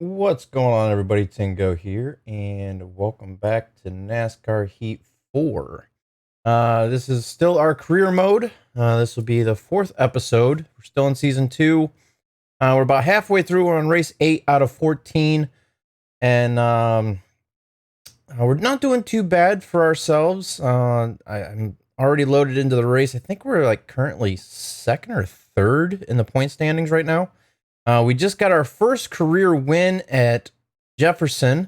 What's going on, everybody? Tingo here, and welcome back to NASCAR Heat 4. This is still our career mode. This will be the 4th episode. We're still in Season 2. We're about halfway through. We're on race 8 out of 14. And we're not doing too bad for ourselves. I'm already loaded into the race. I think we're like currently 2nd or 3rd in the point standings right now. We just got our first career win at Jefferson.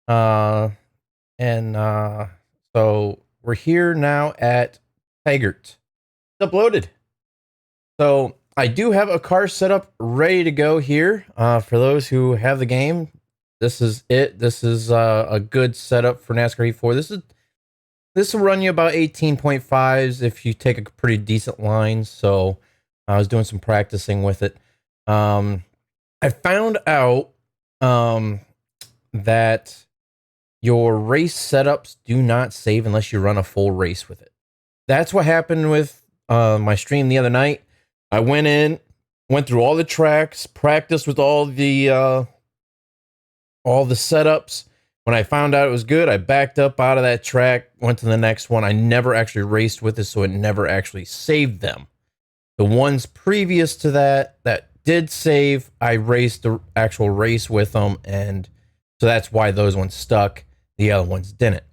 So we're here now at Taggart. It's uploaded. So I do have a car set up ready to go here. For those who have the game, this is it. This is a good setup for NASCAR Heat 4. This will run you about 18.5s if you take a pretty decent line. So I was doing some practicing with it. I found out that your race setups do not save unless you run a full race with it. That's what happened with my stream the other night. I went through all the tracks, practiced with all the setups. When I found out it was good, I backed up out of that track, went to the next one. I never actually raced with it, so it never actually saved them. The ones previous to that did save, I raced the actual race with them, and so that's why those ones stuck. The other ones didn't.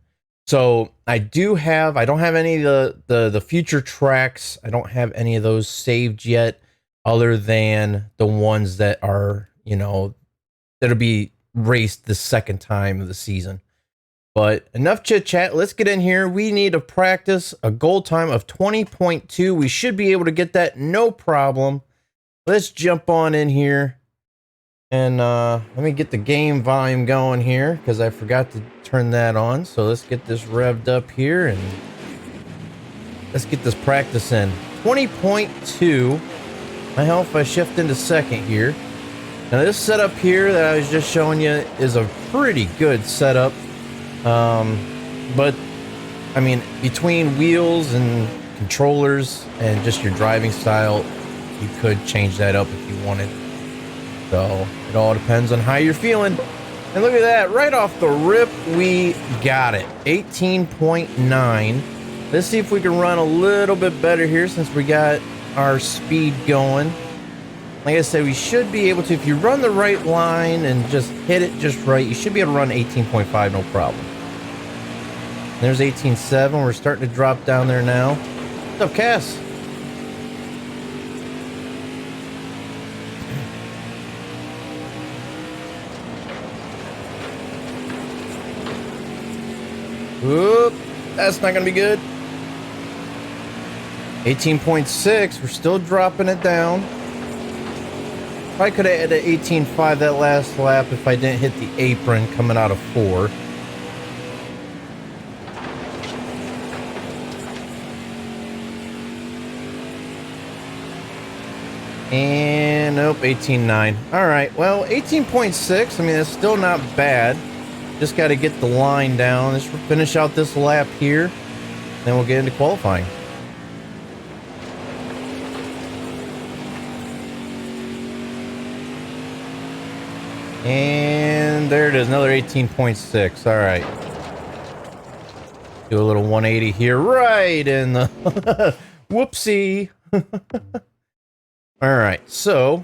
So I don't have any of the future tracks. I don't have any of those saved yet, other than the ones that are, that'll be raced the second time of the season. But enough chit chat. Let's get in here. We need to practice a goal time of 20.2. We should be able to get that no problem. Let's jump on in here, and let me get the game volume going here because I forgot to turn that on. So let's get this revved up here and let's get this practice in. 20.2. I hope if I shift into second here. Now this setup here that I was just showing you is a pretty good setup. But I mean, between wheels and controllers and just your driving style, you could change that up if you wanted. So it all depends on how you're feeling. And look at that, right off the rip, we got it. 18.9. Let's see if we can run a little bit better here since we got our speed going. Like I said, we should be able to, if you run the right line and just hit it just right, you should be able to run 18.5, no problem. There's 18.7. We're starting to drop down there now. What's up, Cass? Whoop, that's not gonna be good. 18.6, we're still dropping it down. I could have had an 18.5 that last lap if I didn't hit the apron coming out of 4. And nope, 18.9. All right, well, 18.6, I mean, that's still not bad. Just got to get the line down. Let's finish out this lap here. Then we'll get into qualifying. And there it is, another 18.6. All right. Do a little 180 here, right in the whoopsie. All right, so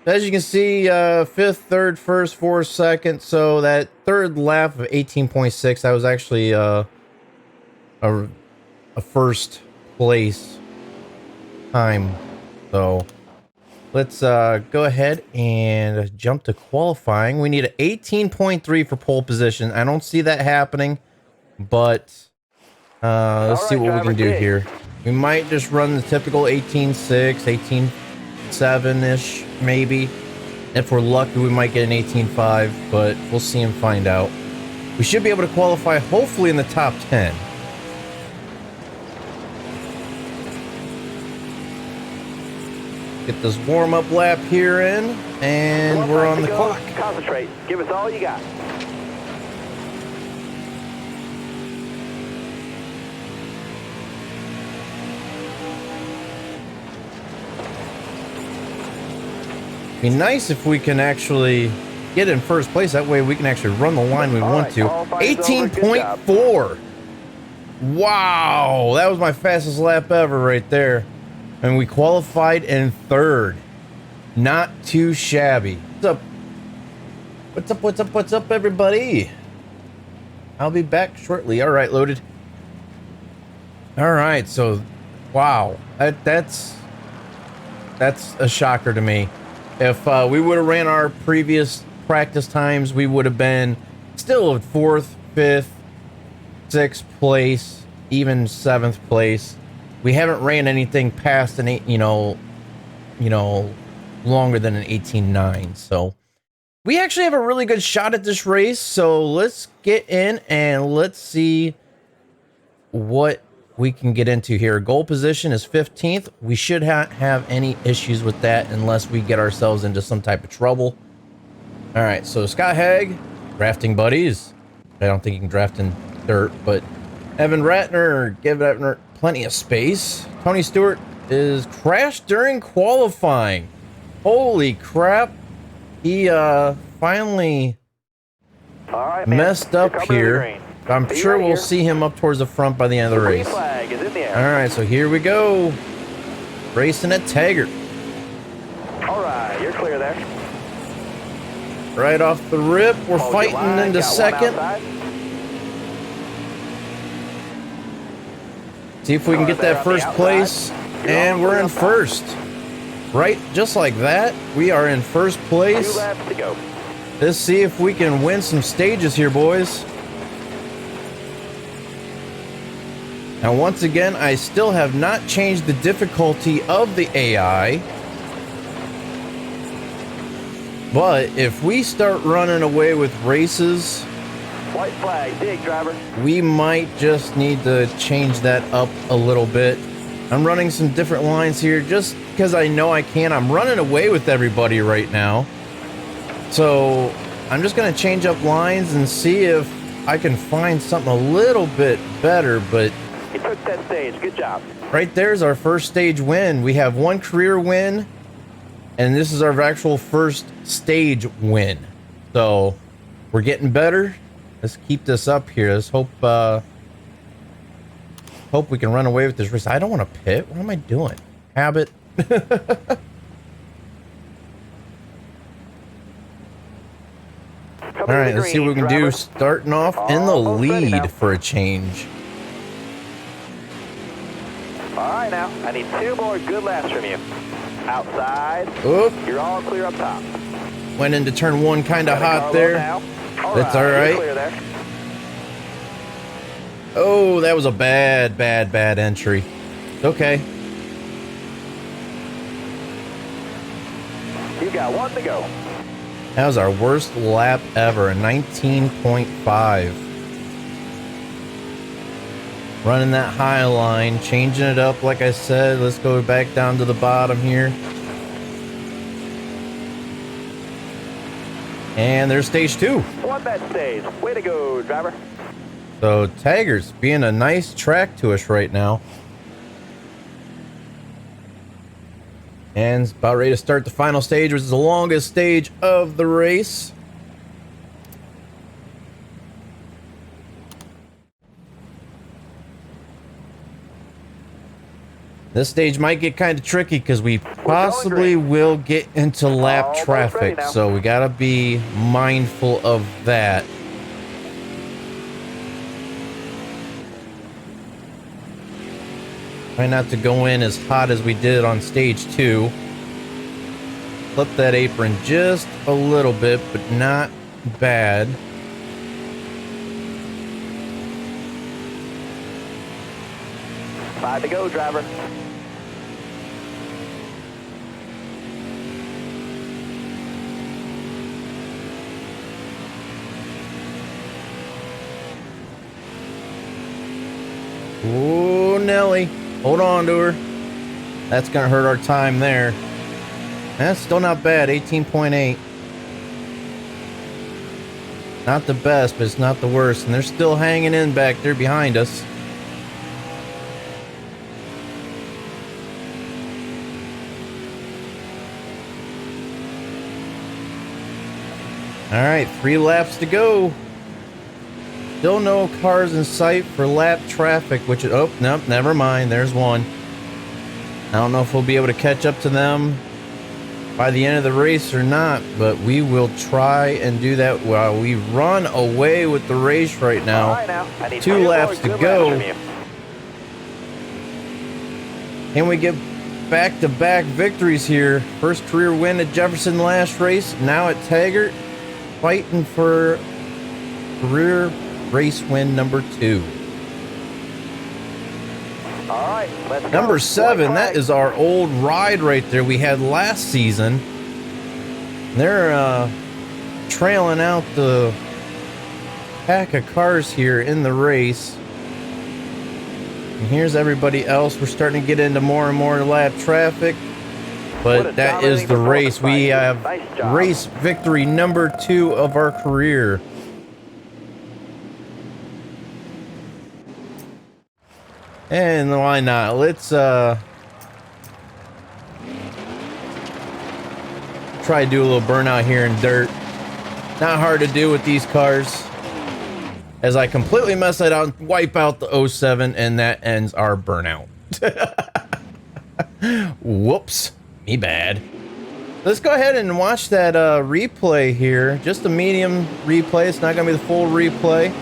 as you can see, 5th, 3rd, 1st, 4th, 2nd. So that third lap of 18.6, that was actually a first place time. So let's go ahead and jump to qualifying. We need an 18.3 for pole position. I don't see that happening, but let's see what we can do here. We might just run the typical 18.6, 18.7-ish, maybe. If we're lucky, we might get an 18.5, but we'll see and find out. We should be able to qualify, hopefully, in the top 10. Get this warm-up lap here in, and we're on the clock. Concentrate. Give us all you got. Be nice if we can actually get in first place. That way we can actually run the line we want to. 18.4. Wow, that was my fastest lap ever right there. And we qualified in third. Not too shabby. What's up? What's up, what's up, what's up, everybody? I'll be back shortly. All right, loaded. All right, so, wow. That's a shocker to me. If we would have ran our previous practice times, we would have been still at 4th, 5th, 6th place, even 7th place. We haven't ran anything past an 8, longer than an 18.9. So we actually have a really good shot at this race. So let's get in and let's see what we can get into here. Goal position is 15th. We should have any issues with that unless we get ourselves into some type of trouble. All right, so Scott Hagg, drafting buddies. I don't think you can draft in dirt, but Evan Ratner, give Ratner plenty of space. Tony Stewart is crashed during qualifying. Holy crap. He finally messed up here. I'm sure we'll see him up towards the front by the end of the race. All right, so here we go. Racing at Taggart. All right, you're clear there. Right off the rip, we're fighting into second. See if we can get that first place. And we're in first. Right, just like that, we are in first place. 2 laps to go. Let's see if we can win some stages here, boys. Now, once again, I still have not changed the difficulty of the AI. But if we start running away with races, White flag, dig, driver. we might just need to change that up a little bit. I'm running some different lines here just because I know I can. I'm running away with everybody right now. So I'm just going to change up lines and see if I can find something a little bit better, but You took that stage. Good job. right there's our first stage win. We have 1 career win, and this is our actual first stage win. So we're getting better. Let's keep this up here. Let's hope we can run away with this race. I don't want to pit. What am I doing? Habit. All right, let's see what we can do. Starting off in the lead for a change. All right, now. I need 2 more good laps from you. Outside. Oop. You're all clear up top. Went into turn 1 kind of hot there. That's all right. Clear there. Oh, that was a bad entry. Okay. You got 1 to go. That was our worst lap ever, a 19.5. Running that high line, changing it up like I said. Let's go back down to the bottom here. And there's stage 2. Won that stage. Way to go, driver. So Taggart's being a nice track to us right now. And it's about ready to start the final stage, which is the longest stage of the race. This stage might get kind of tricky because we possibly will get into lap traffic, so we got to be mindful of that. Try not to go in as hot as we did on stage 2. Flip that apron just a little bit, but not bad. Five to go, driver. Ooh, Nelly. Hold on to her. That's going to hurt our time there. That's still not bad. 18.8. Not the best, but it's not the worst. And they're still hanging in back there behind us. All right, 3 laps to go. Still no cars in sight for lap traffic, which is, oh, nope, never mind. There's one. I don't know if we'll be able to catch up to them by the end of the race or not, but we will try and do that while we run away with the race right now. Right now. I need 2 laps to go. Can we get back-to-back victories here? First career win at Jefferson last race, now at Taggart, fighting for career race win number 2. All right, let's go. Number 7, that is our old ride right there we had last season. They're trailing out the pack of cars here in the race. And here's everybody else. We're starting to get into more and more lap traffic. But that is the race. We have race victory number 2 of our career. And why not? Let's try to do a little burnout here in dirt. Not hard to do with these cars. As I completely mess it out, wipe out the 07, and that ends our burnout. Whoops, me bad. Let's go ahead and watch that replay here. Just a medium replay. It's not gonna be the full replay.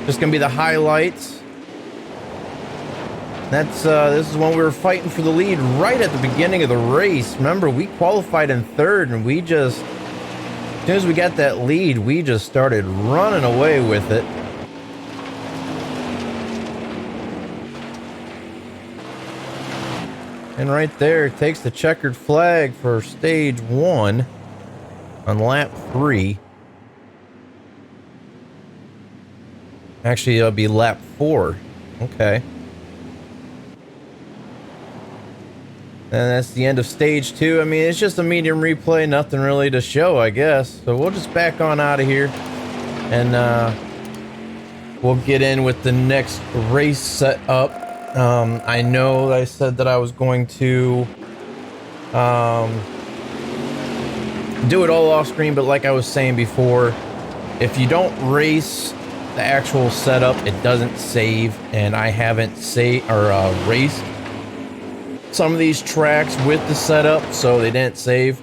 Just gonna be the highlights. That's this is when we were fighting for the lead right at the beginning of the race. Remember, we qualified in 3rd, and we just, as soon as we got that lead, we just started running away with it. And right there, it takes the checkered flag for stage 1 on lap 3. Actually, it'll be lap 4. Okay. And that's the end of stage 2. I mean, it's just a medium replay, nothing really to show, I guess. So we'll just back on out of here, and we'll get in with the next race setup. I know I said that I was going to do it all off screen, but like I was saying before, if you don't race the actual setup, it doesn't save, and I haven't raced some of these tracks with the setup, so they didn't save.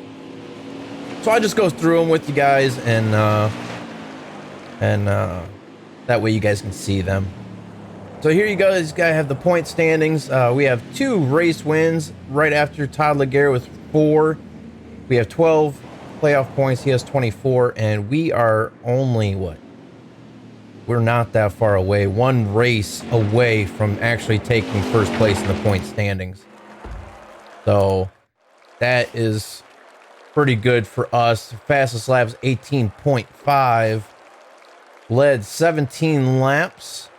So I just go through them with you guys, and that way you guys can see them. So here you guys have the point standings. We have 2 race wins right after Todd Laguerre with 4. We have 12 playoff points. He has 24, and we are only what? We're not that far away. 1 race away from actually taking first place in the point standings. So that is pretty good for us. Fastest laps 18.5. Led 17 laps.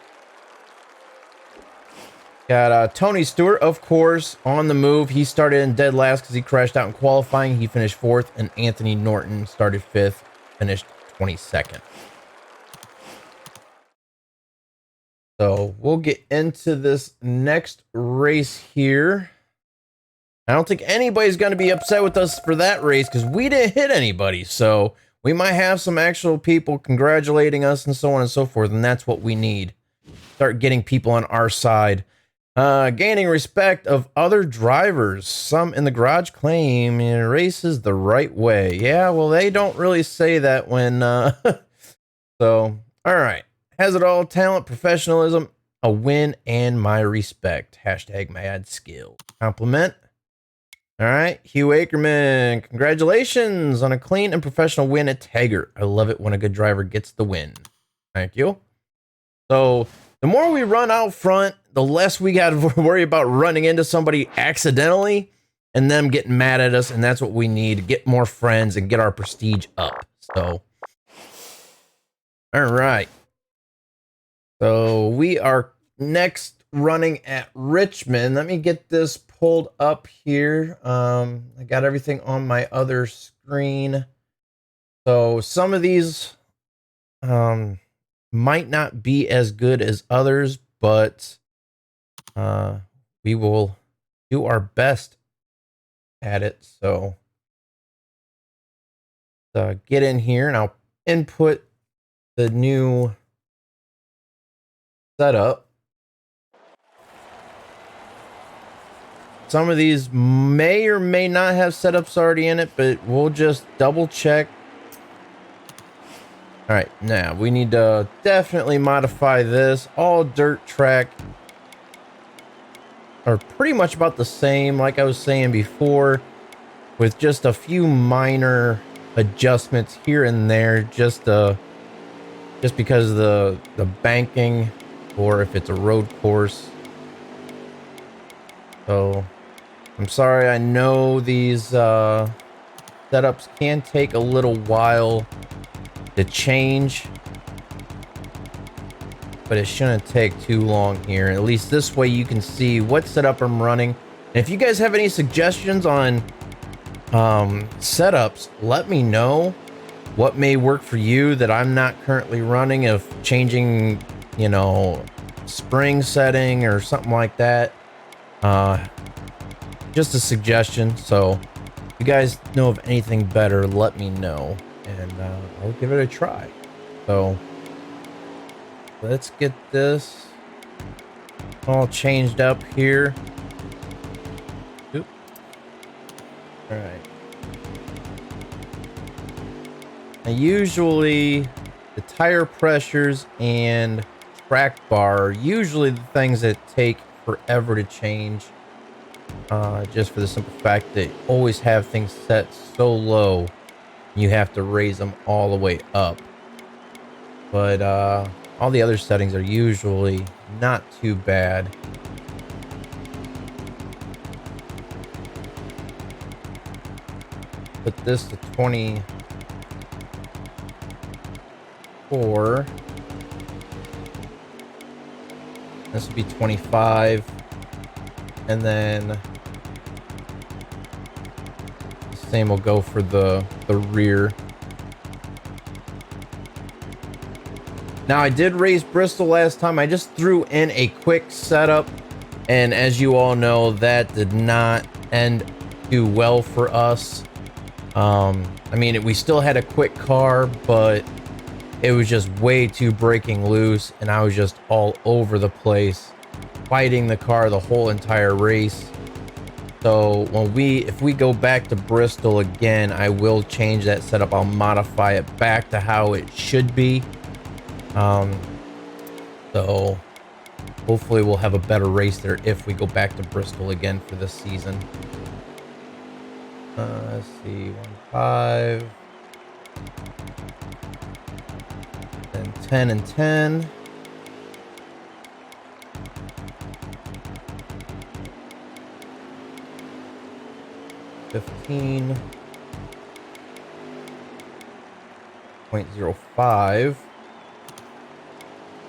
Got Tony Stewart, of course, on the move. He started in dead last because he crashed out in qualifying. He finished 4th, and Anthony Norton started 5th, finished 22nd. So we'll get into this next race here. I don't think anybody's going to be upset with us for that race because we didn't hit anybody. So we might have some actual people congratulating us and so on and so forth. And that's what we need. Start getting people on our side. Gaining respect of other drivers. Some in the garage claim races the right way. Yeah, well, they don't really say that when... So, all right. Has it all, talent, professionalism, a win, and my respect. Hashtag mad skill. Compliment. All right, Hugh Ackerman, congratulations on a clean and professional win at Taggart. I love it when a good driver gets the win. Thank you. So the more we run out front, the less we got to worry about running into somebody accidentally and them getting mad at us, and that's what we need to get more friends and get our prestige up. So, all right. So we are next running at Richmond. Let me get this pulled up here. I got everything on my other screen. So some of these might not be as good as others, but we will do our best at it. So get in here and I'll input the new setup. Some of these may or may not have setups already in it, but we'll just double check. All right, now we need to definitely modify this. All dirt track are pretty much about the same, like I was saying before, with just a few minor adjustments here and there, just because of the banking, or if it's a road course. So I'm sorry, I know these setups can take a little while to change, but it shouldn't take too long here. At least this way you can see what setup I'm running. And if you guys have any suggestions on setups, let me know what may work for you that I'm not currently running, of changing, you know, spring setting or something like that. Just a suggestion. So if you guys know of anything better, let me know, and I'll give it a try. So let's get this all changed up here. Oop. All right. Now usually the tire pressures and track bar are usually the things that take forever to change. Just for the simple fact that you always have things set so low, you have to raise them all the way up. But all the other settings are usually not too bad. Put this to 24. This would be 25. And then the same will go for the rear. Now I did raise Bristol last time. I just threw in a quick setup, and as you all know, that did not end too well for us. I mean, we still had a quick car, but it was just way too breaking loose, and I was just all over the place, fighting the car the whole entire race. So if we go back to Bristol again, I will change that setup. I'll modify it back to how it should be. So hopefully we'll have a better race there if we go back to Bristol again for this season. Let's see, 1.5 and 10 and 10. $15.05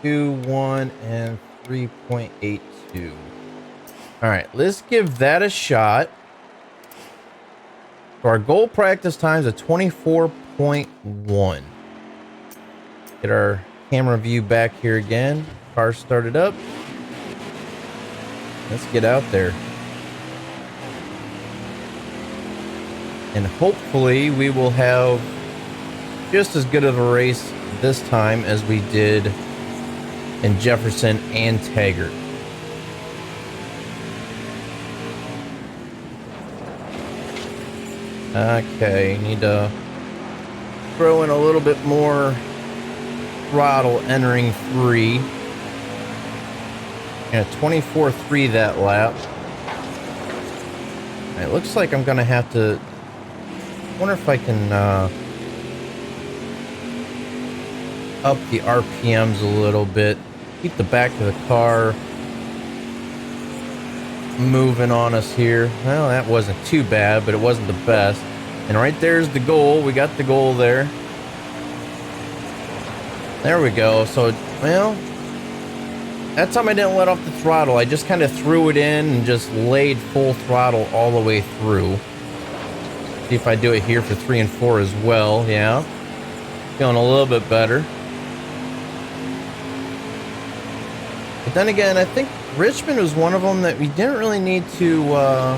2, 1, and 3.82. All right, let's give that a shot. So our goal practice time is a 24.1. Get our camera view back here again. Car started up. Let's get out there. And hopefully we will have just as good of a race this time as we did in Jefferson and Taggart. Okay, need to throw in a little bit more throttle entering 3. And a 24.3 that lap. It looks like I'm gonna have to, wonder if I can up the RPMs a little bit, keep the back of the car moving on us here. Well, that wasn't too bad, but it wasn't the best. And right there's the goal. We got the goal there. There we go. So, well, that time I didn't let off the throttle. I just kind of threw it in and just laid full throttle all the way through. See if I do it here for 3 and 4 as well. Yeah, feeling a little bit better. But then again, I think Richmond was one of them that we didn't really need to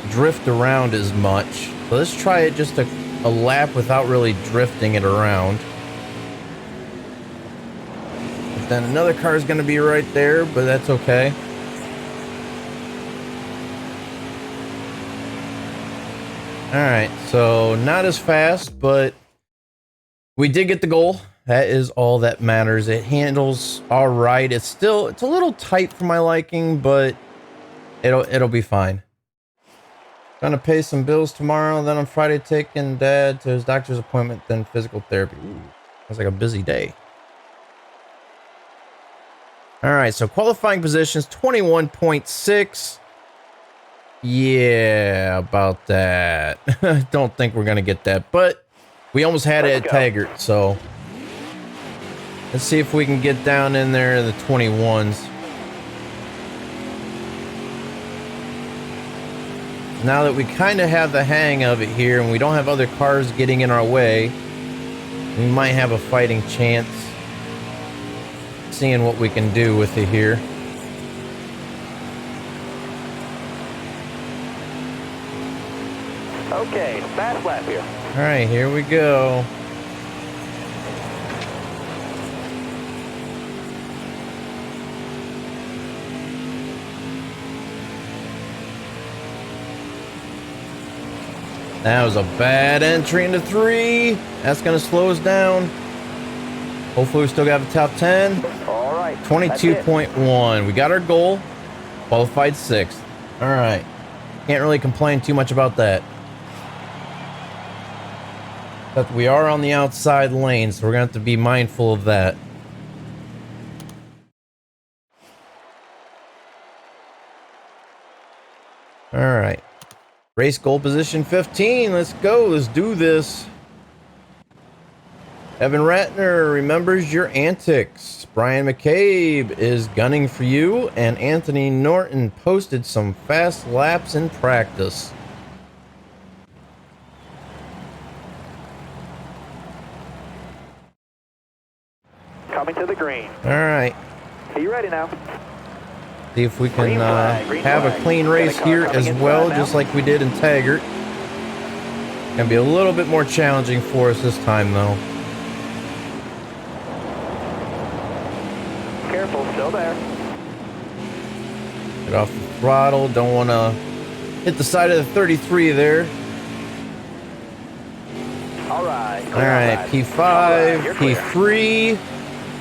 drift around as much. So let's try it just a a lap without really drifting it around. But then another car is going to be right there, but that's okay. All right, so not as fast, but we did get the goal. That is all that matters. It handles all right. It's a little tight for my liking, but it'll be fine. Gonna pay some bills tomorrow. Then on Friday, taking Dad to his doctor's appointment. Then physical therapy. Ooh, sounds like a busy day. All right, so qualifying positions 21.6. Yeah, about that. Don't think we're gonna get that, but we almost had it at Taggart, so let's see if we can get down in there in the 21s. Now that we kind of have the hang of it here and we don't have other cars getting in our way, we might have a fighting chance. Seeing what we can do with it here. Okay, fast lap here. All right, here we go. That was a bad entry into 3. That's going to slow us down. Hopefully we still got a top 10. All right. 22.1. We got our goal. Qualified 6th. All right. Can't really complain too much about that. But we are on the outside lane, so we're going to have to be mindful of that. All right. Race goal position 15. Let's go. Let's do this. Evan Ratner remembers your antics. Brian McCabe is gunning for you. And Anthony Norton posted some fast laps in practice. Coming to the green. All right. Are you ready now? See if we can Green have flag. a clean race here as well, just like we did in Taggart. Gonna be a little bit more challenging for us this time, though. Careful, still there. Get off the throttle. Don't want to hit the side of the 33 there. All right. All right, P5, P3.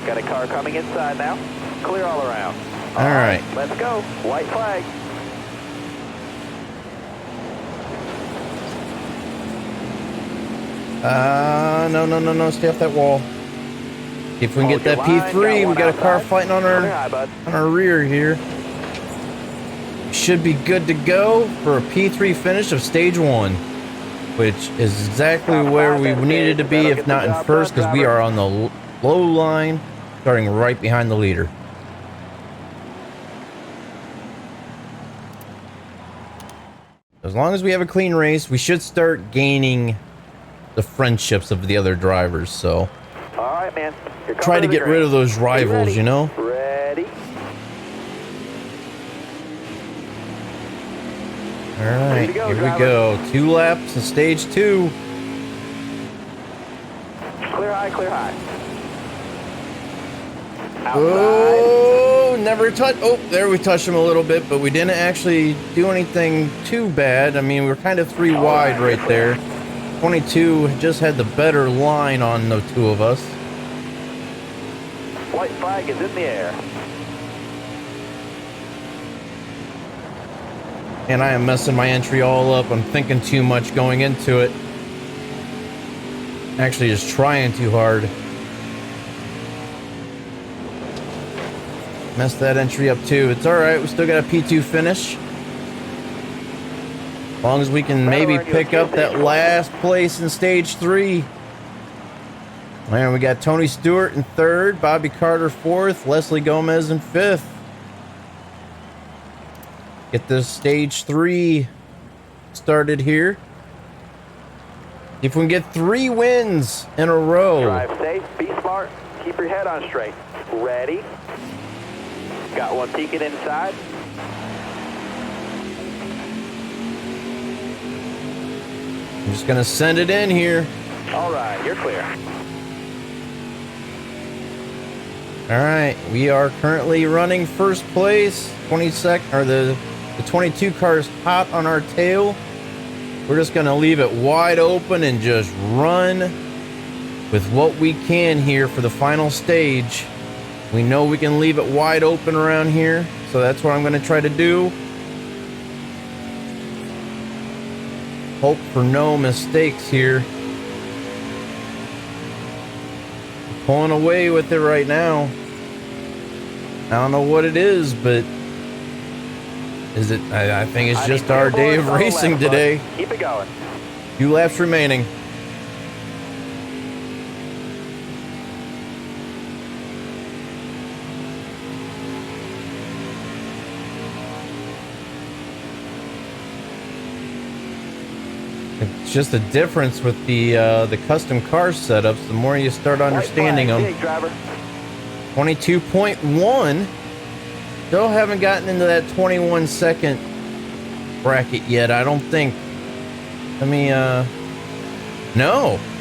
Got a car coming inside now. Clear all around. All right. Let's go. White flag. No. Stay off that wall. If we can get that P3, we got a car fighting on our rear here. Should be good to go for a P3 finish of stage 1, which is exactly where we needed to be, if not in first, because we are on the low line, starting right behind the leader. As long as we have a clean race, we should start gaining the friendships of the other drivers, so all right, man. try to get rid of those rivals, you know? Ready? All right, here we go. 2 laps in stage 2. Clear high, clear high. Outside. Oh, never touch. Oh, there we touched him a little bit, but we didn't actually do anything too bad. I mean, we're kind of 3 wide right there. 22 just had the better line on the 2 of us. White flag is in the air. And I am messing my entry all up. I'm thinking too much going into it. Actually, just trying too hard. Messed that entry up too. It's all right. We still got a P2 finish. As long as we can maybe pick up that last place in stage 3. Man, we got Tony Stewart in 3rd, Bobby Carter 4th, Leslie Gomez in 5th. Get this stage 3 started here. If we can get 3 wins in a row. Drive safe, be smart, keep your head on straight. Ready? Got one peeking inside. I'm just gonna send it in here. All right, you're clear. All right, we are currently running first place. 22nd, or the 22 car is hot on our tail. We're just gonna leave it wide open and just run with what we can here for the final stage. We know we can leave it wide open around here, so that's what I'm gonna try to do. Hope for no mistakes here. Pulling away with it right now. I don't know what it is, but is it? I think it's just our day of racing today. Keep it going. 2 laps remaining. It's just a difference with the custom car setups. The more you start understanding them. 22.1. Still haven't gotten into that 21-second bracket yet, I don't think. Let me, no,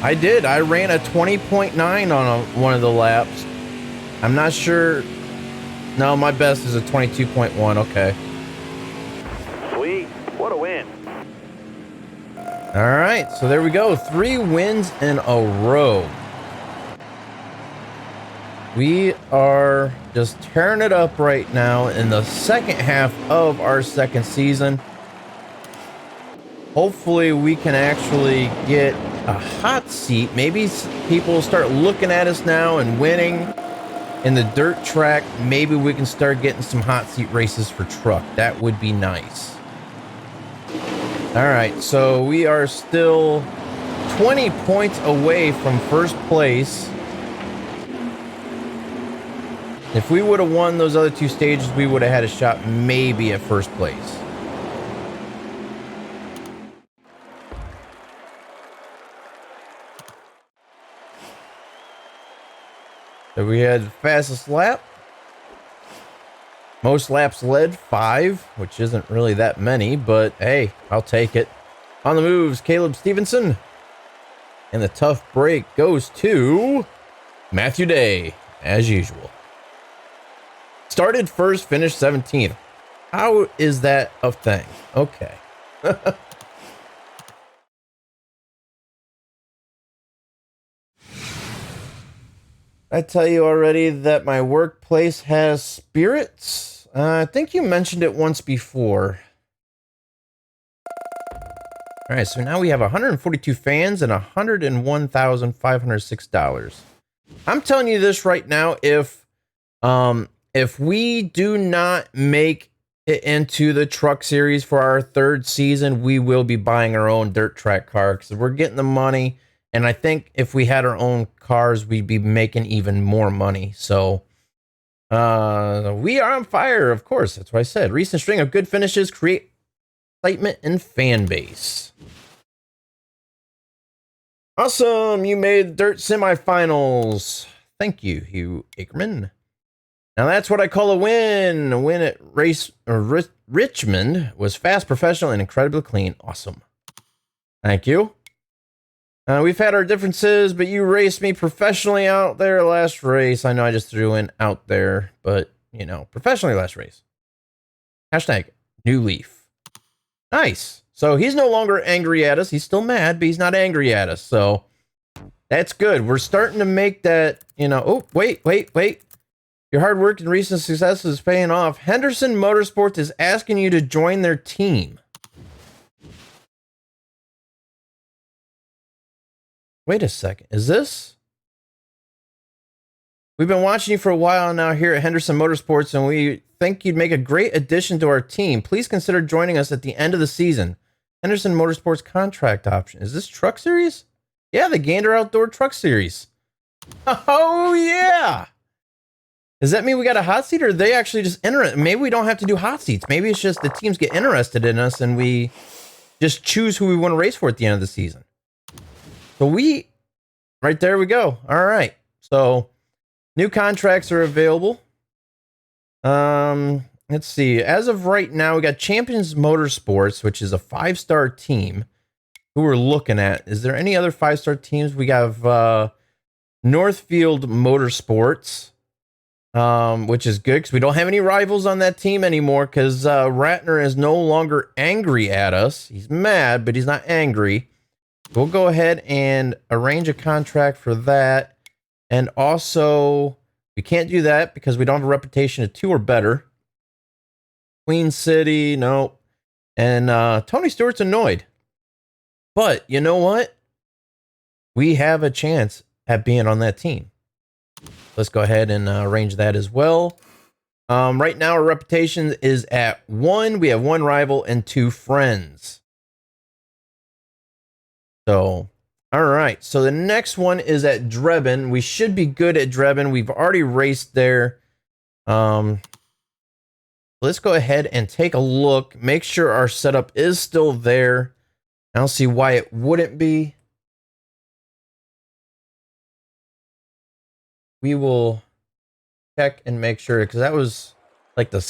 I did. I ran a 20.9 on one of the laps. I'm not sure. No, my best is a 22.1. Okay. Sweet. What a win. All right, so there we go. 3 wins in a row. We are just tearing it up right now in the second half of our second season. Hopefully we can actually get a hot seat. Maybe people will start looking at us now and winning in the dirt track. Maybe we can start getting some hot seat races for truck. That would be nice. All right, so we are still 20 points away from first place. If we would have won those other 2 stages, we would have had a shot maybe at first place. So we had the fastest lap. Most laps led, 5, which isn't really that many, but hey, I'll take it. On the moves, Caleb Stevenson. And the tough break goes to Matthew Day, as usual. Started first, finished 17th. How is that a thing? Okay. I tell you already that my workplace has spirits. I think you mentioned it once before. All right, so now we have 142 fans and $101,506. I'm telling you this right now, if we do not make it into the truck series for our 3rd season, we will be buying our own dirt track car because we're getting the money. And I think if we had our own cars, we'd be making even more money. So we are on fire, of course. That's what I said. Recent string of good finishes create excitement and fan base. Awesome. You made dirt semifinals. Thank you, Hugh Ackerman. Now that's what I call a win. A win at Richmond was fast, professional, and incredibly clean. Awesome. Thank you. We've had our differences, but you raced me professionally out there last race. I know I just threw in out there, but, you know, professionally last race. Hashtag new leaf. Nice. So he's no longer angry at us. He's still mad, but he's not angry at us. So that's good. We're starting to make that, you know. Oh, wait. Your hard work and recent success is paying off. Henderson Motorsports is asking you to join their team. Wait a second. Is this? We've been watching you for a while now here at Henderson Motorsports, and we think you'd make a great addition to our team. Please consider joining us at the end of the season. Henderson Motorsports contract option. Is this truck series? Yeah, the Gander Outdoor Truck Series. Oh, yeah. Does that mean we got a hot seat, or are they actually just interested? Maybe we don't have to do hot seats. Maybe it's just the teams get interested in us and we just choose who we want to race for at the end of the season. So right there we go. All right. So new contracts are available. Let's see. As of right now, we got Champions Motorsports, which is a 5-star team. who we're looking at. Is there any other 5-star teams? We have Northfield Motorsports, which is good because we don't have any rivals on that team anymore because Ratner is no longer angry at us. He's mad, but he's not angry. We'll go ahead and arrange a contract for that. And also, we can't do that because we don't have a reputation of 2 or better. Queen City, nope. And Tony Stewart's annoyed. But you know what? We have a chance at being on that team. Let's go ahead and arrange that as well. Right now, our reputation is at 1. We have 1 rival and 2 friends. So, all right. So the next one is at Drebin. We should be good at Drebin. We've already raced there. Let's go ahead and take a look. Make sure our setup is still there. I don't see why it wouldn't be. We will check and make sure, because that was like the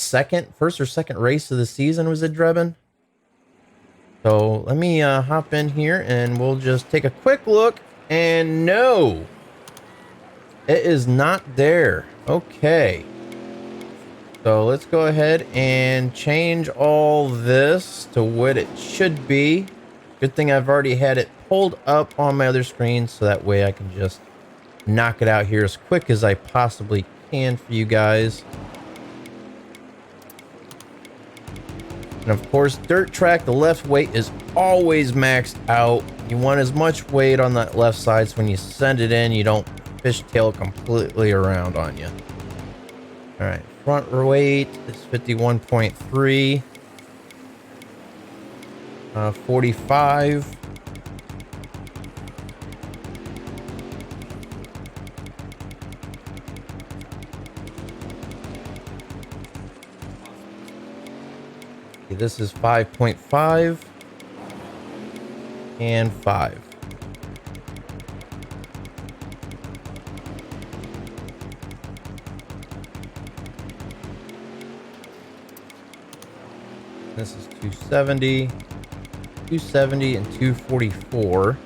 first or second race of the season was at Drebin. So let me hop in here and we'll just take a quick look. And no, it is not there. Okay. So let's go ahead and change all this to what it should be. Good thing I've already had it pulled up on my other screen, so that way I can just knock it out here as quick as I possibly can for you guys. And of course, dirt track, the left weight is always maxed out. You want as much weight on that left side so when you send it in, you don't fishtail completely around on you. All right, front weight is 51.3. 45. Okay, this is 5.5 and 5. This is 270. 270 and 244,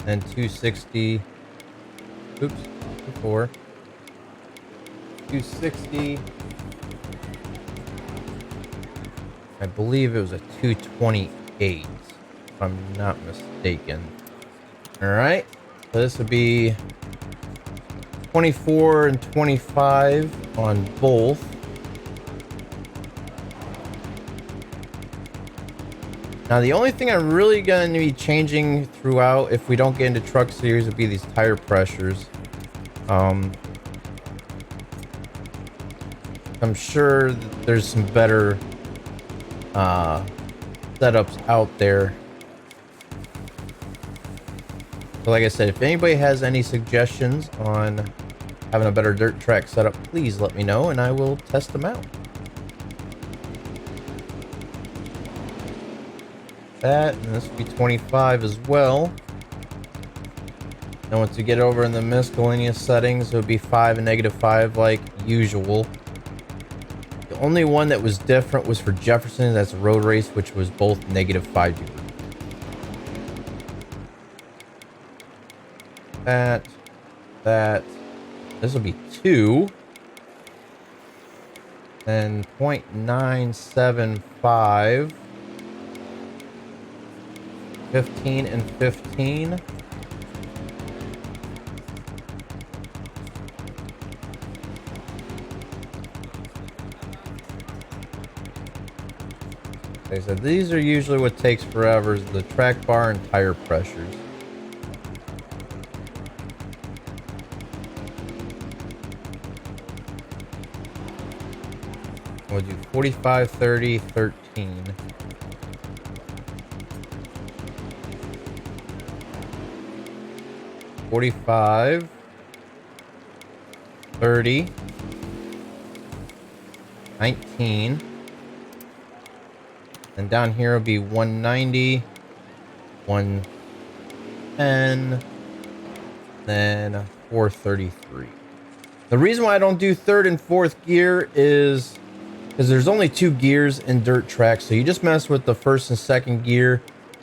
and 260. Oops, 24. 260. I believe it was a 228, if I'm not mistaken. All right, so this would be 24 and 25 on both. Now, the only thing I'm really going to be changing throughout, if we don't get into truck series, would be these tire pressures. I'm sure that there's some better setups out there. So like I said, if anybody has any suggestions on having a better dirt track setup, please let me know and I will test them out. That, and this will be 25 as well. And once you get over in the miscellaneous settings, it would be 5 and -5 like usual. The only one that was different was for Jefferson. That's a road race, which was both -5 degrees. That. This will be 2. Then 0.975. 15 and 15. Okay, so these are usually what takes forever, is the track bar and tire pressures. We'll do 45, 30, 13. 45, 30, 19, and down here will be 190, 110, then 433. The reason why I don't do third and fourth gear is because there's only 2 gears in dirt tracks, so you just mess with the first and second gear,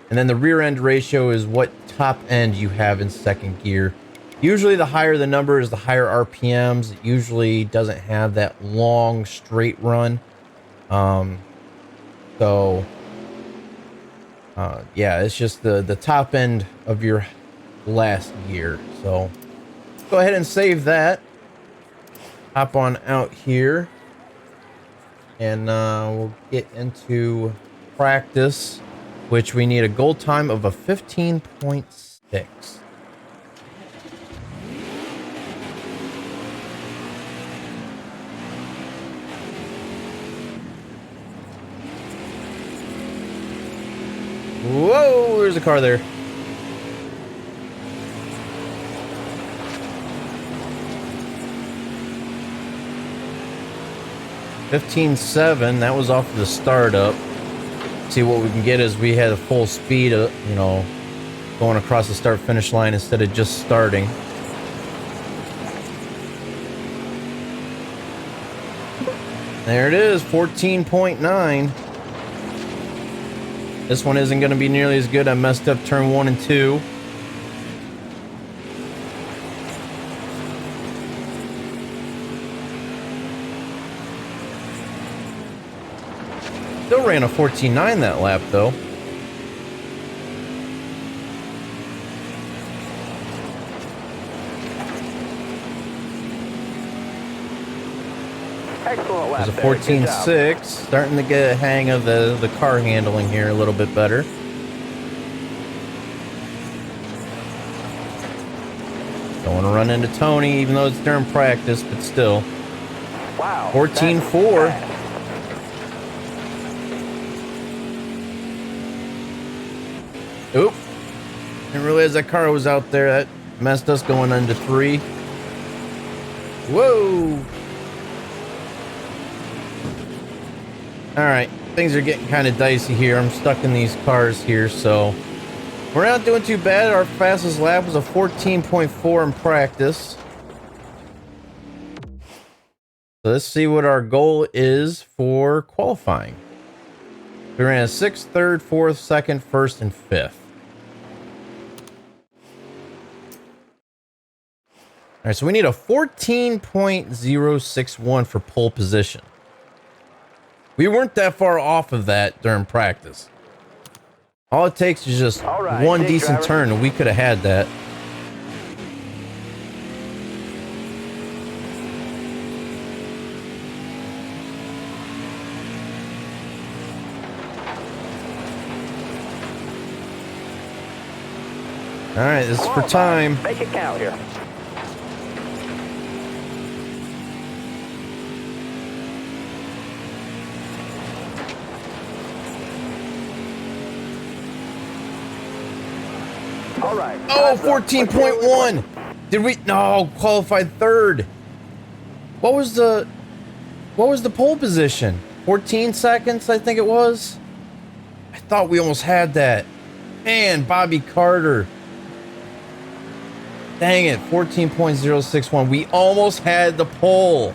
and then the rear end ratio is what top end you have in second gear. Usually the higher the number is the higher RPMs. It usually doesn't have that long straight run. Yeah, it's just the top end of your last gear. So go ahead and save that. Hop on out here. And we'll get into practice, which we need a goal time of a 15.6. Whoa, there's a car there. $15.7. That was off of the startup. See, what we can get is we had a full speed of, you know, going across the start finish line instead of just starting. There it is, 14.9. This one isn't going to be nearly as good. I messed up turn 1 and 2. Still ran a 14.9 that lap though. Excellent lap. There's a 14.6. Starting to get a hang of the car handling here a little bit better. Don't want to run into Tony, even though it's during practice, but still. Wow. 14.4. Oop. Didn't realize that car was out there. That messed us going into 3. Whoa. Alright, things are getting kind of dicey here. I'm stuck in these cars here, so we're not doing too bad. Our fastest lap was a 14.4 in practice. So let's see what our goal is for qualifying. We ran a 6th, 3rd, 4th, 2nd, 1st, and 5th. Alright, so we need a 14.061 for pole position. We weren't that far off of that during practice. All it takes is just one decent turn, and we could have had that. All right, this is for time. Make it count here. All right. Oh, 14.1. Did we? No, qualified 3rd. What was the pole position? 14 seconds, I think it was. I thought we almost had that. Man, Bobby Carter. Dang it, 14.061. We almost had the pole.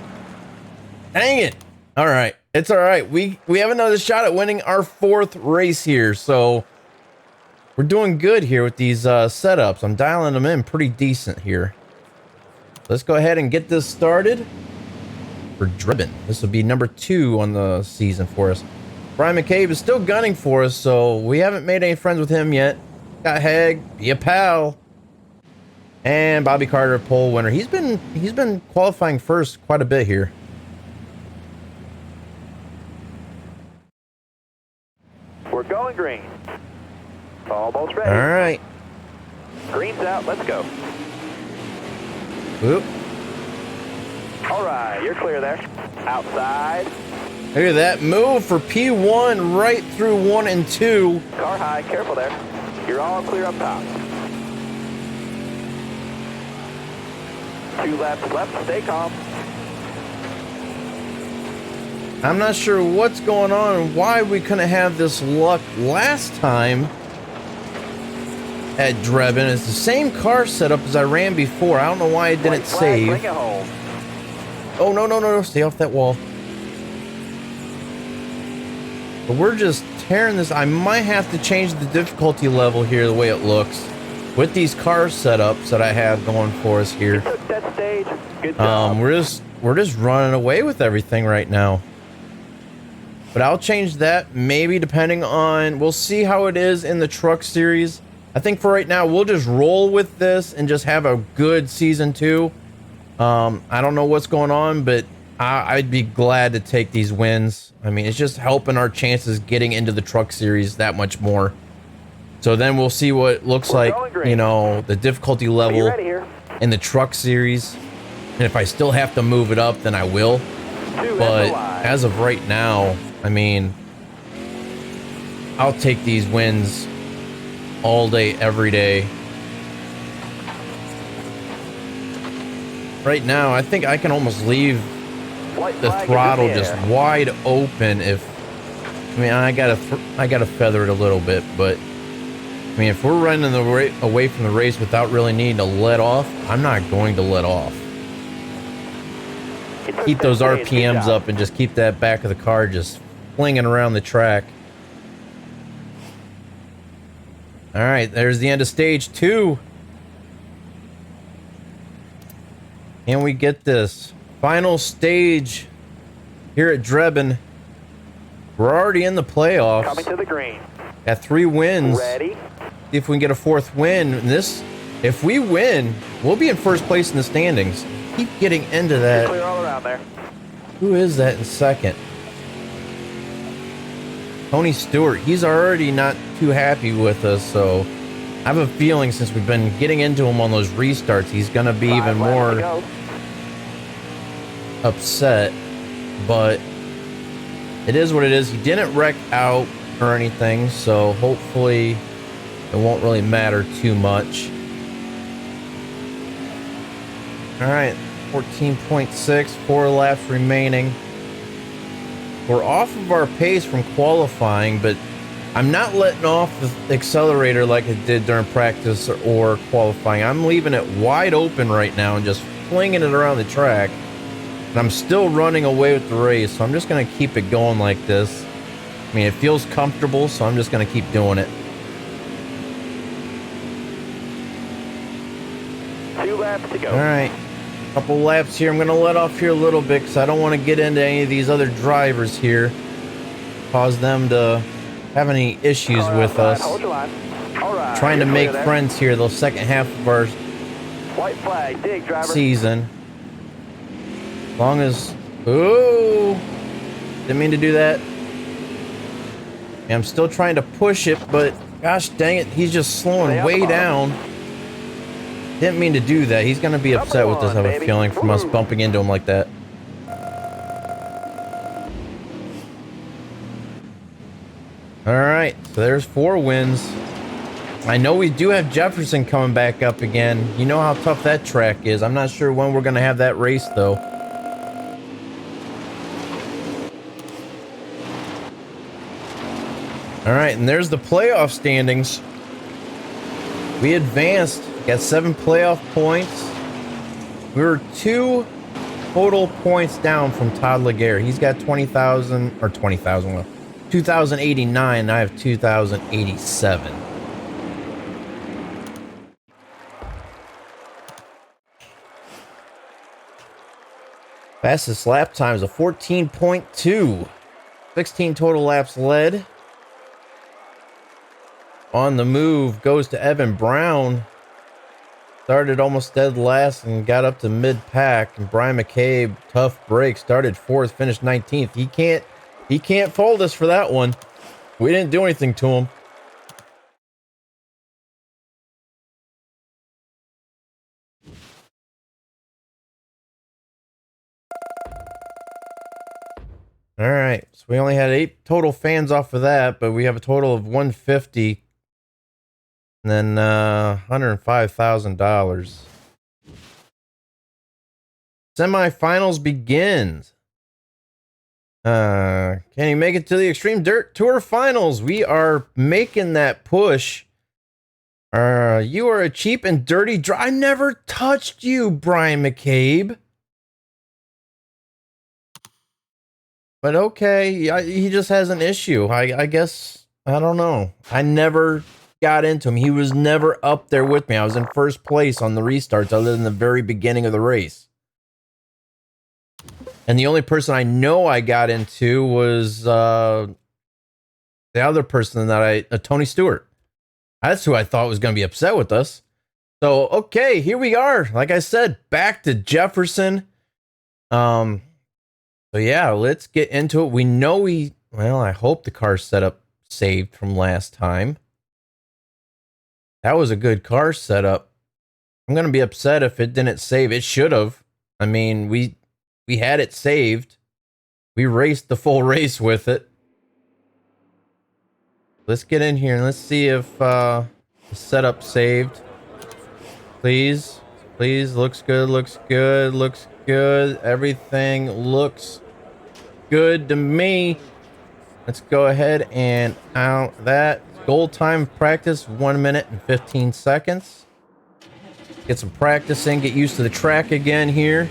Dang it. All right, it's all right. We have another shot at winning our 4th race here, so we're doing good here with these setups. I'm dialing them in pretty decent here. Let's go ahead and get this started for Driven. This will be number 2 on the season for us. Brian McCabe is still gunning for us, so we haven't made any friends with him yet. Got Hag, be a pal. And Bobby Carter, pole winner. He's been qualifying first quite a bit here. We're going green. Almost ready. All right. Green's out. Let's go. Whoop. All right, you're clear there. Outside. Look at that move for P1 right through 1 and 2. Car high. Careful there. You're all clear up top. 2 laps left. Stay calm. I'm not sure what's going on and why we couldn't have this luck last time at Drebin. It's the same car setup as I ran before. I don't know why it didn't save. Bring it home. Oh, no. Stay off that wall. But we're just tearing this. I might have to change the difficulty level here the way it looks with these car setups that I have going for us here. Took that stage. Good job. We're just running away with everything right now. But I'll change that maybe depending on, we'll see how it is in the truck series. I think for right now we'll just roll with this and just have a good season 2. I don't know what's going on, but I'd be glad to take these wins. I mean, it's just helping our chances getting into the truck series that much more. So then we'll see what it looks like, you know, the difficulty level in the truck series. And if I still have to move it up, then I will. But as of right now, I mean, I'll take these wins all day, every day. Right now, I think I can almost leave the throttle just wide open if, I mean, I gotta feather it a little bit, but I mean, if we're running away from the race without really needing to let off, I'm not going to let off. Keep those RPMs up and just keep that back of the car just flinging around the track. All right, there's the end of stage 2. And we get this final stage here at Drebin. We're already in the playoffs. Coming to the green. Got 3 wins. Ready? See if we can get a 4th win. If we win, we'll be in first place in the standings. Keep getting into that. Clear all around there. Who is that in second? Tony Stewart. He's already not too happy with us, so I have a feeling since we've been getting into him on those restarts, he's going to be even more upset. But it is what it is. He didn't wreck out or anything, so hopefully it won't really matter too much. All right, 14.6, 4 laps remaining. We're off of our pace from qualifying, but I'm not letting off the accelerator like I did during practice or qualifying. I'm leaving it wide open right now and just flinging it around the track. And I'm still running away with the race, so I'm just going to keep it going like this. I mean, it feels comfortable, so I'm just going to keep doing it. 2 laps to go. All right. Couple laps here. I'm going to let off here a little bit because I don't want to get into any of these other drivers here. Cause them to have any issues with us. Hold your line. All right. Trying to make friends here the second half of our White flag. Dig, driver. season. As long as... Ooh! Didn't mean to do that. And I'm still trying to push it, but gosh dang it, he's just slowing way down. Didn't mean to do that. He's going to be upset with us, I have a feeling, from us bumping into him like that. Alright, so there's 4 wins. I know we do have Jefferson coming back up again. You know how tough that track is. I'm not sure when we're going to have that race, though. Alright, and there's the playoff standings. We advanced. Got 7 playoff points. We were 2 total points down from Todd Laguerre. He's got 20,000 or 20,000. Well, 2,089. I have 2,087. Fastest lap time is a 14.2. 16 total laps led. On the move goes to Evan Brown. Started almost dead last and got up to mid-pack. And Brian McCabe, tough break, started 4th, finished 19th. He can't fold us for that one. We didn't do anything to him. All right, so we only had 8 total fans off of that, but we have a total of 150. And then $105,000. Semifinals begins. Can he make it to the Extreme Dirt Tour Finals? We are making that push. You are a cheap and dirty I never touched you, Brian McCabe. But okay, he just has an issue. I guess, I don't know. I never got into him. He was never up there with me. I was in first place on the restarts other than the very beginning of the race. And the only person I know I got into was the other person that Tony Stewart. That's who I thought was going to be upset with us. So, okay, here we are. Like I said, back to Jefferson. So yeah, let's get into it. We know well, I hope the car setup saved from last time. That was a good car setup. I'm going to be upset if it didn't save. It should have. I mean, we had it saved. We raced the full race with it. Let's get in here and let's see if the setup saved. Please. Please. Looks good. Looks good. Looks good. Everything looks good to me. Let's go ahead and out that. Goal time practice, 1 minute and 15 seconds. Get some practice in. Get used to the track again here.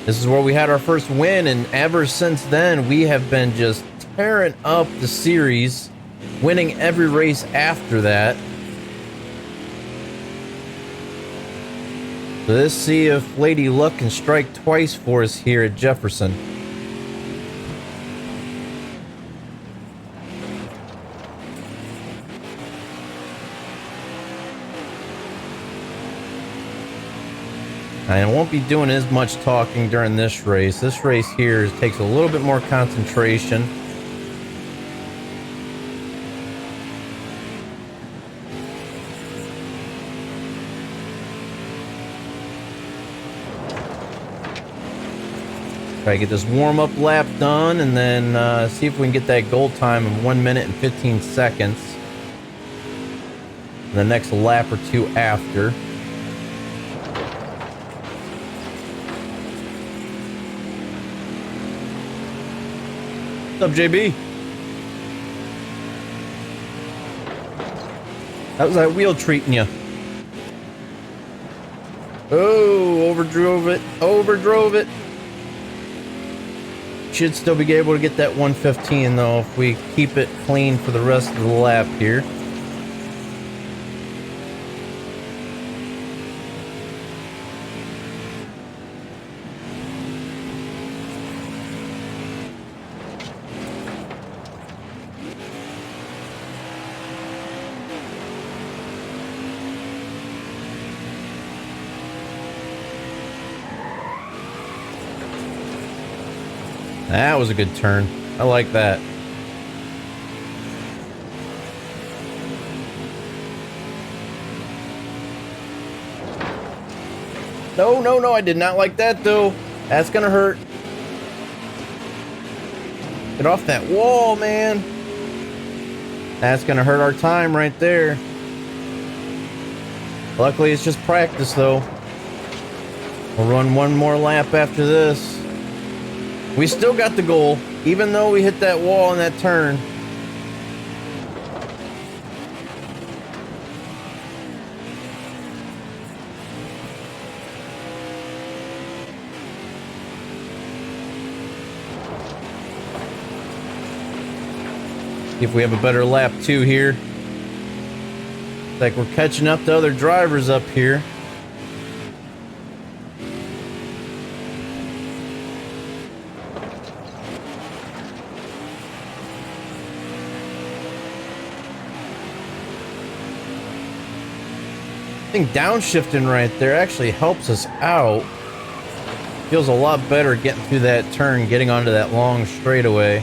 This is where we had our first win, and ever since then, we have been just tearing up the series, winning every race after that. So let's see if Lady Luck can strike twice for us here at Jefferson. I won't be doing as much talking during this race. This race here takes a little bit more concentration. Try to get this warm-up lap done and then see if we can get that goal time of 1 minute and 15 seconds. The next lap or two after. What's up, JB? How's that wheel treating you? Oh, overdrove it. Overdrove it. Should still be able to get that 115 though if we keep it clean for the rest of the lap here. That was a good turn. I like that. No, no, no, I did not like that though. That's gonna hurt. Get off that wall, man. That's gonna hurt our time right there. Luckily, it's just practice though. We'll run one more lap after this. We still got the goal, even though we hit that wall in that turn. See if we have a better lap 2 here. Looks like we're catching up to other drivers up here. I think downshifting right there actually helps us out. Feels a lot better getting through that turn, getting onto that long straightaway,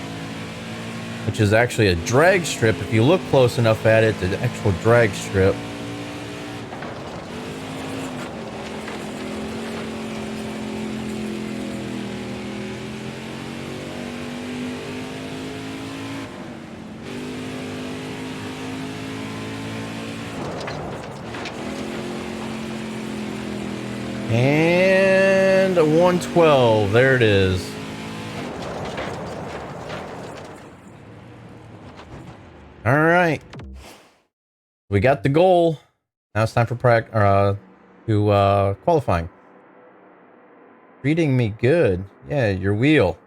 which is actually a drag strip. If you look close enough at it, the actual drag strip. And a 112, there it is. All right, we got the goal. Now it's time for qualifying. Treating me good. Yeah, your wheel.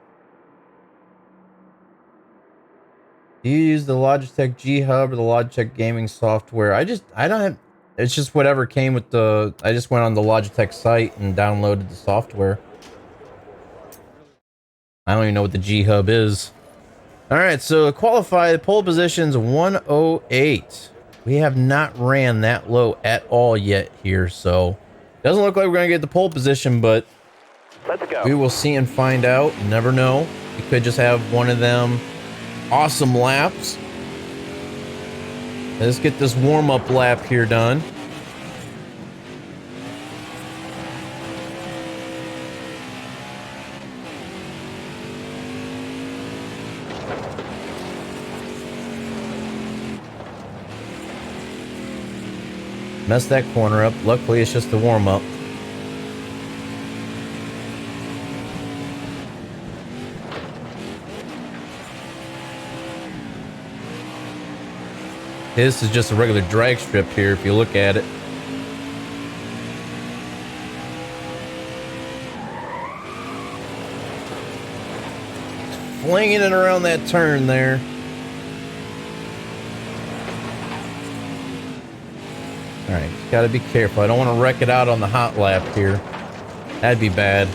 Do you use the Logitech G Hub or the Logitech gaming software? I don't have, it's just whatever came with the, I just went on the Logitech site and downloaded the software. I don't even know what the G Hub is. All right, so qualified pole positions 108. We have not ran that low at all yet here, so doesn't look like we're gonna get the pole position, but let's go. We will see and find out. You never know. We could just have one of them awesome laps. Let's get this warm-up lap here done. Messed that corner up. Luckily, it's just the warm-up. This is just a regular drag strip here, if you look at it. Flinging it around that turn there. All right, just gotta be careful. I don't want to wreck it out on the hot lap here. That'd be bad.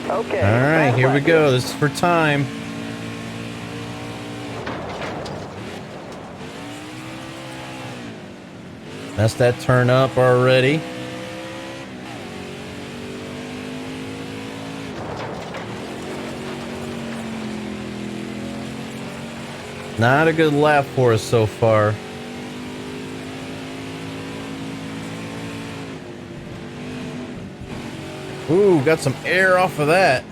Okay. All right, here we go. This is for time. That's that turn up already. Not a good lap for us so far. Ooh, got some air off of that.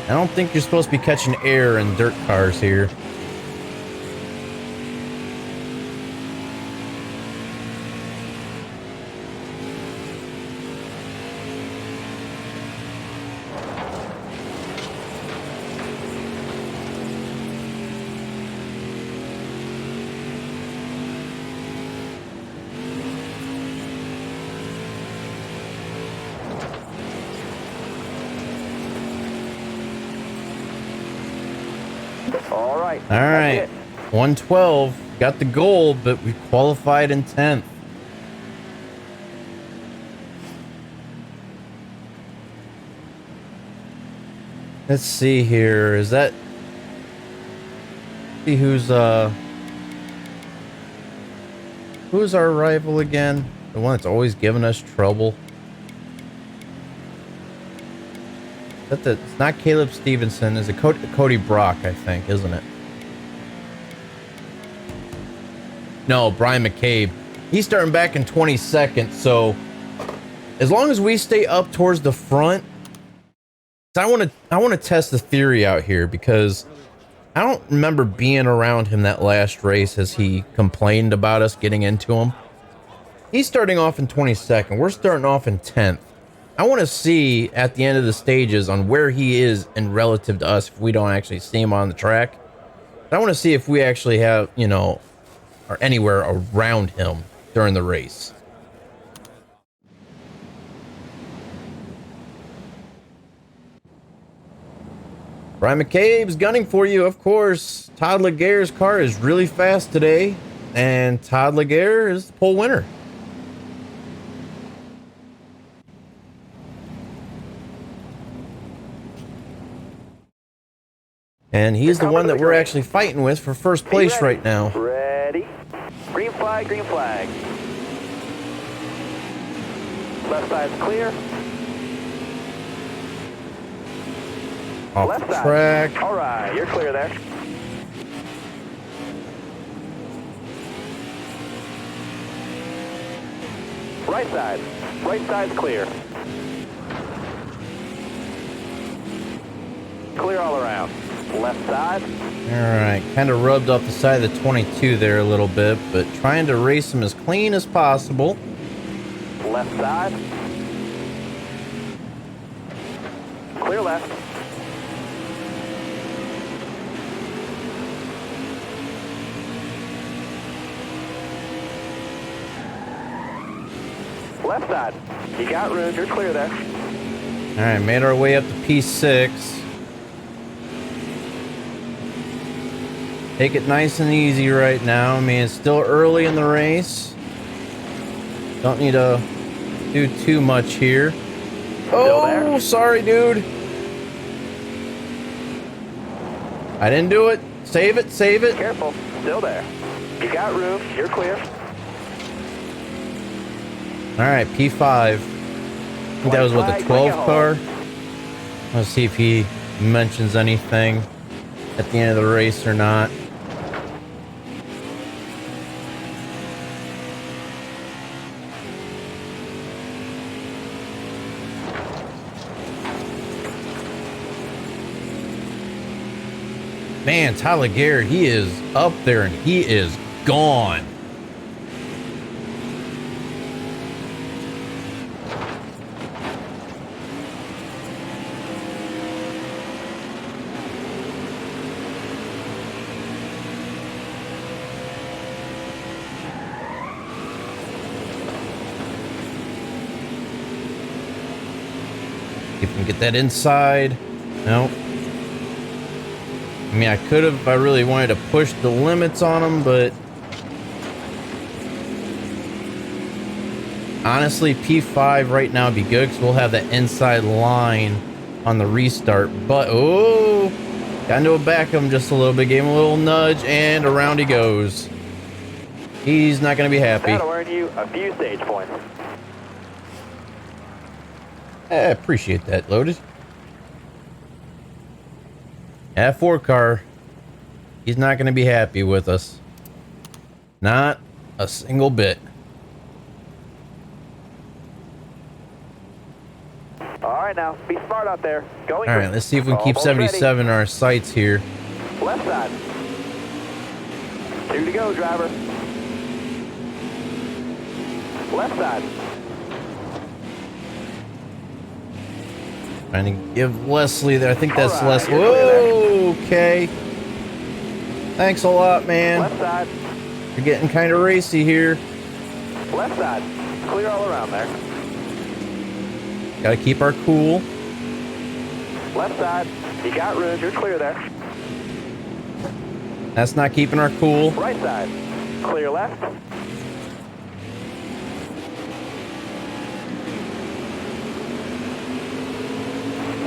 I don't think you're supposed to be catching air in dirt cars here. All right. All right. 112. Got the goal, but we qualified in 10th. Let's see here. Is that... see who's our rival again? The one that's always giving us trouble. It's not Caleb Stevenson. It's Cody Brock, I think, isn't it? No, Brian McCabe. He's starting back in 22nd, so as long as we stay up towards the front, I want to test the theory out here, because I don't remember being around him that last race as he complained about us getting into him. He's starting off in 22nd. We're starting off in 10th. I want to see at the end of the stages on where he is in relative to us if we don't actually see him on the track. I want to see if we actually have, you know, or anywhere around him during the race. Brian McCabe's gunning for you, of course. Todd Laguerre's car is really fast today, and Todd Laguerre is the pole winner. And he's the one that we're actually fighting with for first place right now. Ready? Green flag, green flag. Left side's clear. Off Left the side. track. All right, you're clear there. Right side. Right side's clear. Clear all around. Left side. All right, kind of rubbed off the side of the 22 there a little bit, but trying to race him as clean as possible. Left side. Clear left. Left side. You got room. You're clear there. All right, made our way up to P6. Take it nice and easy right now. I mean, it's still early in the race. Don't need to do too much here. Oh, sorry, dude. I didn't do it. Save it, save it. Careful. Still there. You got room. You're clear. All right, P5. I think that was what, the 12 car? Let's see if he mentions anything at the end of the race or not. Man, Tyler Garrett, he is up there and he is gone. If we can get that inside. Nope. I mean, I could have if I really wanted to push the limits on them, but honestly, P5 right now would be good because we'll have that inside line on the restart. But, oh, got into a back of him just a little bit, gave him a little nudge, and around he goes. He's not going to be happy. That'll earn you a few stage points. I appreciate that, Loaded. That 4 car, he's not going to be happy with us. Not a single bit. All right, now be smart out there. Going. All right, let's see if we can keep 77 in our sights here. Left side. 2 to go, driver. Left side. Trying to give Leslie there. I think that's All right, Leslie. you're clear there. Whoa, okay. Thanks a lot, man. Left side. You're getting kind of racy here. Left side. Clear all around there. Gotta keep our cool. Left side. You got room. You're clear there. That's not keeping our cool. Right side. Clear left.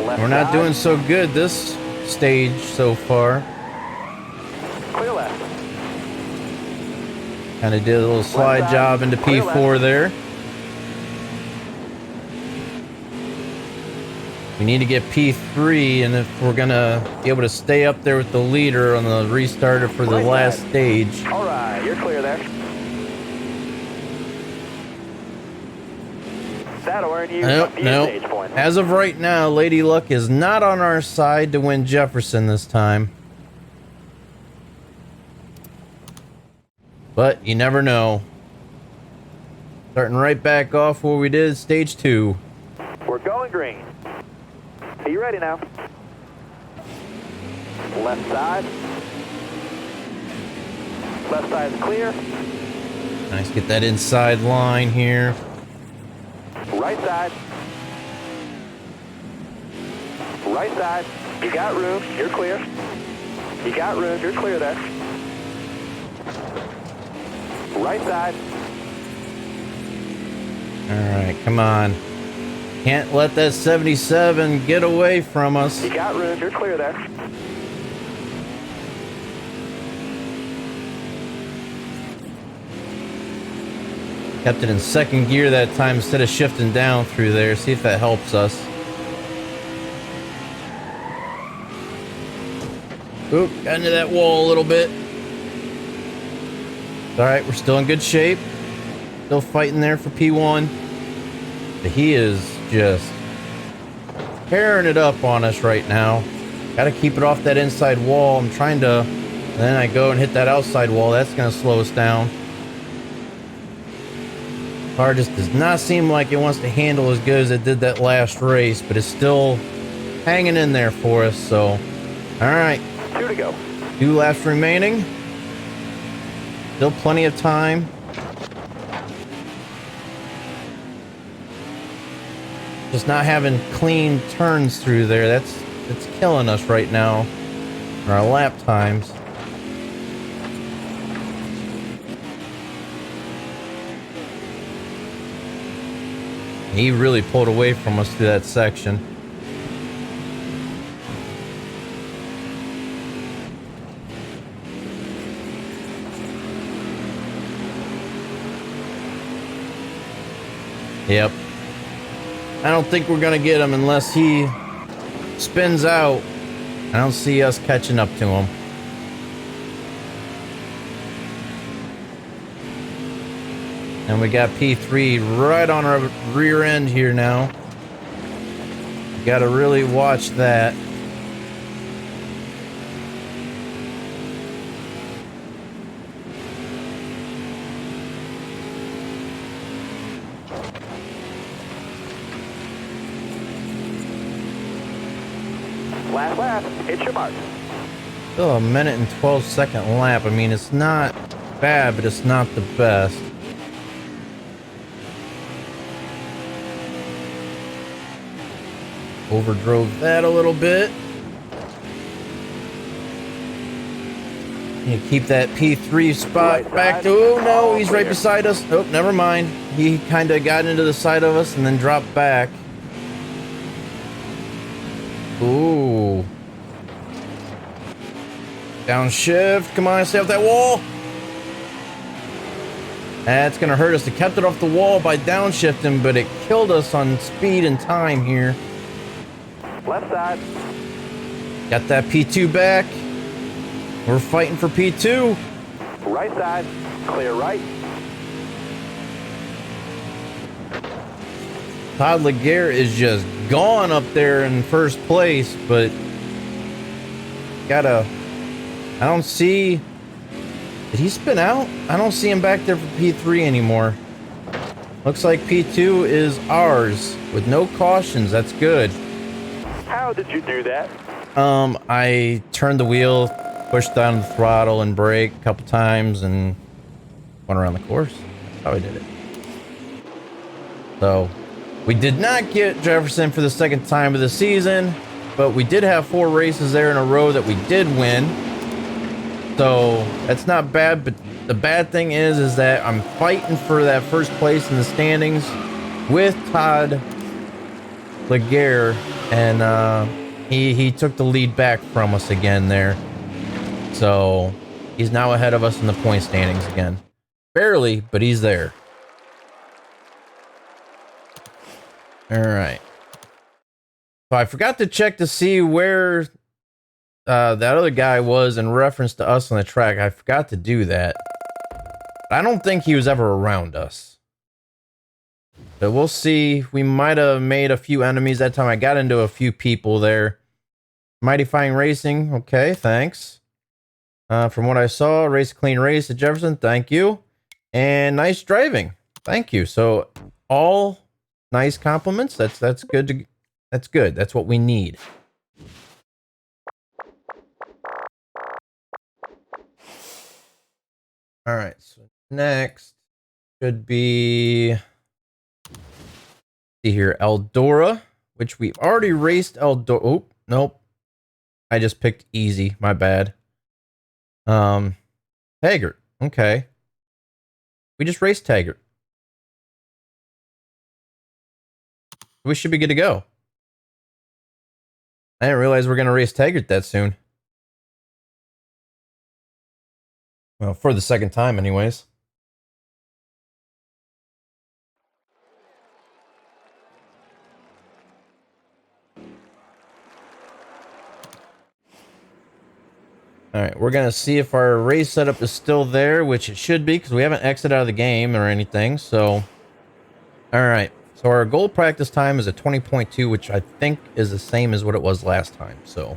Left We're not side. doing so good this stage so far. Clear left. Kind of did a little slide side. job into Clear P4 left. there. We need to get P3, and if we're gonna be able to stay up there with the leader on the restarter for the Right last side. stage. All right, you're clear there. That'll earn you a few stage points. As of right now, Lady Luck is not on our side to win Jefferson this time. But you never know. Starting right back off where we did stage 2. We're going green. Are you ready now? Left side. Left side's clear. Nice, get that inside line here. Right side. Right side. You got room. You're clear. You got room. You're clear there. Right side. All right, come on. Can't let that 77 get away from us. You got room. You're clear there. Kept it in second gear that time instead of shifting down through there. See if that helps us. Oop, got into that wall a little bit. All right, we're still in good shape. Still fighting there for P1. But he is just tearing it up on us right now. Got to keep it off that inside wall. I'm trying to... Then I go and hit that outside wall. That's going to slow us down. Car just does not seem like it wants to handle as good as it did that last race, but it's still hanging in there for us. So, all right. 2 to go. 2 laps remaining. Still plenty of time. Just not having clean turns through there. It's killing us right now. Our lap times. He really pulled away from us through that section. Yep. I don't think we're gonna get him unless he spins out. I don't see us catching up to him. And we got P3 right on our rear end here now. Gotta really watch that. Last lap, hit your mark. Still a 1:12 lap. I mean, it's not bad, but it's not the best. Overdrove that a little bit. You keep that P3 spot Right back side. to. Oh no, All he's right clear. beside us. Oh, never mind. He kind of got into the side of us and then dropped back. Ooh. Downshift. Come on, stay off that wall. That's gonna hurt us. It kept it off the wall by downshifting, but it killed us on speed and time here. Left side. Got that P2 back. We're fighting for P2. Right side. Clear right. Todd Laguerre is just gone up there in first place, but I don't see, did he spin out? I don't see him back there for P3 anymore. Looks like P2 is ours with no cautions. That's good. How did you do that? I turned the wheel, pushed down the throttle and brake a couple times and went around the course. That's how I did it. So we did not get Jefferson for the second time of the season, but we did have 4 races there in a row that we did win. So that's not bad, but the bad thing is that I'm fighting for that first place in the standings with Todd Laguerre, and he took the lead back from us again there. So he's now ahead of us in the point standings again. Barely, but he's there. All right. So I forgot to check to see where that other guy was in reference to us on the track. I forgot to do that. I don't think he was ever around us. So we'll see. We might have made a few enemies that time. I got into a few people there. Mighty Fine Racing. Okay, thanks. From what I saw, race clean race at Jefferson. Thank you. And nice driving. Thank you. So all nice compliments. That's good. That's good. That's what we need. All right. So next should be, see here, Eldora, which we've already raced Eldora. Oh, nope. I just picked easy. My bad. Taggart. Okay. We just raced Taggart. We should be good to go. I didn't realize we're going to race Taggart that soon. Well, for the second time anyways. All right, we're going to see if our race setup is still there, which it should be because we haven't exited out of the game or anything. So, all right. So our goal practice time is a 20.2, which I think is the same as what it was last time. So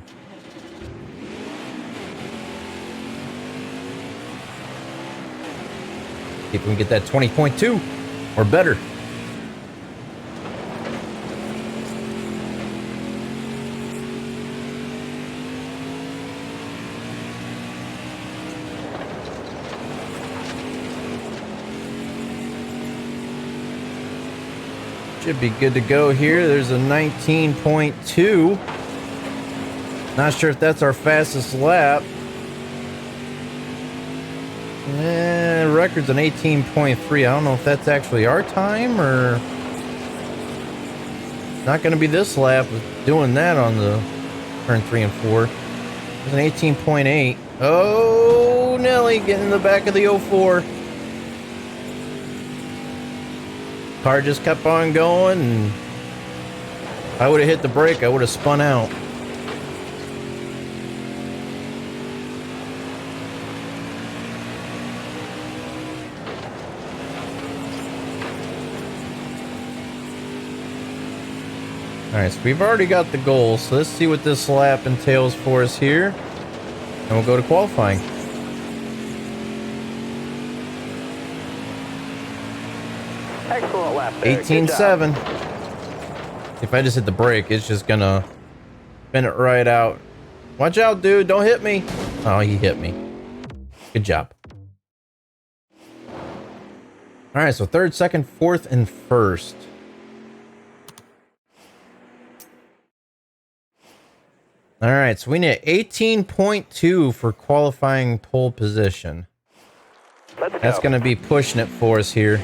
see if we can get that 20.2. or better. Should be good to go here. There's a 19.2. Not sure if that's our fastest lap. Record's an 18.3. I don't know if that's actually our time or not going to be this lap doing that on the turn 3 and 4. There's an 18.8. Oh, Nelly getting in the back of the 04. Car just kept on going, and if I would have hit the brake, I would have spun out. Alright, so we've already got the goal, so let's see what this lap entails for us here. And we'll go to qualifying. Excellent lap there. 18.7. If I just hit the brake, it's just gonna spin it right out. Watch out, dude. Don't hit me. Oh, he hit me. Good job. Alright, so third, second, fourth, and first. Alright, so we need 18.2 for qualifying pole position. That's going to be pushing it for us here.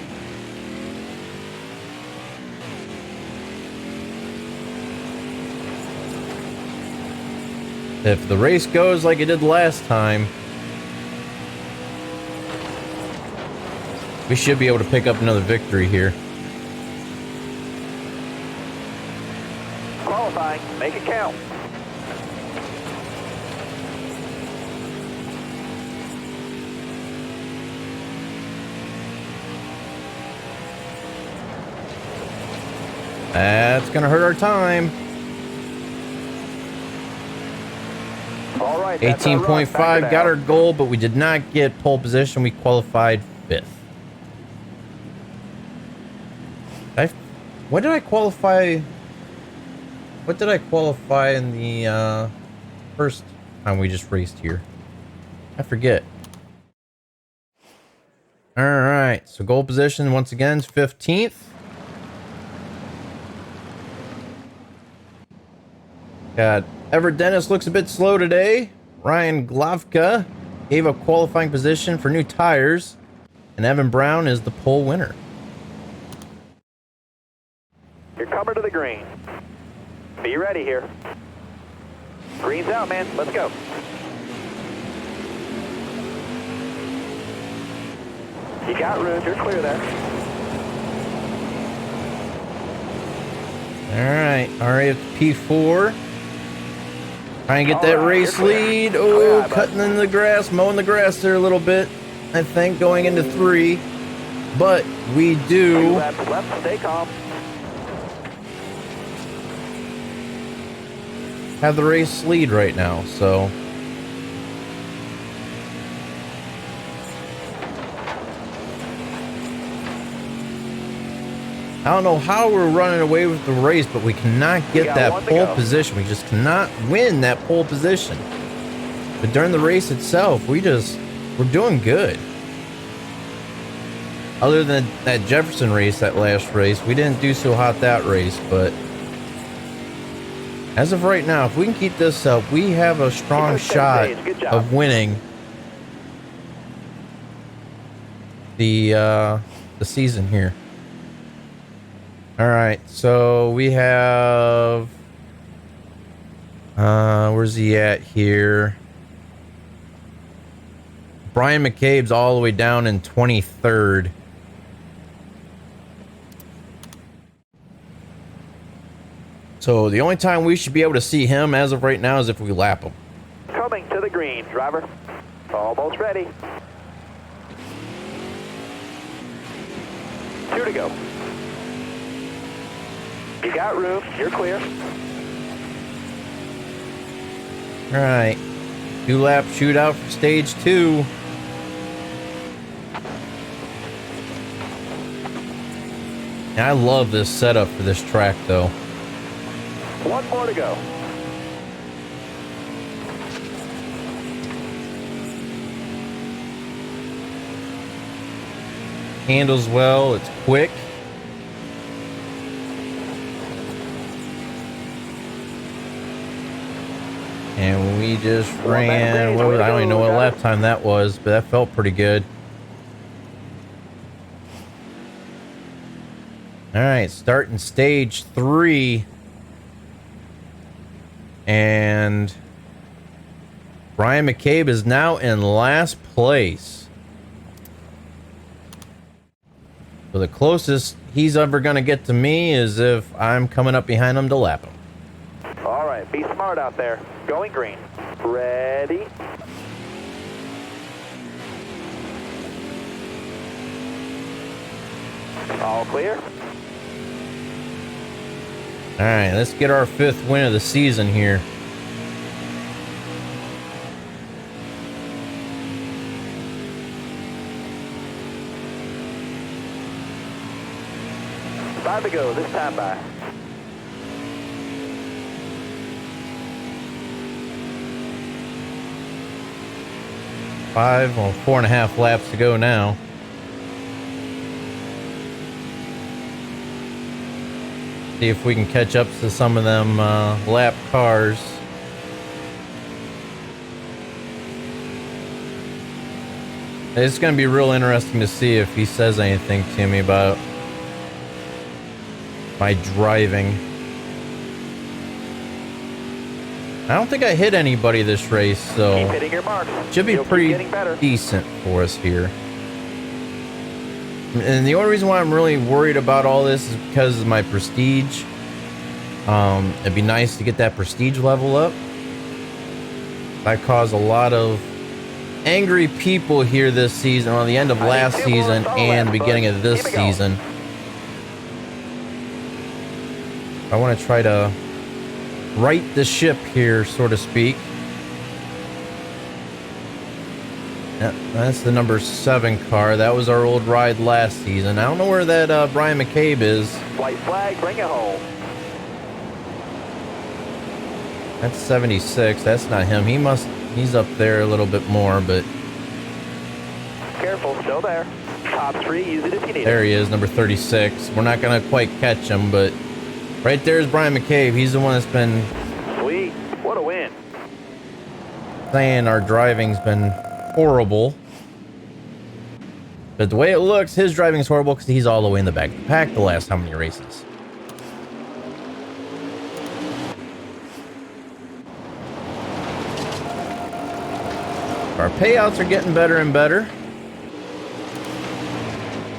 If the race goes like it did last time, we should be able to pick up another victory here. Qualifying, make it count. That's going to hurt our time. All right, 18.5 got our goal, but we did not get pole position. We qualified 5th. What did I qualify? What did I qualify in the first time we just raced here? I forget. All right, so goal position once again is 15th. Got Everett Dennis looks a bit slow today. Ryan Glavka gave up qualifying position for new tires. And Evan Brown is the pole winner. You're coming to the green. Be ready here. Green's out, man. Let's go. You got room. You're clear there. All right, RAF P4. Try and get that race lead. Oh, cutting in the grass, mowing the grass there a little bit. I think going into 3. But we do. Left, stay calm. Have the race lead right now, so. I don't know how we're running away with the race, but we cannot get that pole position. We just cannot win that pole position. But during the race itself, we're doing good. Other than that Jefferson race, that last race, we didn't do so hot that race, but as of right now, if we can keep this up, we have a strong shot of winning the season here. All right, so we have where's he at here? Brian McCabe's all the way down in 23rd. So the only time we should be able to see him as of right now is if we lap him. Coming to the green, driver. Almost ready. 2 to go. You got room. You're clear. All right. 2-lap shootout for stage 2. And I love this setup for this track, though. One more to go. Handles well, it's quick. And we just ran, I don't even know what lap time that was, but that felt pretty good. All right, starting stage 3. And Brian McCabe is now in last place. So the closest he's ever going to get to me is if I'm coming up behind him to lap him. All right, be smart out there. Going green. Ready? All clear. All right, let's get our 5th win of the season here. Five to go, this time by. Well, 4.5 laps to go now. See if we can catch up to some of them lap cars. It's going to be real interesting to see if he says anything to me about my driving. I don't think I hit anybody this race, so Keep hitting your marks. Should be pretty decent for us here. And the only reason why I'm really worried about all this is because of my prestige. It'd be nice to get that prestige level up. I caused a lot of angry people here this season, on the end of last season and beginning of this season. I want to try to right the ship here, so to speak. Yeah, that's the number 7 car. That was our old ride last season. I don't know where that Brian McCabe is. White flag, bring it home. That's 76. That's not him. He's up there a little bit more, but Careful, still there. Top 3, use it if you need it. there he is, number 36. We're not gonna quite catch him, but right there is Brian McCabe. He's the one that's been Sweet, what a win. saying our driving's been horrible. But the way it looks, his driving is horrible because he's all the way in the back of the pack the last how many races. Our payouts are getting better and better.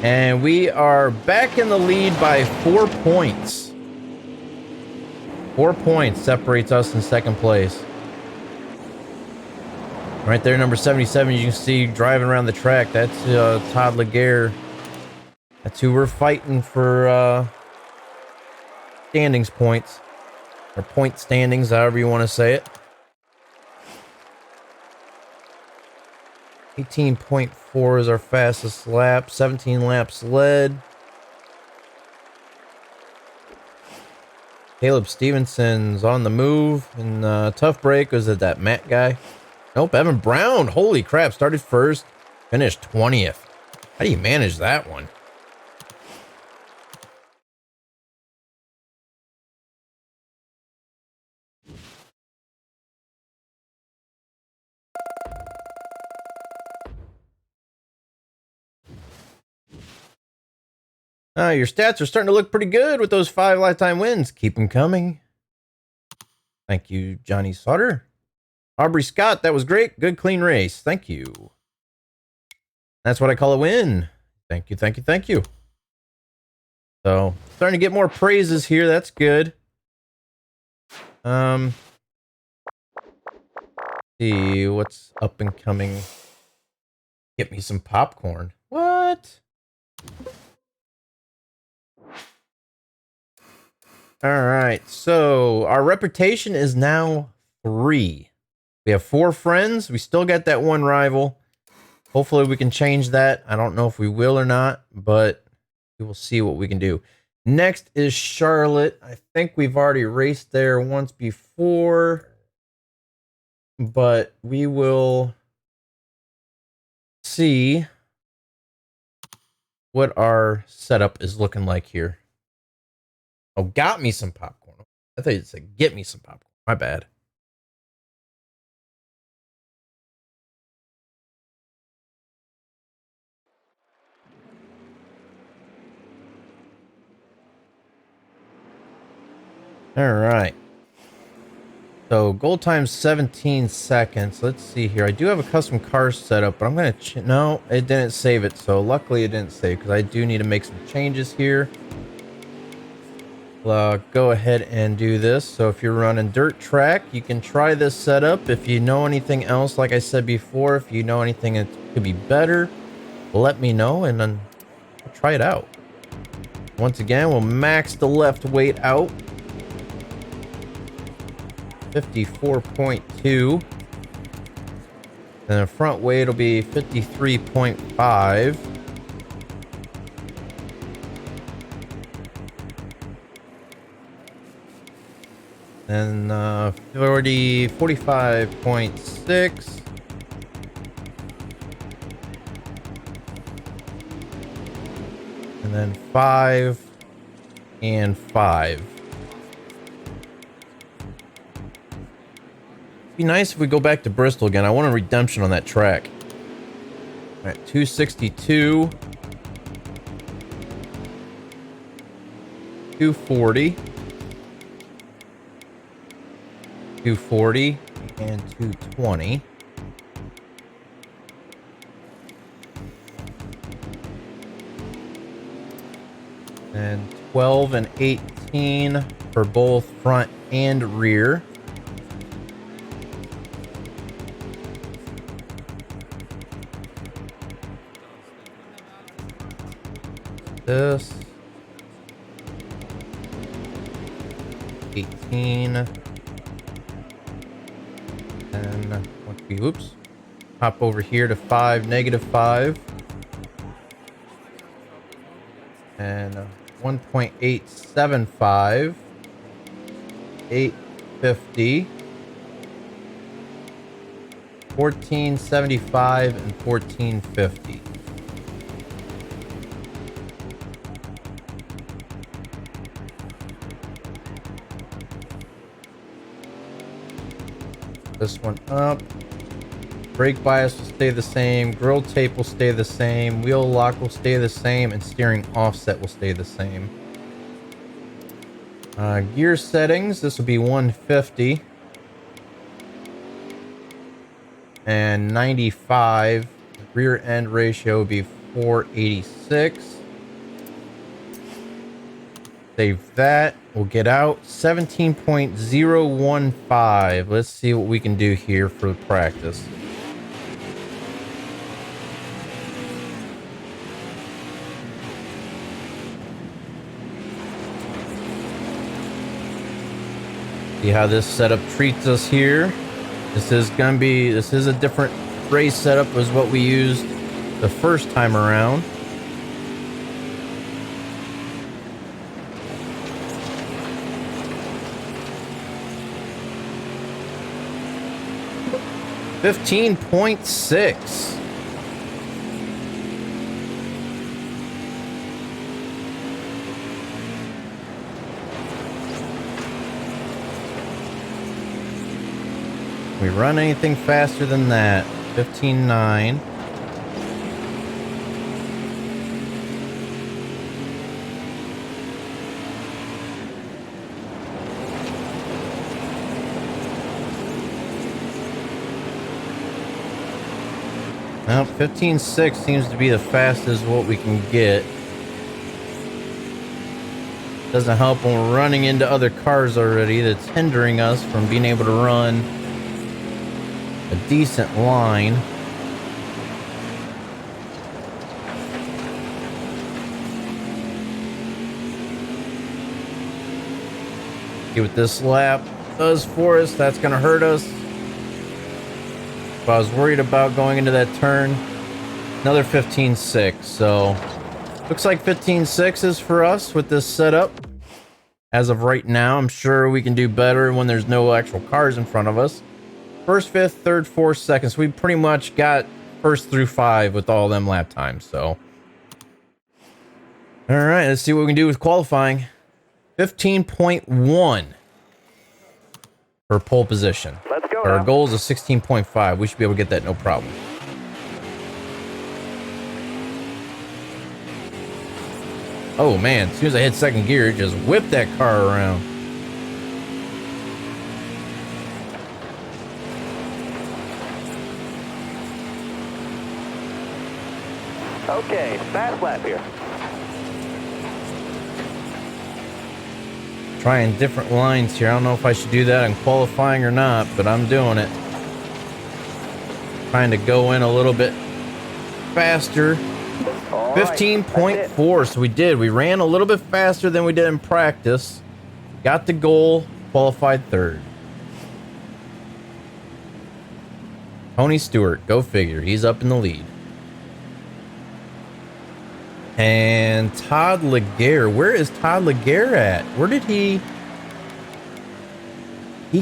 And we are back in the lead by 4 points. 4 points separates us in second place. Right there, number 77, you can see driving around the track. That's Todd Laguerre. That's who we're fighting for standings points. Or point standings, however you want to say it. 18.4 is our fastest lap. 17 laps led. Caleb Stevenson's on the move. And tough break. Was it that Matt guy? Nope, Evan Brown. Holy crap. Started first. Finished 20th. How do you manage that one? Your stats are starting to look pretty good with those 5 lifetime wins. Keep them coming. Thank you, Johnny Sutter. Aubrey Scott, that was great. Good, clean race. Thank you. That's what I call a win. Thank you, thank you, thank you. So, starting to get more praises here. That's good. See what's up and coming. Get me some popcorn. What? All right, so our reputation is now 3. We have 4 friends. We still got that 1 rival. Hopefully we can change that. I don't know if we will or not, but we will see what we can do. Next is Charlotte. I think we've already raced there once before, but we will see what our setup is looking like here. Oh, got me some popcorn. I thought you said get me some popcorn. My bad. All right. So goal time 17 seconds. Let's see here. I do have a custom car setup, but I'm going to... No, it didn't save it. So luckily it didn't save because I do need to make some changes here. Go ahead and do this. So if you're running dirt track, you can try this setup. If you know anything else, like I said before, if you know anything that could be better, let me know and then we'll try it out. Once again, we'll max the left weight out. 54.2. And the front weight will be 53.5. And 45.6. And then 5 and 5. Be nice if we go back to Bristol again. I want a redemption on that track. All right, 262. 240. 240 and 220. And 12 and 18 for both front and rear. This 18 and whoops, hop over here to 5, -5 and 1.875, 850, 1475 and 1450. This one up. Brake bias will stay the same. Grill tape will stay the same. Wheel lock will stay the same. And steering offset will stay the same. Gear settings. This will be 150. And 95. Rear end ratio will be 486. Save that. We'll get out 17.015. Let's see what we can do here for practice. See how this setup treats us here. This is a different race setup as what we used the first time around. .6. We run anything faster than that. 15.9. Well, 15.6 seems to be the fastest what we can get. Doesn't help when we're running into other cars already. That's hindering us from being able to run a decent line. See what this lap does for us. That's going to hurt us. But I was worried about going into that turn. Another 15.6. So Looks like 15.6s for us with this setup. As of right now, I'm sure we can do better when there's no actual cars in front of us. First, fifth, third, fourth, second. So we pretty much got first through 5 with all them lap times. So, all right, let's see what we can do with qualifying. 15.1 for pole position. Let's go. Our goal is a 16.5. We should be able to get that no problem. Oh man, as soon as I hit second gear, it just whipped that car around. Okay, fast lap here. Trying different lines here. I don't know if I should do that in qualifying or not, but I'm doing it. Trying to go in a little bit faster. 15.4, so we did. We ran a little bit faster than we did in practice. Got the goal, qualified third. Tony Stewart, go figure. He's up in the lead. And Todd Laguerre. Where is Todd Laguerre at? Where did he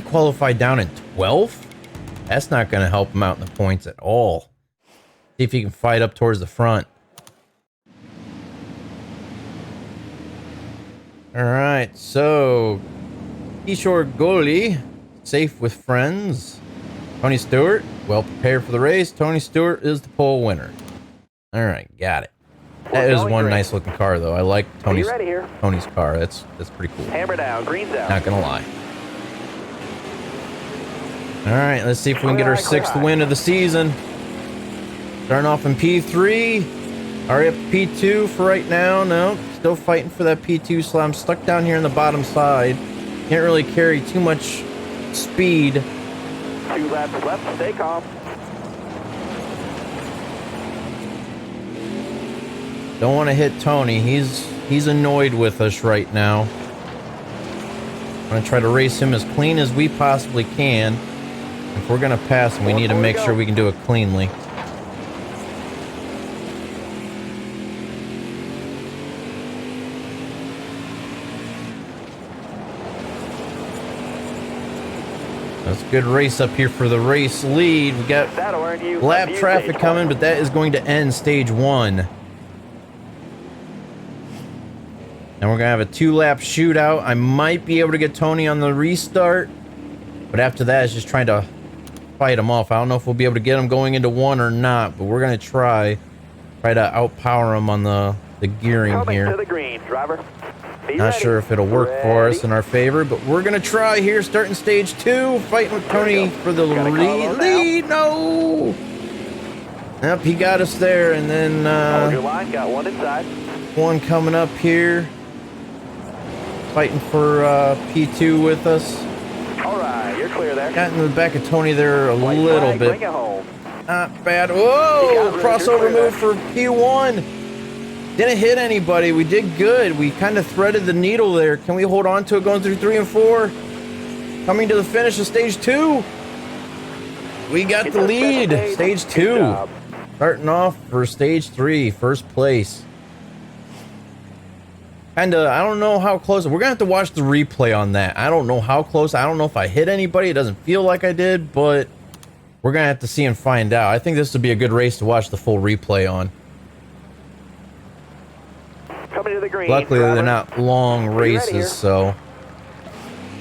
qualified down in 12th? That's not going to help him out in the points at all. See if he can fight up towards the front. All right, so Kishore Goli, safe with friends. Tony Stewart, well prepared for the race. Tony Stewart is the pole winner. All right, got it. That is one nice looking car, though. I like Tony's car. That's pretty cool. Hammer down, green's out. Not gonna lie. All right, let's see if we can get our 6th win of the season. Starting off in P3. Already up to P2 for right now. No, still fighting for that P2 slot. I'm stuck down here on the bottom side. Can't really carry too much speed. 2 laps left. Stay calm. Don't want to hit Tony. He's annoyed with us right now. I'm going to try to race him as clean as we possibly can. If we're going to pass him, we need to make sure we can do it cleanly. That's a good race up here for the race lead. We got lap traffic coming, but that is going to end stage 1. And we're going to have a 2-lap shootout. I might be able to get Tony on the restart, but after that, it's just trying to fight him off. I don't know if we'll be able to get him going into 1 or not, but we're going to try to outpower him on the gearing here. To the green, driver. Not sure if it'll work for us in our favor, but we're going to try here, starting stage 2, fighting with Tony for the lead. No! Yep, he got us there, and then hold your line, got one inside. One coming up here. Fighting for P2 with us. All right, you're clear there. Got in the back of Tony there a little bit. Bring it home. Not bad. Whoa! Crossover move for P1. Didn't hit anybody. We did good. We kind of threaded the needle there. Can we hold on to it going through 3 and 4? Coming to the finish of stage 2. We got the lead. Stage 2. Starting off for stage 3, first place. And I don't know how close. We're going to have to watch the replay on that. I don't know how close. I don't know if I hit anybody. It doesn't feel like I did, but we're going to have to see and find out. I think this would be a good race to watch the full replay on. Coming to the green. Luckily, they're not long races, so. All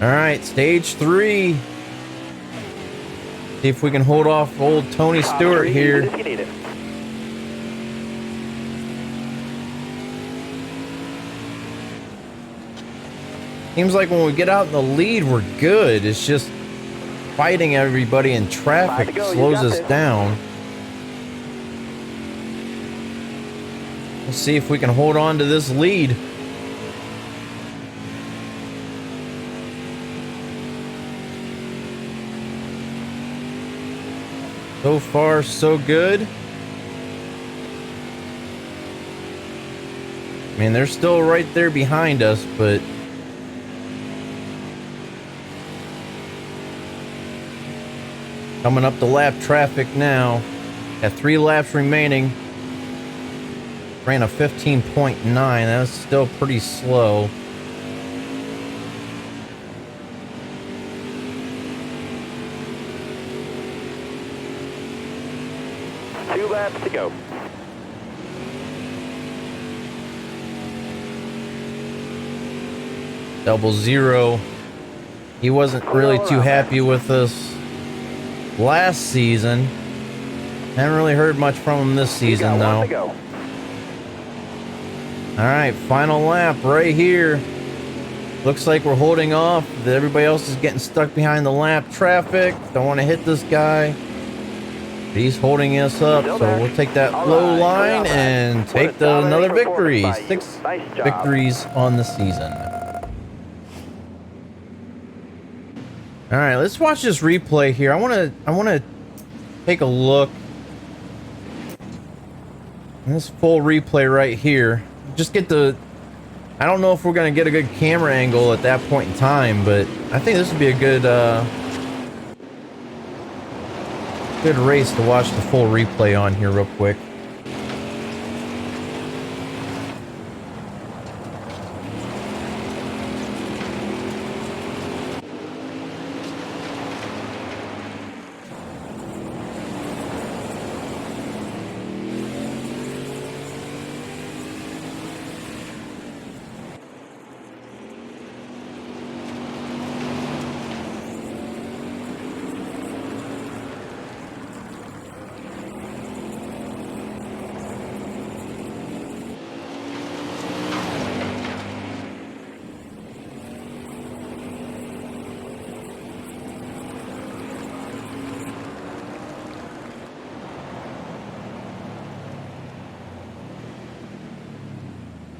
right, stage 3. See if we can hold off old Tony Stewart here. Seems like when we get out in the lead, we're good. It's just fighting everybody in traffic slows us down. Let's see if we can hold on to this lead. So far, so good. I mean, they're still right there behind us, but coming up the lap traffic now. Got 3 laps remaining. ran a 15.9. That's still pretty slow. Two laps to go. Double zero. He wasn't really too happy with us last season. Haven't really heard much from him this season, though. All right, final lap right here. Looks like we're holding off. Everybody else is getting stuck behind the lap traffic. Don't want to hit this guy. He's holding us up, so we'll take that low line and take another victory. 6 victories on the season. All right, let's watch this replay here. I want to take a look. This full replay right here. Just get the. I don't know if we're gonna get a good camera angle at that point in time, but I think this would be a good race to watch the full replay on here real quick.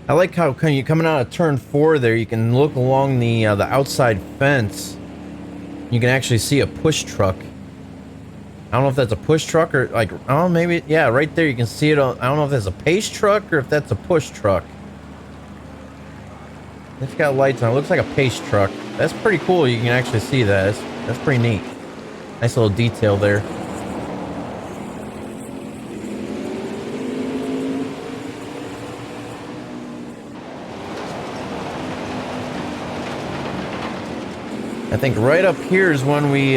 I like how you're coming out of turn 4 there, you can look along the outside fence. You can actually see a push truck. I don't know if that's a push truck or like, oh, maybe, yeah, right there you can see it. I don't know if that's a pace truck or if that's a push truck. It's got lights on it. Looks like a pace truck. That's pretty cool. You can actually see that. That's pretty neat. Nice little detail there. I think right up here is when we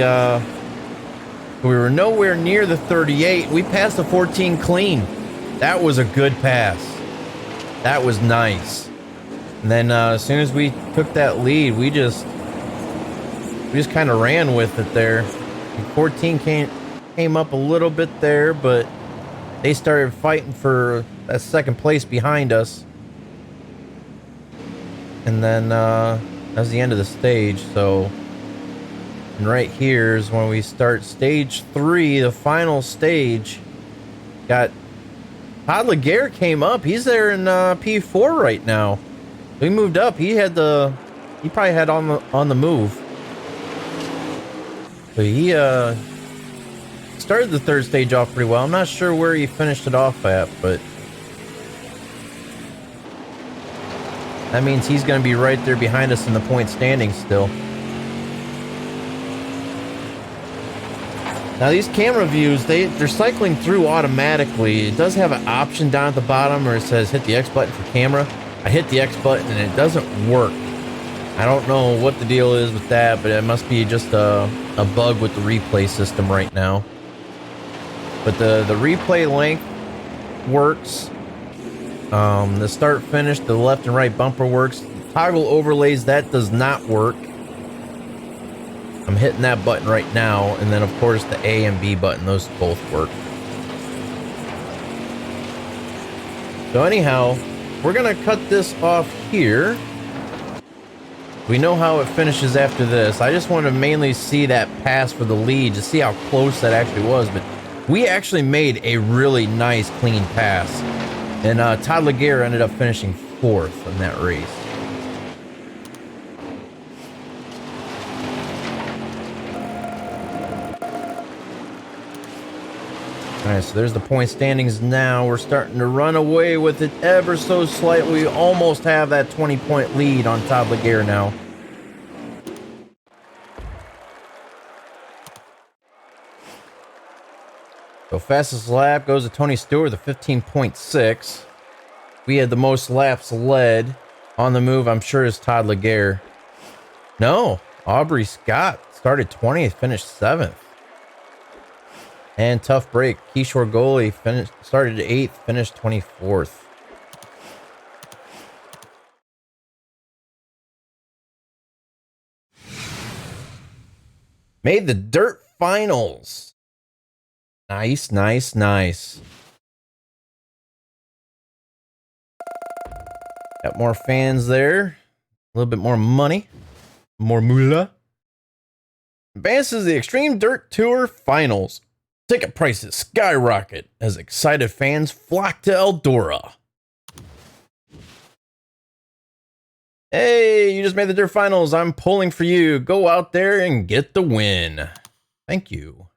were nowhere near the 38. We passed the 14 clean. That was a good pass. That was nice. And then as soon as we took that lead, we just kind of ran with it there. 14 came up a little bit there, but they started fighting for that second place behind us. And then that was the end of the stage, so. And right here is when we start stage 3, the final stage. Got Todd Laguerre came up. He's there in P4 right now. We moved up. He probably had on the move. But he started the third stage off pretty well. I'm not sure where he finished it off at, but that means he's going to be right there behind us in the point standing still. Now these camera views, they're cycling through automatically. It does have an option down at the bottom where it says hit the X button for camera. I hit the X button and it doesn't work. I don't know what the deal is with that, but it must be just a bug with the replay system right now. But the replay length works. The start finish, the left and right bumper works. Toggle overlays, that does not work. I'm hitting that button right now, and then of course the A and B button, those both work. So anyhow, we're gonna cut this off here. We know how it finishes after this. I just want to mainly see that pass for the lead to see how close that actually was, but we actually made a really nice clean pass. And Todd Laguerre ended up finishing 4th in that race. Alright, so there's the point standings now. We're starting to run away with it ever so slightly. We almost have that 20-point lead on Todd Laguerre now. So fastest lap goes to Tony Stewart, the 15.6. we had the most laps led on the move, I'm sure, is Todd Laguerre. No, Aubrey Scott started 20th, finished 7th. And tough break. Kishore Goalie started 8th, finished 24th. Made the dirt finals. Nice, nice, nice. Got more fans there. A little bit more money. More moolah. Advances the Extreme Dirt Tour Finals. Ticket prices skyrocket as excited fans flock to Eldora. Hey, you just made the Dirt Finals. I'm pulling for you. Go out there and get the win. Thank you.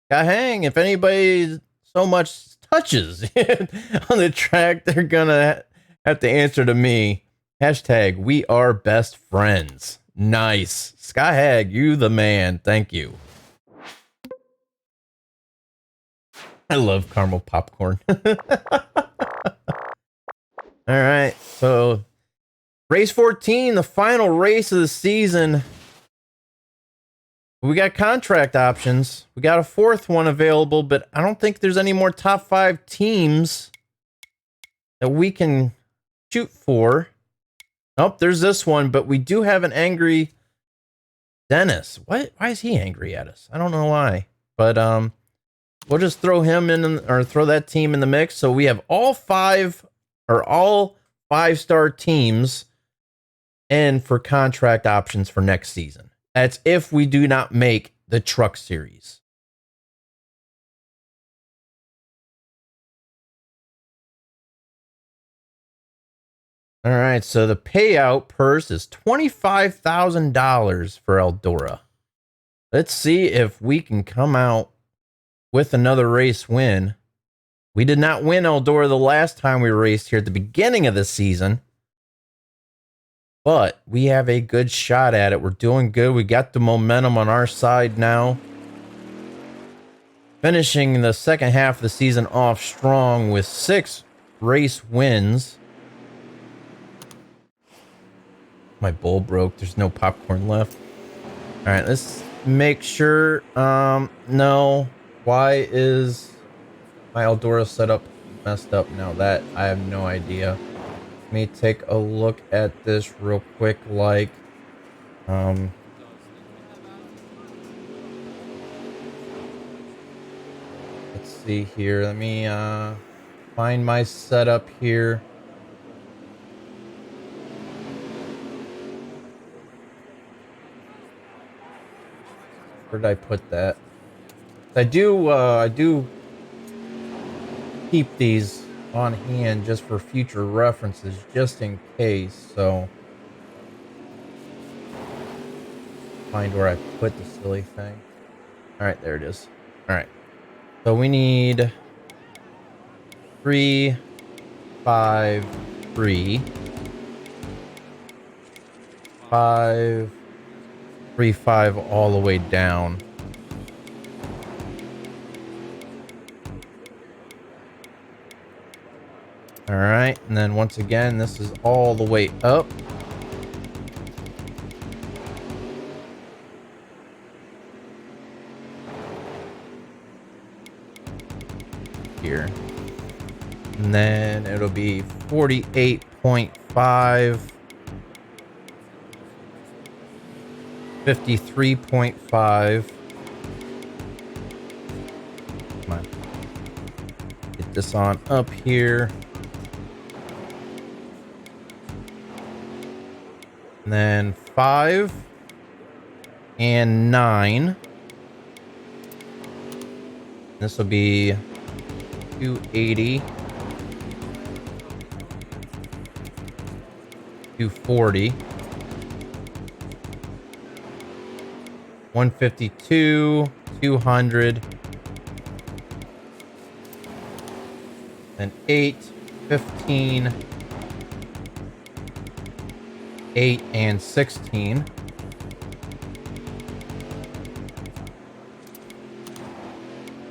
Got hang. If anybody so much touches on the track, they're gonna have to answer to me. Hashtag we are best friends. Nice. Sky Hag, you the man. Thank you. I love caramel popcorn. All right, so race 14, the final race of the season. We got contract options. We got a 4th one available, but I don't think there's any more top 5 teams that we can shoot for. Nope, there's this one, but we do have an angry Dennis. What? Why is he angry at us? I don't know why, but we'll just throw him in, or throw that team in the mix. So we have all 5-star teams in for contract options for next season. That's if we do not make the truck series. All right, so the payout purse is $25,000 for Eldora. Let's see if we can come out with another race win. We did not win Eldora the last time we raced here at the beginning of the season, but we have a good shot at it. We're doing good. We got the momentum on our side now. Finishing the second half of the season off strong with 6 race wins. My bowl broke. There's no popcorn left. All right, let's make sure. No. Why is my Eldora setup messed up now? That I have no idea. Let me take a look at this real quick. Let's see here. Let me find my setup here. Where did I put that? I do keep these on hand just for future references, just in case. So find where I put the silly thing. All right, there it is. All right, so we need 3, 5, 3, 5, 3, 5 all the way down. All right, and then once again, this is all the way up. Here. And then it'll be 48.5, 53.5. Come on. Get this on up here. And then 5 and 9. This will be 280, 240, 152, 200, and 8, 15, 8 and 16.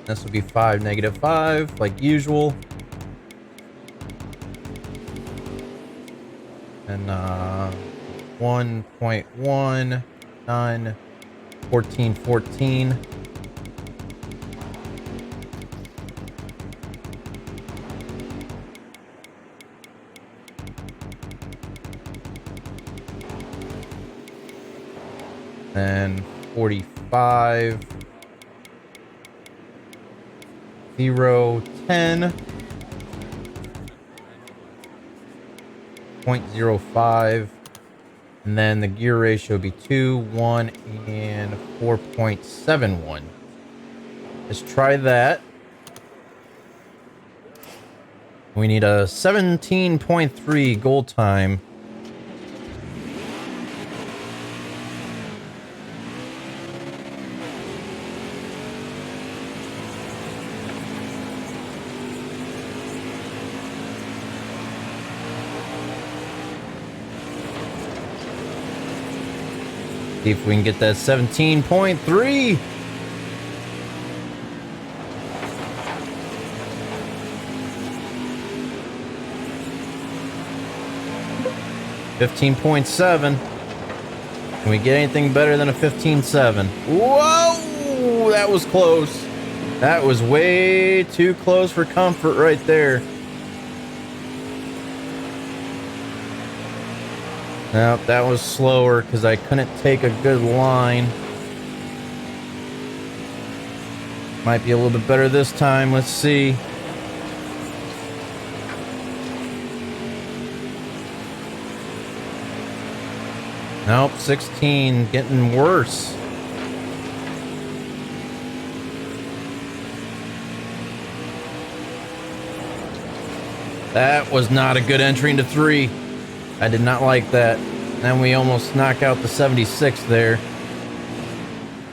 This will be 5, -5, like usual. then 1.1, done. 1414. Then 45, 0, 10, 0.05, and then the gear ratio would be 2, 1, and 4.71. Let's try that. We need a 17.3 goal time. See if we can get that 17.3. $15.7. Can we get anything better than a 15.7? Whoa! That was close. That was way too close for comfort right there. Nope, that was slower because I couldn't take a good line. Might be a little bit better this time. Let's see. Nope, 16, getting worse. That was not a good entry into 3. I did not like that. Then we almost knock out the 76 there.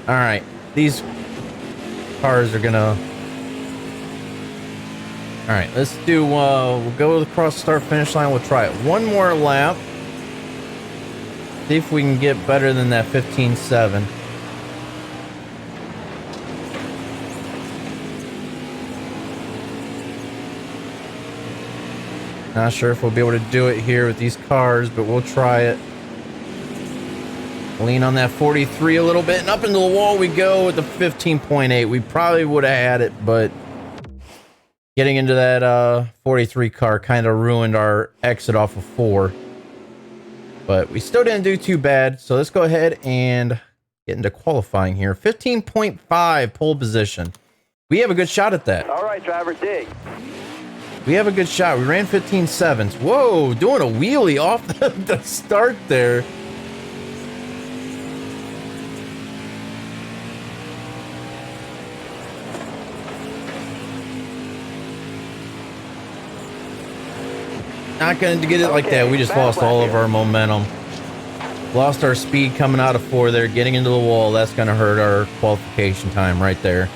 All right, these cars are gonna... All right, let's do, we'll go across the start finish line. We'll try it one more lap. See if we can get better than that 15.7. Not sure if we'll be able to do it here with these cars, but we'll try it. Lean on that 43 a little bit, and up into the wall we go with the 15.8. We probably would have had it, but getting into that 43 car kind of ruined our exit off of 4. But we still didn't do too bad, so let's go ahead and get into qualifying here. 15.5 pole position. We have a good shot at that. All right, driver, dig. We have a good shot. We ran 15.7s. Whoa, doing a wheelie off the start there. Not going to get it like that. We just lost all of our momentum. Lost our speed coming out of 4 there, getting into the wall. That's going to hurt our qualification time right there.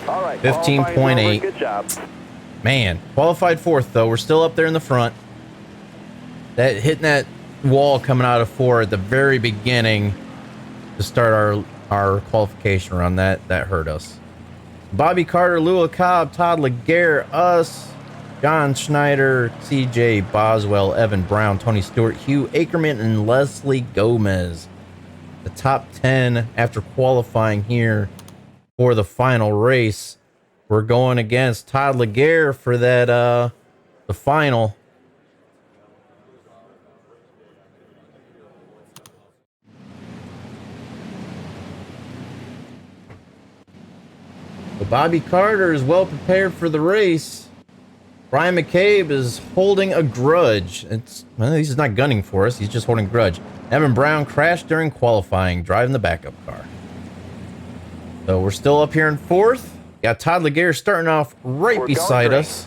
All right, 15.8. Good job. Man, qualified 4th though. We're still up there in the front. That hitting that wall coming out of 4 at the very beginning to start our qualification run, that hurt us. Bobby Carter, Lua Cobb, Todd Laguerre, us, John Schneider, CJ Boswell, Evan Brown, Tony Stewart, Hugh Ackerman, and Leslie Gomez. The top 10 after qualifying here for the final race. We're going against Todd Laguerre for that the final. So Bobby Carter is well prepared for the race. Brian McCabe is holding a grudge. Well, he's not gunning for us. He's just holding a grudge. Evan Brown crashed during qualifying, driving the backup car. So we're still up here in 4th. Got Todd Laguerre starting off right beside us.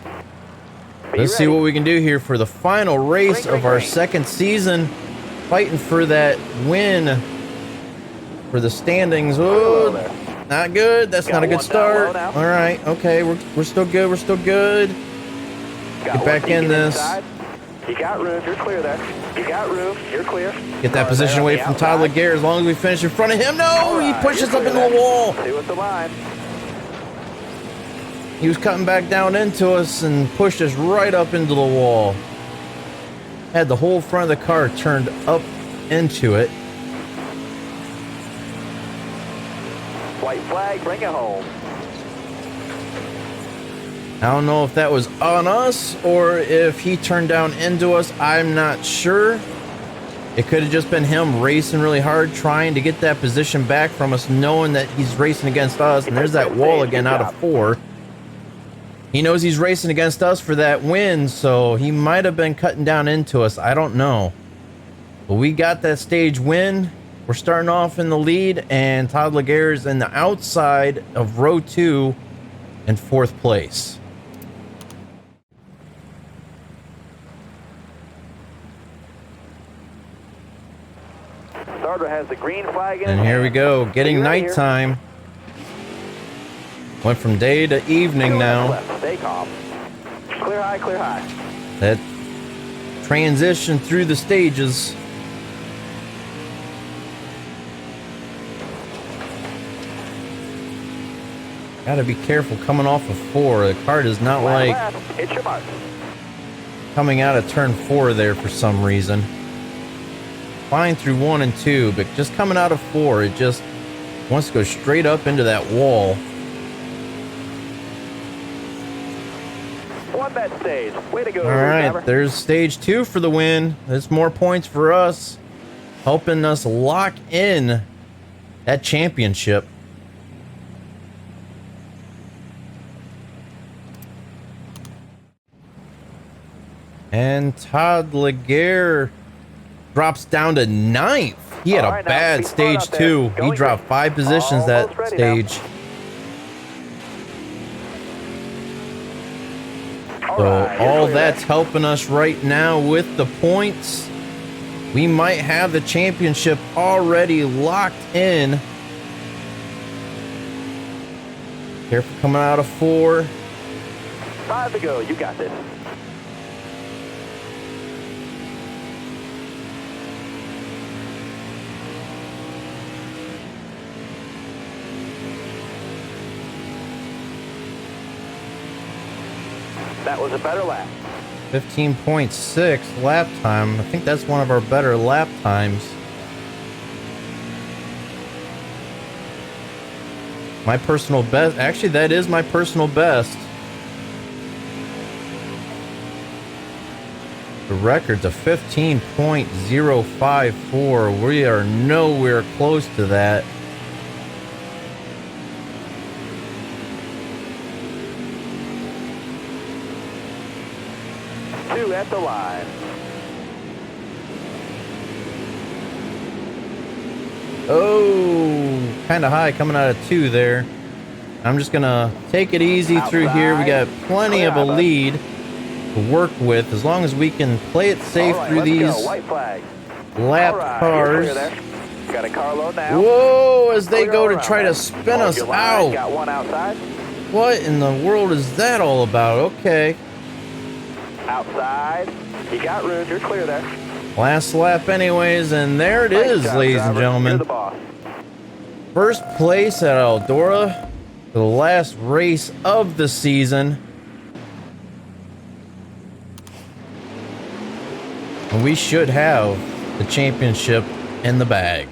Let's see what we can do here for the final race of our second season. Fighting for that win for the standings. Oh, not good. That's not a good start. All right. Okay. We're still good. We're still good. Get back in this. You got room. You're clear there. You got room. You're clear. Get that position away from Todd Laguerre as long as we finish in front of him. No, he pushes up into the wall. See what's the line. He was cutting back down into us and pushed us right up into the wall. Had the whole front of the car turned up into it. White flag, bring it home. I don't know if that was on us or if he turned down into us. I'm not sure. It could have just been him racing really hard, trying to get that position back from us, knowing that he's racing against us. And there's that wall again out of 4. He knows he's racing against us for that win, so he might have been cutting down into us. I don't know. But we got that stage win. We're starting off in the lead, and Todd Laguerre's in the outside of row 2 in 4th place. Starter has the green flag in And his here we hand. go, getting Are you ready here? nighttime. Went from day to evening now. Left. Stay calm. Clear high, clear high. That transition through the stages. Gotta be careful coming off of 4. The car does not like Left. Hit your mark. coming out of turn 4 there for some reason. Fine through 1 and 2, but just coming out of 4, it just wants to go straight up into that wall. Won that stage. Way to go, All right, driver. there's stage 2 for the win. There's more points for us, helping us lock in that championship. And Todd Laguerre drops down to 9th. He had All a right, now, bad be smart stage out there. 2. He Going dropped good. 5 positions that Almost ready now. stage. All So right, you're all clear that's there. helping us right now with the points. We might have the championship already locked in. Careful coming out of 4. 5 to go. You got this. That was a better lap. 15.6 lap time. I think that's one of our better lap times. My personal best. Actually, that is my personal best. The record's a 15.054. We are nowhere close to that. Two at the line. Oh, kind of high coming out of 2 there. I'm just gonna take it easy through here. We got plenty of a lead to work with as long as we can play it safe All right, through let's these go. White flag. lap All right, cars. you're clear there. Got a car load now. Whoa, as they Clear go all to around try to there. spin Hold us your line. out. Got one outside. What in the world is that all about? Okay. Outside. You got room. You're clear there. Last lap anyways, and there it Nice is, job, ladies and driver. gentlemen. You're the boss. First place at Eldora, the last race of the season. And we should have the championship in the bag.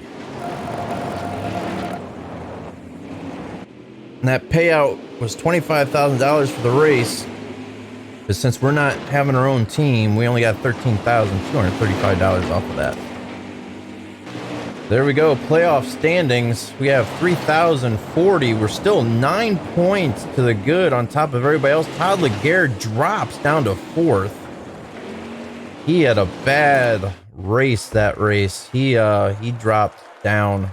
And that payout was $25,000 for the race. But since we're not having our own team, we only got $13,235 off of that. There we go, playoff standings. We have 3,040. We're still 9 points to the good on top of everybody else. Todd Laguerre drops down to 4th. He had a bad race that race. He dropped down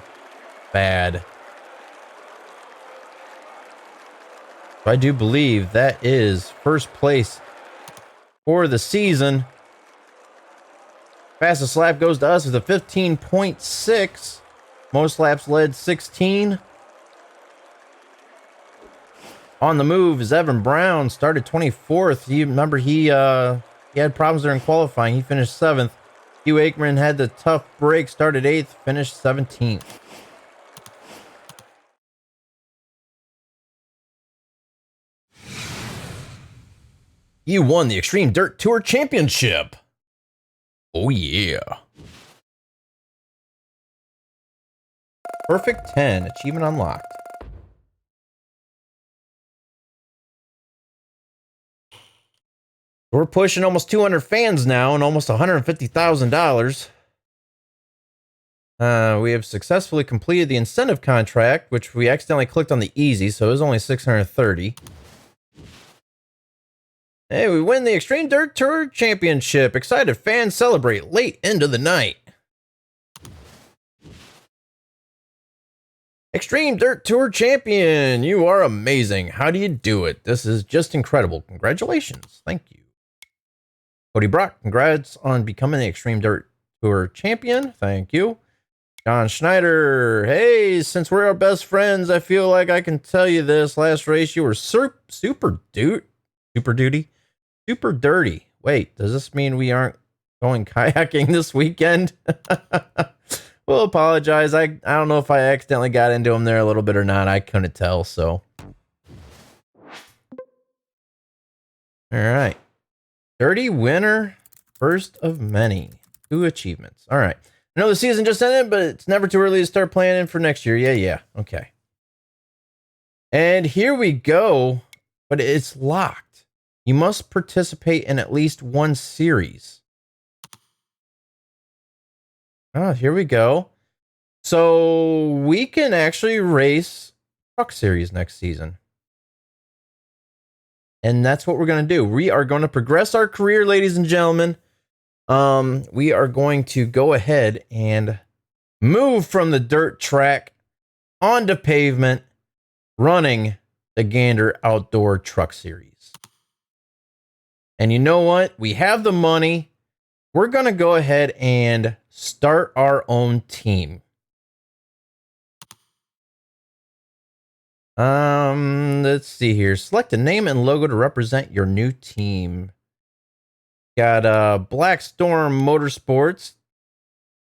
bad. I do believe that is first place for the season. Fastest lap goes to us with a 15.6. Most laps led 16. On the move is Evan Brown. Started 24th. You remember he had problems during qualifying. He finished 7th. Hugh Aikman had the tough break. Started 8th. Finished 17th. You won the Extreme Dirt Tour Championship. Oh, yeah. Perfect 10. Achievement unlocked. We're pushing almost 200 fans now and almost $150,000. We have successfully completed the incentive contract, which we accidentally clicked on the easy, so it was only 630. Hey, we win the Extreme Dirt Tour Championship. Excited fans celebrate late into the night. Extreme Dirt Tour Champion, you are amazing. How do you do it? This is just incredible. Congratulations. Thank you. Cody Brock, congrats on becoming the Extreme Dirt Tour Champion. Thank you. John Schneider, hey, since we're our best friends, I feel like I can tell you this. Last race, you were super dirty. Wait, does this mean we aren't going kayaking this weekend? We'll apologize. I don't know if I accidentally got into him there a little bit or not. I couldn't tell, so. All right. Dirty winner, first of many. 2 achievements. All right. I know the season just ended, but it's never too early to start planning for next year. Yeah. Okay. And here we go, but it's locked. You must participate in at least one series. Oh, here we go. So we can actually race Truck Series next season. And that's what we're going to do. We are going to progress our career, ladies and gentlemen. We are going to go ahead and move from the dirt track onto pavement, running the Gander Outdoor Truck Series. And you know what? We have the money. We're going to go ahead and start our own team. Let's see here. Select a name and logo to represent your new team. Got Black Storm Motorsports,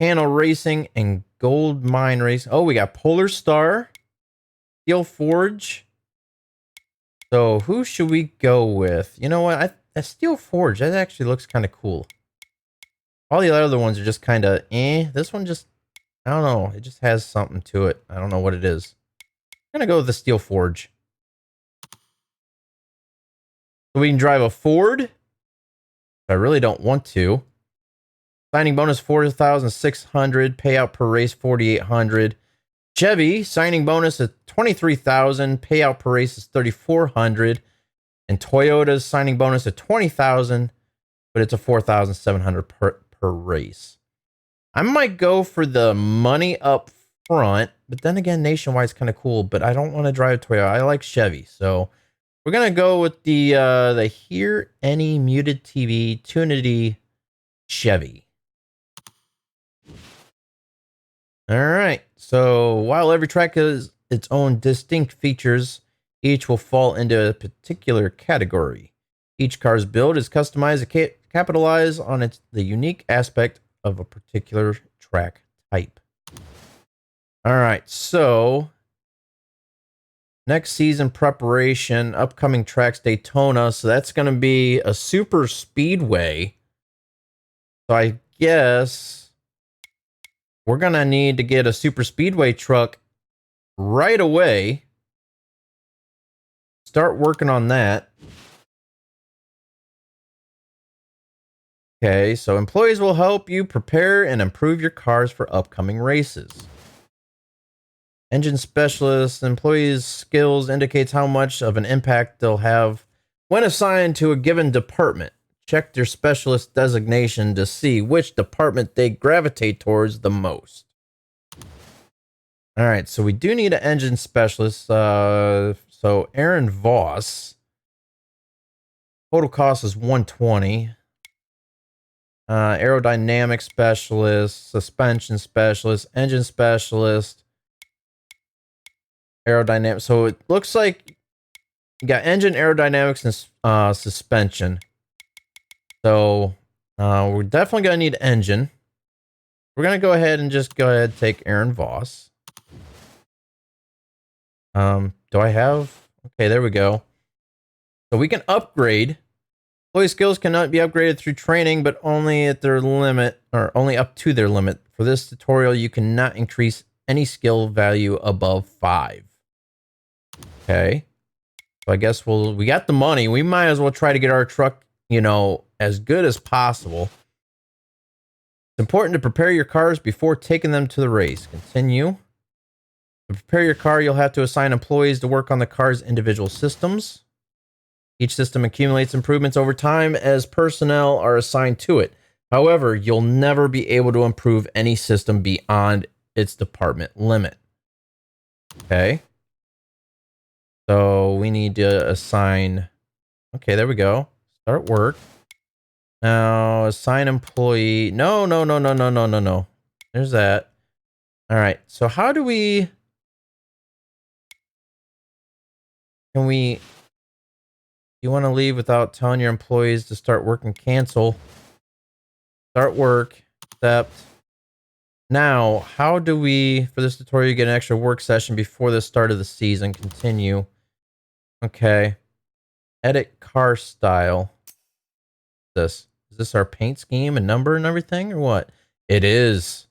Panel Racing, and Gold Mine Racing. Oh, we got Polar Star, Steel Forge. So who should we go with? You know what? That Steel Forge, that actually looks kind of cool. All the other ones are just kind of eh. This one just, I don't know. It just has something to it. I don't know what it is. I'm going to go with the Steel Forge. So we can drive a Ford. I really don't want to. Signing bonus 4,600. Payout per race 4,800. Chevy signing bonus at 23,000. Payout per race is 3,400. And Toyota's signing bonus at 20,000, but it's a 4,700 per race. I might go for the money up front, but then again, Nationwide is kind of cool. But I don't want to drive Toyota. I like Chevy, so. We're going to go with the Hear Any Muted TV Tunity Chevy. All right. So while every track has its own distinct features, each will fall into a particular category. Each car's build is customized to capitalize on the unique aspect of a particular track type. All right. So next season preparation, upcoming tracks, Daytona. So that's going to be a super speedway. So I guess we're going to need to get a super speedway truck right away. Start working on that. Okay, so employees will help you prepare and improve your cars for upcoming races. Engine specialist, employees' skills indicates how much of an impact they'll have when assigned to a given department. Check their specialist designation to see which department they gravitate towards the most. All right, so we do need an engine specialist. So Aaron Voss. Total cost is 120. Aerodynamic specialist, suspension specialist, engine specialist. Aerodynamic. So it looks like you got engine, aerodynamics, and suspension. So we're definitely going to need engine. We're going to go ahead and take Aaron Voss. Do I have? Okay, there we go. So we can upgrade Employee skills cannot be upgraded through training, but only at their limit, or only up to their limit. For this tutorial, you cannot increase any skill value above 5. Okay. So I guess we got the money. We might as well try to get our truck, you know, as good as possible. It's important to prepare your cars before taking them to the race. Continue. To prepare your car, you'll have to assign employees to work on the car's individual systems. Each system accumulates improvements over time as personnel are assigned to it. However, you'll never be able to improve any system beyond its department limit. Okay. So we need to assign. Okay, there we go. Start work. Now assign employee. No. There's that. All right. So how do we? Can we? You want to leave without telling your employees to start work and cancel. Start work. Accept. Now, how do we, for this tutorial, you get an extra work session before the start of the season? Continue. Okay. Edit car style. Is this our paint scheme and number and everything, or what? It is.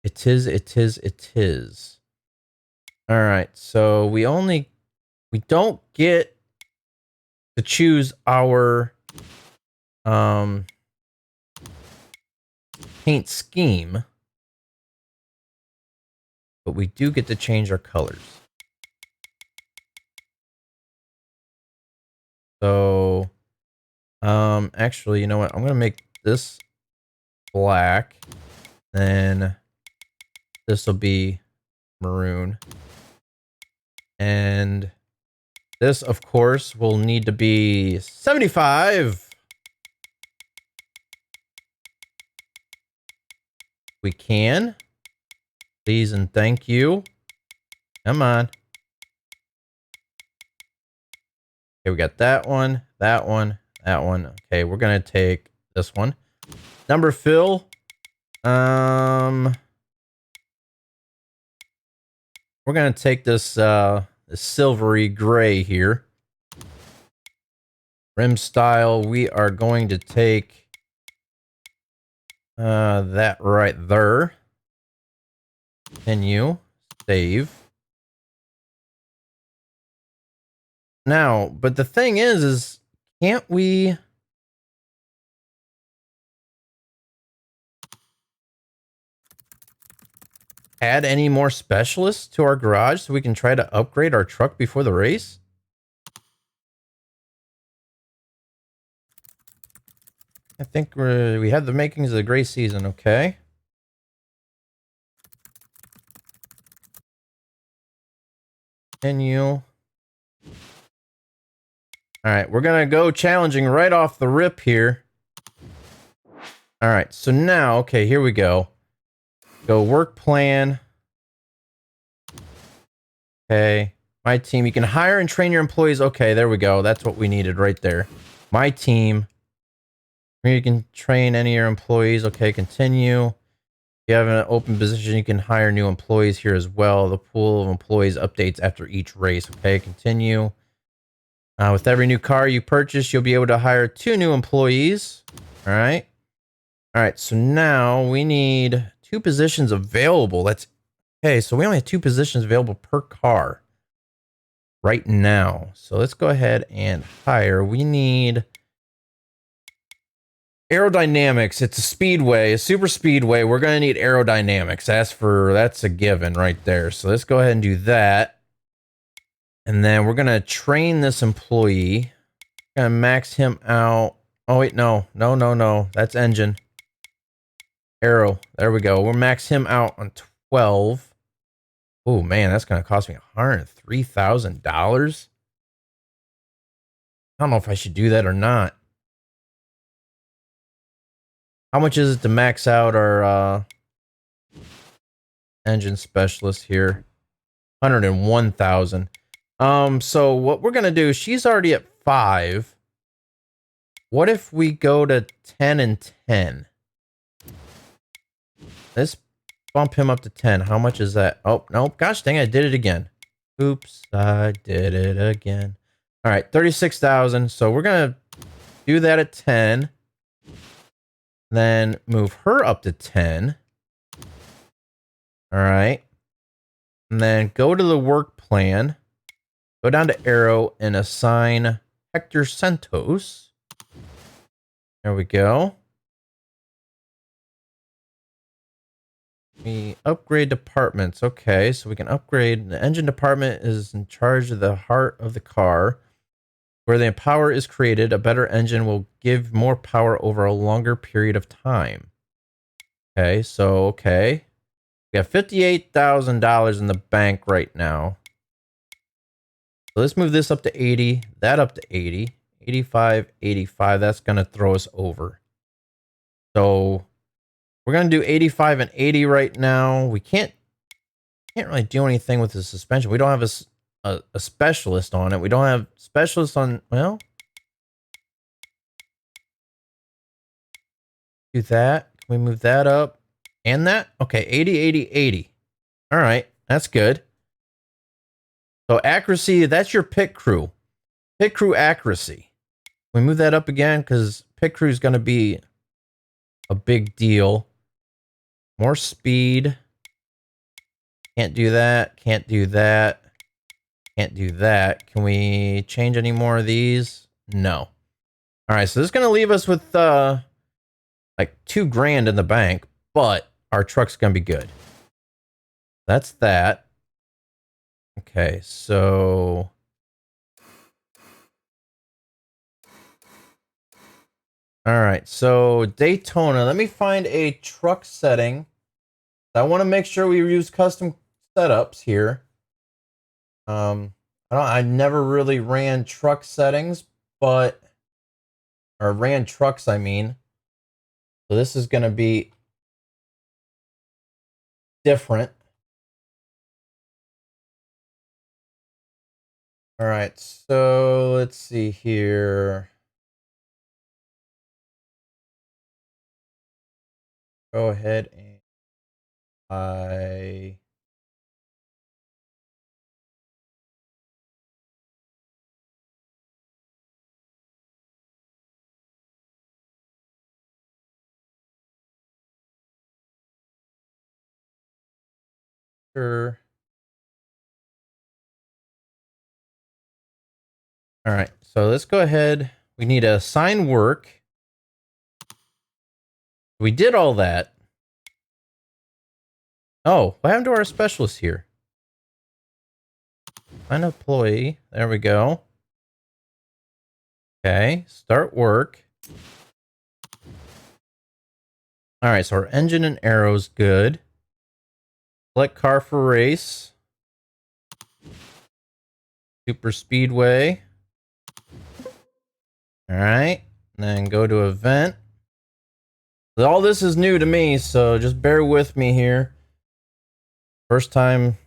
It is. All right. So we don't get to choose our paint scheme, but we do get to change our colors. So actually, you know what? I'm gonna make this black, then this will be maroon, and this, of course, will need to be 75. We can. Please and thank you. Come on. Okay, we got that one, that one, that one. Okay, we're gonna take this one. Number fill. We're gonna take this silvery gray here. Rim style, we are going to take that right there. Continue. Save. Now, but the thing is can't we add any more specialists to our garage so we can try to upgrade our truck before the race? I think we have the makings of the gray season. Okay. Continue. All right, we're gonna go challenging right off the rip here. All right, so now, okay, here we go. Go work plan. Okay, my team. You can hire and train your employees. Okay, there we go. That's what we needed right there. My team. You can train any of your employees. Okay, continue. If you have an open position, you can hire new employees here as well. The pool of employees updates after each race. Okay, continue. With every new car you purchase, you'll be able to hire 2 new employees. All right. All right. So now we need 2 positions available. That's okay. So we only have 2 positions available per car right now. So let's go ahead and hire. We need aerodynamics. It's a speedway, a super speedway. We're going to need aerodynamics. That's a given right there. So let's go ahead and do that. And then we're going to train this employee. Going to max him out. Oh, wait, no. That's engine. Aero. There we go. We'll max him out on 12. Oh, man, that's going to cost me $103,000. I don't know if I should do that or not. How much is it to max out our engine specialist here? 101,000. So what we're gonna do, she's already at 5. What if we go to 10 and 10? Let's bump him up to 10. How much is that? Oh, nope. Gosh dang, I did it again. Oops, I did it again. All right, 36,000. So we're gonna do that at 10. Then move her up to 10. All right. And then go to the work plan. Go down to arrow and assign Hector Centos. There we go. We upgrade departments. Okay, so we can upgrade. The engine department is in charge of the heart of the car. Where the power is created, a better engine will give more power over a longer period of time. Okay, so, okay. We have $58,000 in the bank right now. So let's move this up to 80, that up to 80, 85, 85. That's going to throw us over. So we're going to do 85 and 80 right now. We can't really do anything with the suspension. We don't have a specialist on it. We don't have specialists on, well, do that. Can we move that up and that? Okay, 80, 80, 80. All right, that's good. So accuracy, that's your pit crew. Pit crew accuracy. We move that up again because pit crew is going to be a big deal. More speed. Can't do that. Can't do that. Can't do that. Can we change any more of these? No. All right, so this is going to leave us with like $2,000 in the bank, but our truck's going to be good. That's that. Okay, so all right, so Daytona, let me find a truck setting. I want to make sure we use custom setups here. I never really ran truck settings, or ran trucks, I mean. So this is going to be different. All right, so let's see here. Go ahead and sure. All right, so let's go ahead. We need to assign work. We did all that. Oh, what happened to our specialist here? Find employee. There we go. Okay, start work. All right, so our engine and arrows good. Select car for race. Super speedway. All right, and then go to event. All this is new to me, so just bear with me here. First time.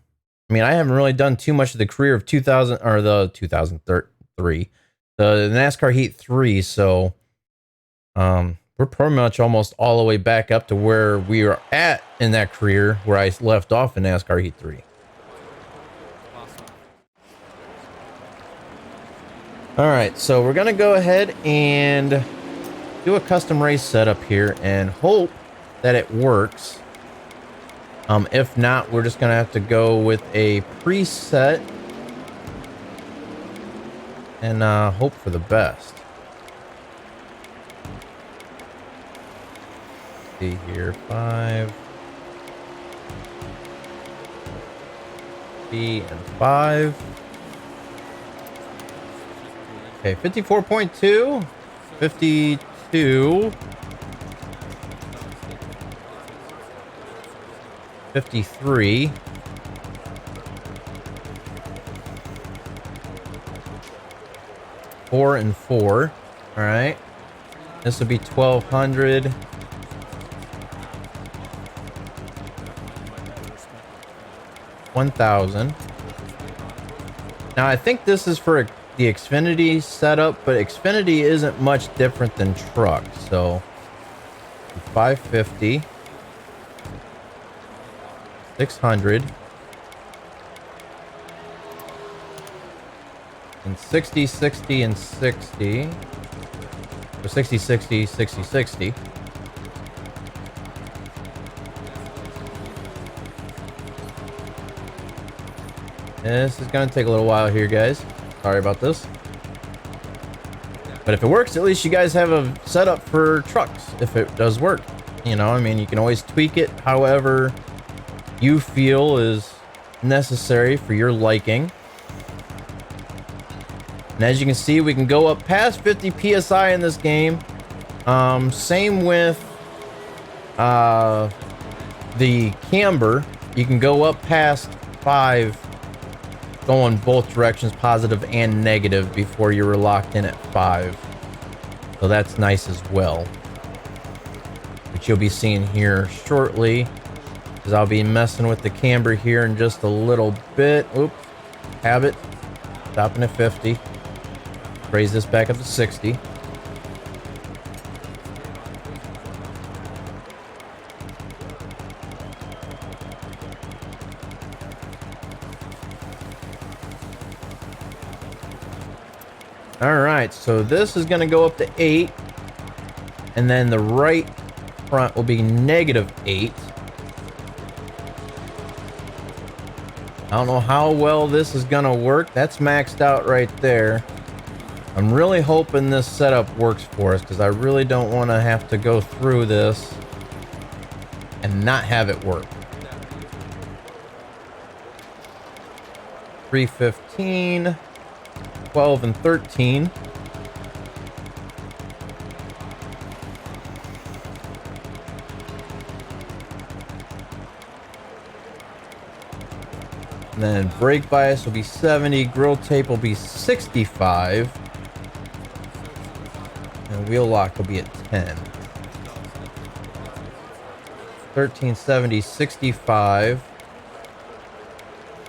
I mean, I haven't really done too much of the career of 2003, the NASCAR Heat 3. So, we're pretty much almost all the way back up to where we were at in that career, where I left off in NASCAR Heat 3. All right, so we're gonna go ahead and do a custom race setup here and hope that it works. If not, we're just gonna have to go with a preset and hope for the best. Let's see here, 5, B and 5. Okay, 54.2, 52, 53, 4 and 4. All right, this will be 1200. $1,000. Now I think this is for the Xfinity setup, but Xfinity isn't much different than truck. So 550, 600, and 60, 60, and 60. So 60, 60, 60, 60. This is going to take a little while here, guys. Sorry about this. But if it works, at least you guys have a setup for trucks, if it does work. You know, I mean, you can always tweak it however you feel is necessary for your liking. And as you can see, we can go up past 50 PSI in this game. Same with the camber. You can go up past 5, going both directions, positive and negative, before you were locked in at 5. So that's nice as well. Which you'll be seeing here shortly, because I'll be messing with the camber here in just a little bit. Oops, have it. Stopping at 50. Raise this back up to 60. All right, so this is going to go up to 8, and then the right front will be -8. I don't know how well this is going to work. That's maxed out right there. I'm really hoping this setup works for us, because I really don't want to have to go through this and not have it work. 315. 12 and 13. And then brake bias will be 70, grill tape will be 65, and wheel lock will be at 10. 1370, 65,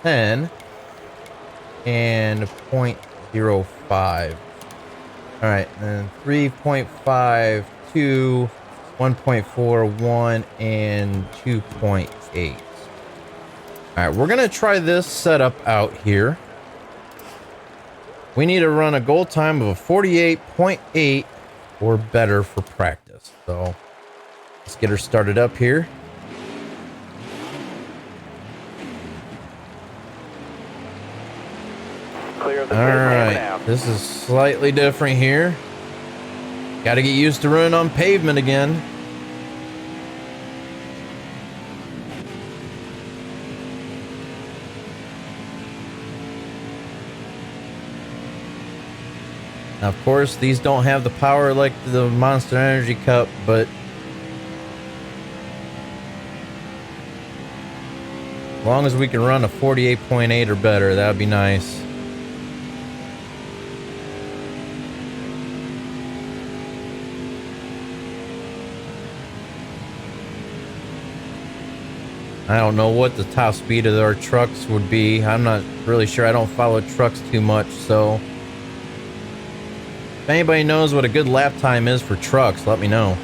10, and 0.05. All right, and 3.5, 2, 1.41, and 2.8. All right, we're gonna try this setup out here. We need to run a goal time of a 48.8 or better for practice. So let's get her started up here. Clear of the All right, this is slightly different here. Got to get used to running on pavement again. Now, of course, these don't have the power like the Monster Energy Cup, but as long as we can run a 48.8 or better, that would be nice. I don't know what the top speed of our trucks would be. I'm not really sure. I don't follow trucks too much, so if anybody knows what a good lap time is for trucks, let me know.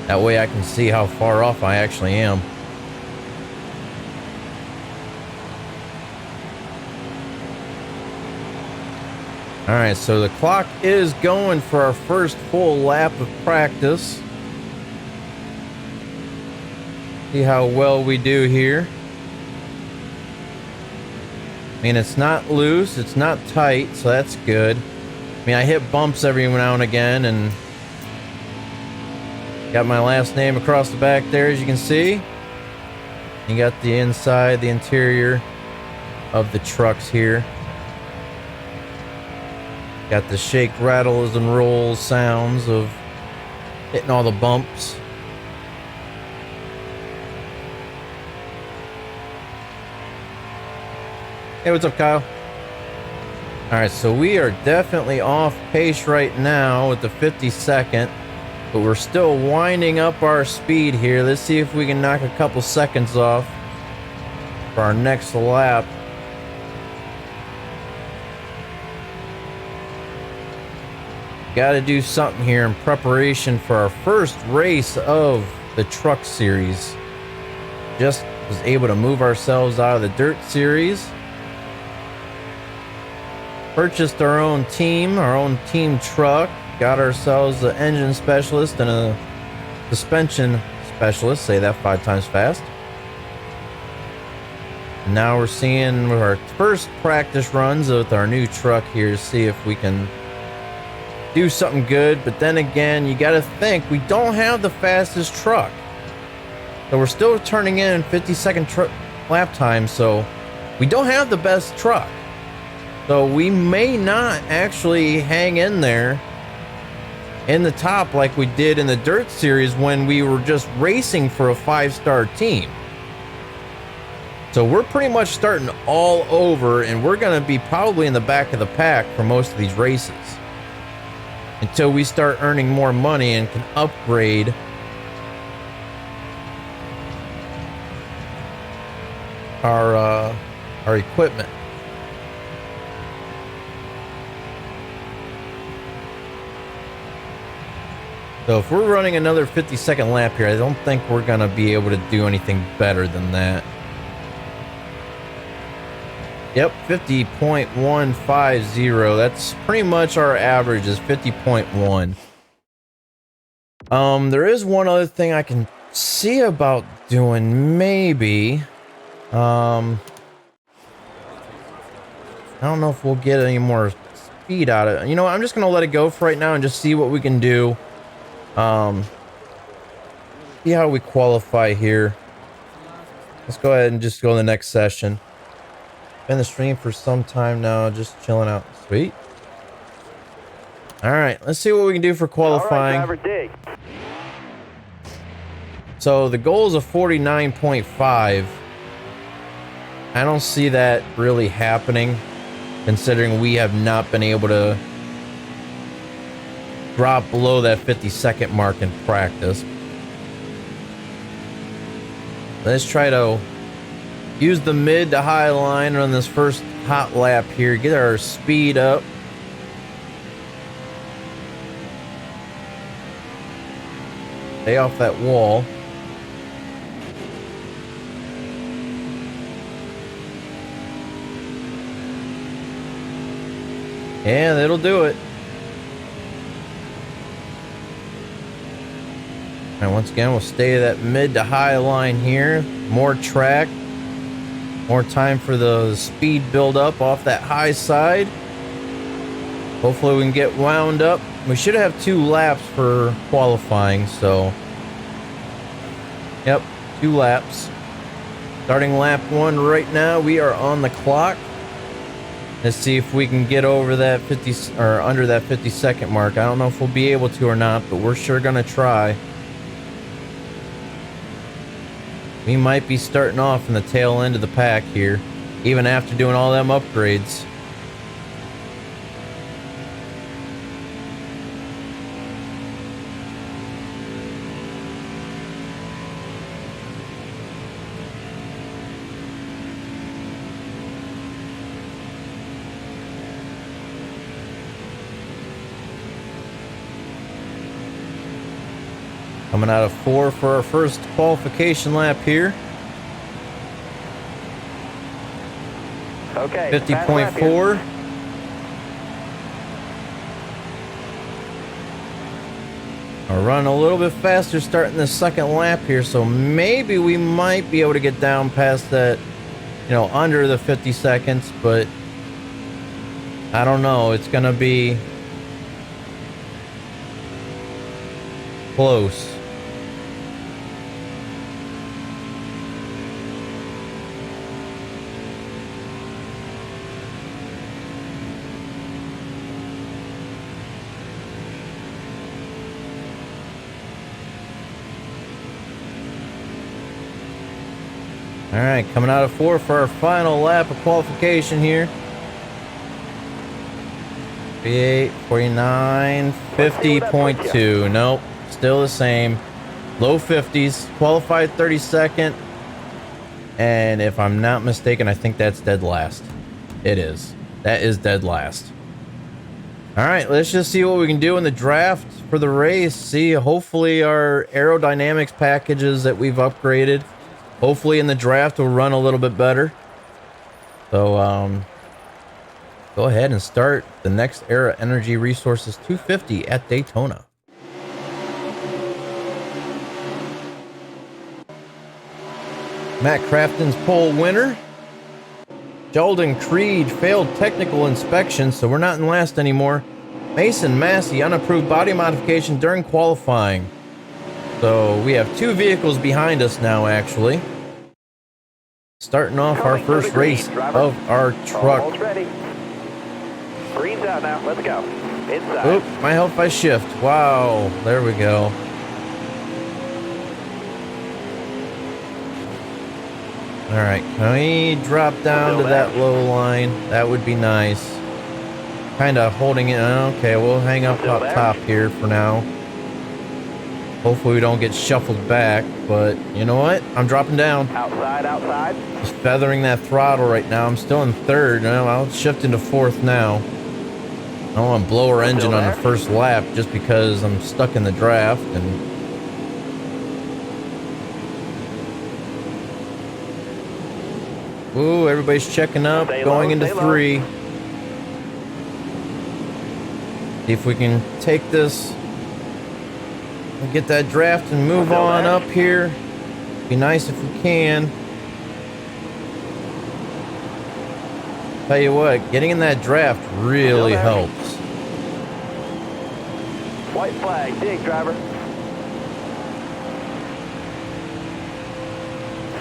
That way I can see how far off I actually am. All right, so the clock is going for our first full lap of practice. See how well we do here. I mean, it's not loose, it's not tight, so that's good. I mean, I hit bumps every now and again, and got my last name across the back there, as you can see. You got the inside, the interior of the trucks here. Got the shake, rattles, and roll sounds of hitting all the bumps. Hey, what's up, Kyle? All right, so we are definitely off pace right now with the 52nd, but we're still winding up our speed here. Let's see if we can knock a couple seconds off for our next lap. Got to do something here in preparation for our first race of the truck series. Just was able to move ourselves out of the dirt series. Purchased our own team truck. got ourselves an engine specialist and a suspension specialist. Say that 5 times fast. Now we're seeing our first practice runs with our new truck here to see if we can do something good. But then again, you got to think we don't have the fastest truck. So we're still turning in 50-second lap time, so we don't have the best truck. So we may not actually hang in there in the top like we did in the Dirt Series when we were just racing for a 5-star team. So we're pretty much starting all over, and we're going to be probably in the back of the pack for most of these races until we start earning more money and can upgrade our equipment. So if we're running another 50-second lap here, I don't think we're gonna be able to do anything better than that. Yep, 50.150. That's pretty much our average is 50.1. There is one other thing I can see about doing, maybe. I don't know if we'll get any more speed out of it. You know what? I'm just gonna let it go for right now and just see what we can do. See how we qualify here. Let's go ahead and just go to the next session. Been the stream for some time now, just chilling out. Sweet. All right, let's see what we can do for qualifying. All right, driver, dig. So the goal is a 49.5. I don't see that really happening, considering we have not been able to drop below that 50-second mark in practice. Let's try to use the mid to high line on this first hot lap here, get our speed up. Stay off that wall. Yeah, that'll do it. And once again, we'll stay that mid to high line here. More track. More time for the speed build up off that high side. Hopefully we can get wound up. We should have 2 laps for qualifying, so. Yep, 2 laps. Starting lap 1 right now. We are on the clock. Let's see if we can get over that 50 or under that 50-second mark. I don't know if we'll be able to or not, but we're sure gonna try. We might be starting off in the tail end of the pack here, even after doing all them upgrades. Coming out of 4 for our first qualification lap here. Okay. 50.4. I'll run a little bit faster starting the second lap here, so maybe we might be able to get down past that, you know, under the 50 seconds, but I don't know. It's gonna be close. All right, coming out of 4 for our final lap of qualification here. 48, 49, 50.2. Nope, still the same. Low 50s, qualified 32nd. And if I'm not mistaken, I think that's dead last. It is. That is dead last. All right, let's just see what we can do in the draft for the race. See, hopefully our aerodynamics packages that we've upgraded, hopefully in the draft will run a little bit better. So, go ahead and start the next era Energy Resources 250 at Daytona. Matt Crafton's pole winner. Sheldon Creed failed technical inspection, so we're not in last anymore. Mason Massey, unapproved body modification during qualifying. So we have 2 vehicles behind us now, actually. Starting off our first race of our truck. Almost ready. Green's out now. Let's go. Inside. Oop, my health by shift. Wow, there we go. All right, can we drop down to that low line? That would be nice. Kind of holding it. Okay, we'll hang up top here for now. Hopefully we don't get shuffled back, but you know what? I'm dropping down. Outside, outside. Just feathering that throttle right now. I'm still in 3rd. I'll shift into 4th now. I don't want to blow our engine on the first lap just because I'm stuck in the draft. And ooh, everybody's checking up, going into 3. See if we can take this and get that draft and move on up here. Be nice if we can. Tell you what, getting in that draft really helps. White flag, dig, driver.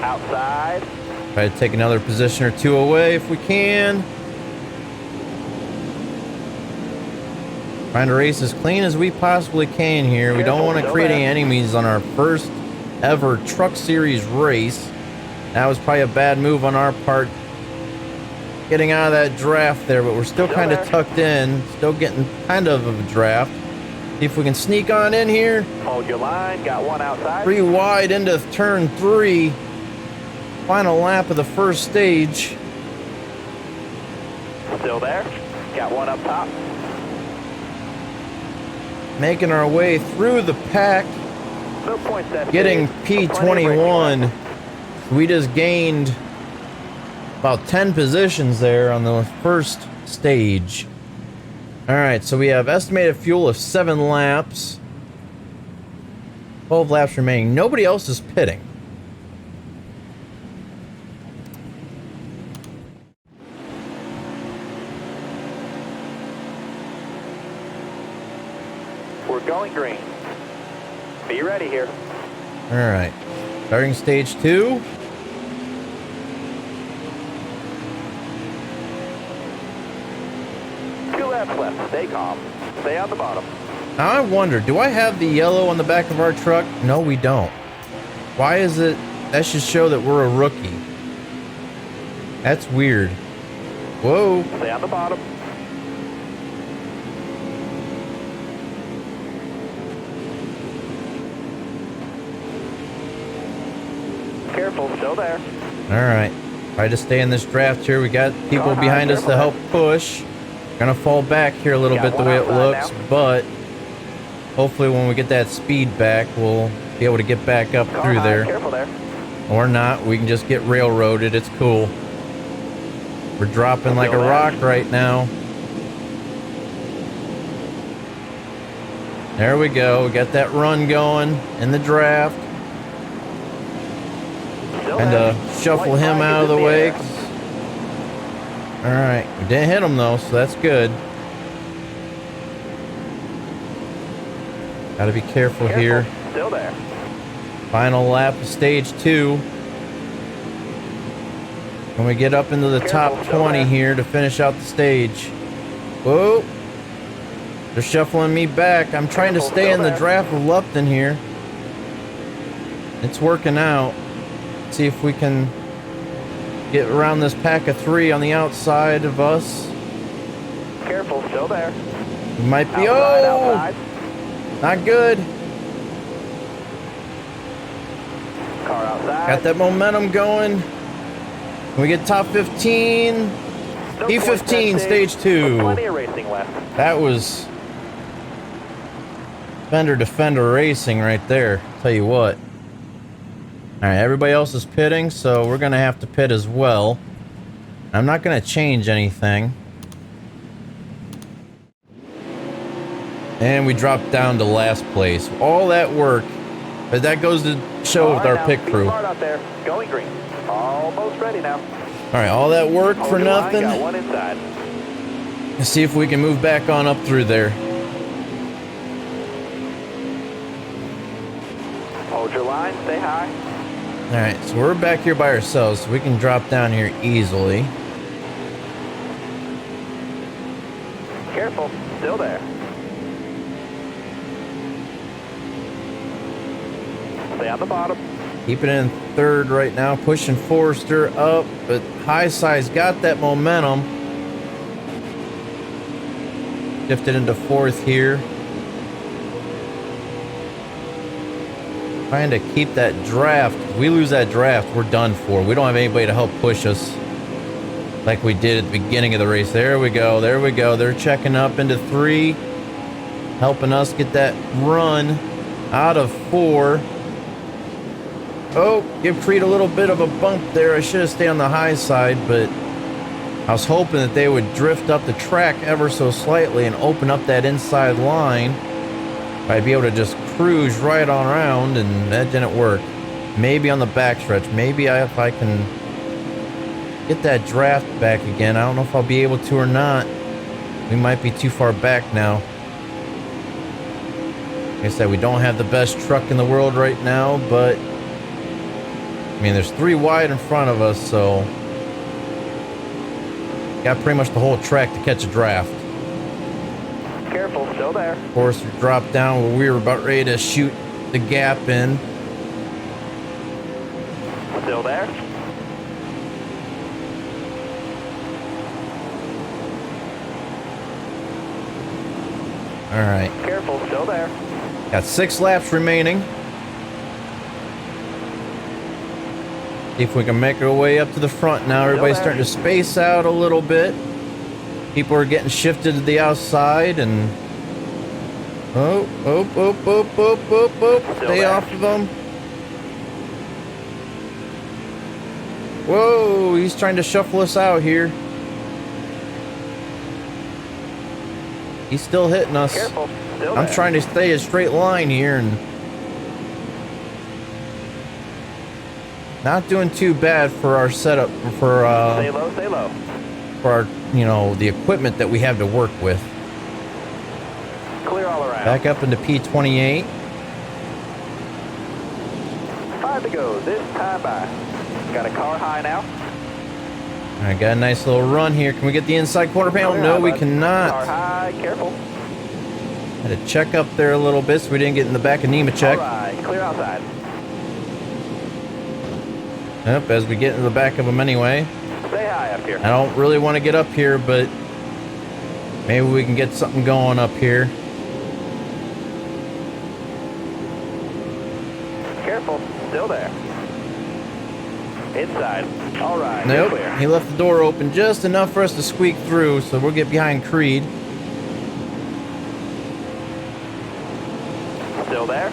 Outside. Try to take another position or 2 away if we can. Trying to race as clean as we possibly can here. We don't want to create any enemies on our first ever Truck Series race. That was probably a bad move on our part, getting out of that draft there, but we're still kind of tucked in, still getting kind of a draft. See if we can sneak on in here. Hold your line, got 1 outside. 3 wide into turn 3. Final lap of the first stage. Still there. Got 1 up top. Making our way through the pack. No points that Getting P21. We just gained about 10 positions there on the first stage. Alright, so we have estimated fuel of 7 laps. 12 laps remaining. Nobody else is pitting. We're going green. Be ready here. Alright. Starting stage 2. Left. Stay calm. Stay on the bottom. Now I wonder, do I have the yellow on the back of our truck? No, we don't. Why is it? That should show that we're a rookie. That's weird. Whoa. Stay on the bottom. Careful, still there. Alright. Try to stay in this draft here. We got people behind us to help push. Gonna fall back here a little bit the way it looks, but hopefully when we get that speed back, we'll be able to get back up through there. Careful there. Or not, we can just get railroaded. It's cool. We're dropping like a rock right now. There we go. We got that run going in the draft. And shuffle him out of the way. Alright, we didn't hit him though, so that's good. Gotta be careful here. Still there. Final lap of stage 2. When we get up into the top 20 here to finish out the stage. Whoa! They're shuffling me back. I'm trying to stay in the draft with Lupton here. It's working out. Let's see if we can get around this pack of 3 on the outside of us. Careful, still there. We might be. Outside. Not good. Car outside. Got that momentum going. Can we get top 15? P15, stage 2. Plenty of racing left. That was fender to fender racing right there. Tell you what. Alright, everybody else is pitting, so we're going to have to pit as well. I'm not going to change anything. And we dropped down to last place. All that work, but that goes to show with our pit crew. Smart out there. Going green. Almost ready now. All right, all that work for nothing. Got one inside. Let's see if we can move back on up through there. Hold your line. Stay high. All right, so we're back here by ourselves, so we can drop down here easily. Careful. Still there. Stay on the bottom. Keep it in third right now, pushing Forrester up, but High Size got that momentum. Shifted into fourth here. Trying to keep that draft. If we lose that draft, we're done for. We don't have anybody to help push us like we did at the beginning of the race. There we go. There we go. They're checking up into three, helping us get that run out of four. Oh, give Creed a little bit of a bump there. I should have stayed on the high side, but I was hoping that they would drift up the track ever so slightly and open up that inside line. I'd be able to just cruise right on around, and that didn't work. Maybe on the backstretch. Maybe if I can get that draft back again. I don't know if I'll be able to or not. We might be too far back now. Like I said, we don't have the best truck in the world right now, but I mean, there's three wide in front of us, so got pretty much the whole track to catch a draft. Careful, still there. Of course, we dropped down where we were about ready to shoot the gap in. Still there. All right. Careful, still there. Got 6 laps remaining. See if we can make our way up to the front now. Everybody's starting to space out a little bit. People are getting shifted to the outside, and oh, stay off of them. Whoa, he's trying to shuffle us out here. He's still hitting us. Careful, still I'm there. trying to stay a straight line here, and not doing too bad for our setup for Stay low, stay low. for our, you know, the equipment that we have to work with. Clear all around. Back up into P28. 5 to go. This time by. Got a car high now. I got a nice little run here. Can we get the inside quarter panel? Clear No, out, we bud. cannot. Car high. Careful. Had to check up there a little bit so we didn't get in the back of Nemechek. All right. Clear outside. Yep, as we get into the back of them anyway. Stay high up here. I don't really want to get up here, but maybe we can get something going up here. Careful. Still there. Inside. All right. Nope, Clear. he left the door open just enough for us to squeak through, so we'll get behind Creed. Still there.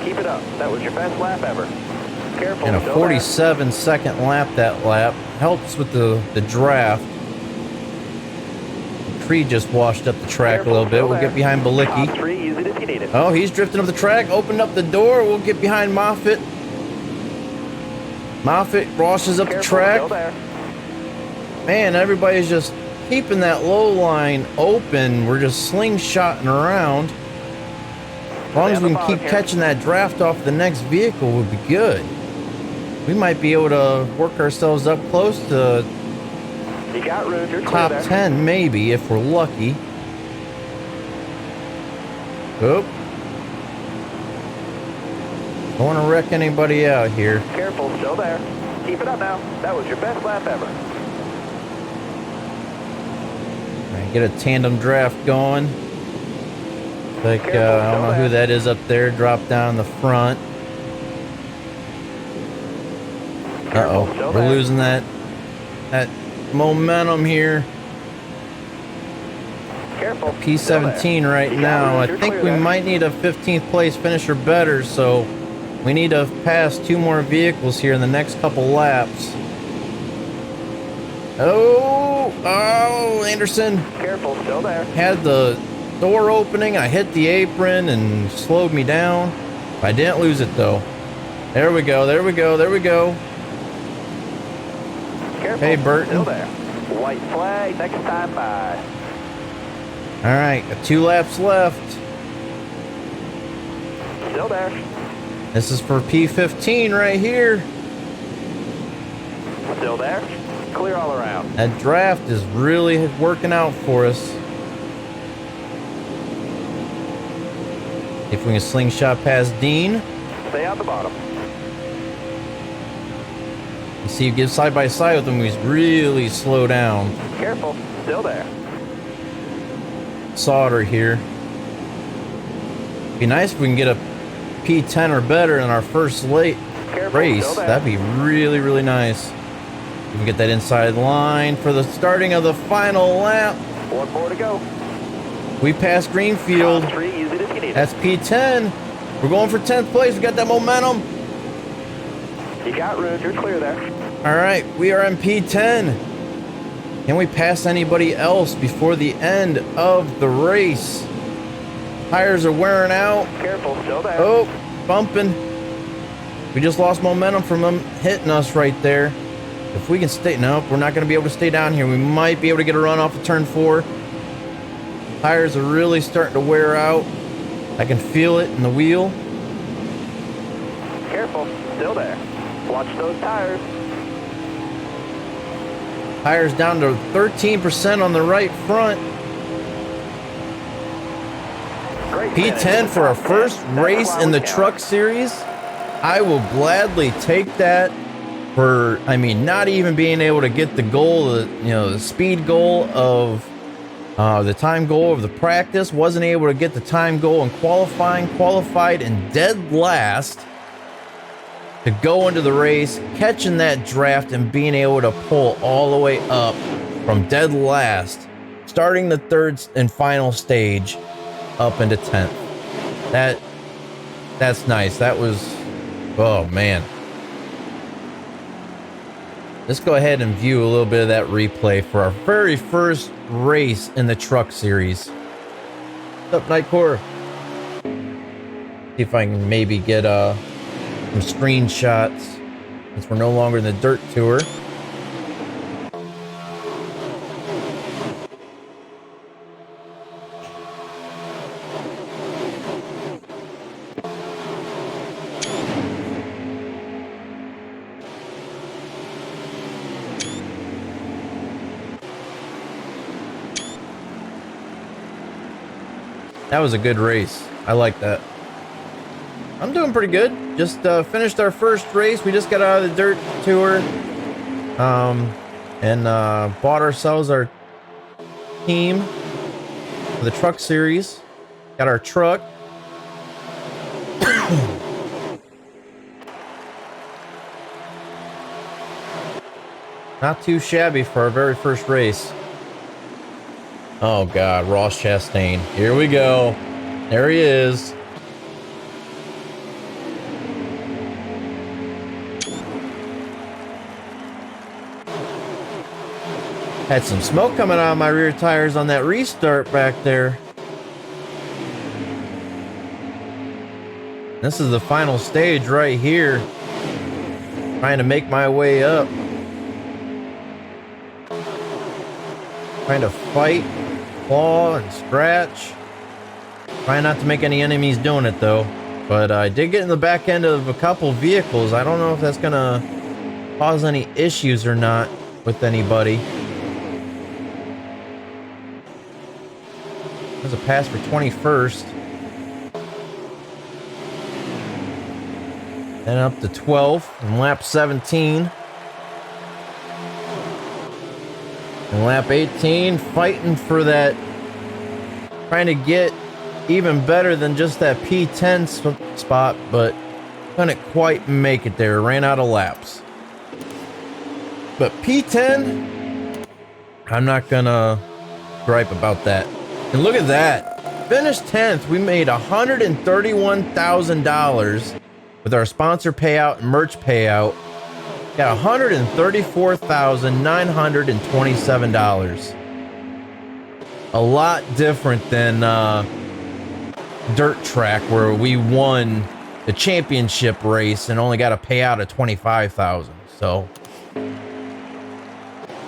Keep it up. That was your best lap ever. Careful. And a still 47-second lap that lap. Helps with the draft. Creed just washed up the track a little bit. We'll get behind there. Top Balicki. 3, use it if you need it. Oh, he's drifting up the track. Opened up the door. We'll get behind Moffitt. Moffitt washes up the Careful, track. still there. Man, everybody's just keeping that low line open. We're just slingshotting around. As long as we can keep catching that draft off the next vehicle would be good. We might be able to work ourselves up close to You got room. You're clear top there. 10 maybe if we're lucky. Oop. Don't want to wreck anybody out here. Careful, still there. Keep it up now. That was your best lap ever. All right, get a tandem draft going. Like, Careful, I don't know still who there. that is up there. Drop down the front. Careful, Uh-oh, still we're there. losing that momentum here. Careful. P17 right now. I think we might need a 15th place finish or better, so we need to pass 2 more vehicles here in the next couple laps. Oh, Oh, Anderson Careful, still there. had the door opening. I hit the apron and slowed me down. I didn't lose it though. There we go, there we go, there we go. Careful, Hey, Burton. still there. White flag, next time by. All right, got 2 laps left. Still there. This is for P15 right here. Still there. Clear all around. That draft is really working out for us. If we can slingshot past Dean. Stay on the bottom. You see, you get side by side with him, he's really slow down. Careful, still there. Solder here. Be nice if we can get a P10 or better in our first Careful, race. still there. That'd be really, really nice. We can get that inside line for the starting of the final lap. 1 more to go. We passed Greenfield. Top 3, use it if you need it. That's P10. We're going for 10th place. We got that momentum. You got room, you're clear there. All right, we are in P10. Can we pass anybody else before the end of the race? Tires are wearing out. Careful, still there. Oh, bumping. We just lost momentum from them hitting us right there. If we can stay, nope, we're not going to be able to stay down here. We might be able to get a run off of turn 4. Tires are really starting to wear out. I can feel it in the wheel. Careful, still there. Watch those tires. Tires down to 13% on the right front. Great P10 finish. for our first That's race why in we the count. truck series. I will gladly take that for, I mean, not even being able to get the goal, the speed goal of the time goal of the practice. Wasn't able to get the time goal in qualifying. Qualified in dead last to go into the race, catching that draft and being able to pull all the way up from dead last, starting the 3rd and final stage up into 10th. That's nice. That was, oh man. Let's go ahead and view a little bit of that replay for our very first race in the truck series. What's up, Nightcore? See if I can maybe get some screenshots since we're no longer in the dirt tour. That was a good race. I like that. I'm doing pretty good. Just finished our first race. We just got out of the dirt tour. And bought ourselves our team for the truck series. Got our truck. Not too shabby for our very first race. Oh God, Ross Chastain. Here we go. There he is. Had some smoke coming out of my rear tires on that restart back there. This is the final stage right here. Trying to make my way up. Trying to fight, claw, and scratch. Trying not to make any enemies doing it though. But I did get in the back end of a couple vehicles. I don't know if that's gonna cause any issues or not with anybody. There's a pass for 21st. Then up to 12th in lap 17. And lap 18, fighting for that, trying to get even better than just that P10 spot, but couldn't quite make it there. Ran out of laps. But P10, I'm not gonna gripe about that. And look at that. Finished 10th. We made $131,000 with our sponsor payout and merch payout. Got $134,927. A lot different than Dirt Track, where we won the championship race and only got a payout of $25,000. So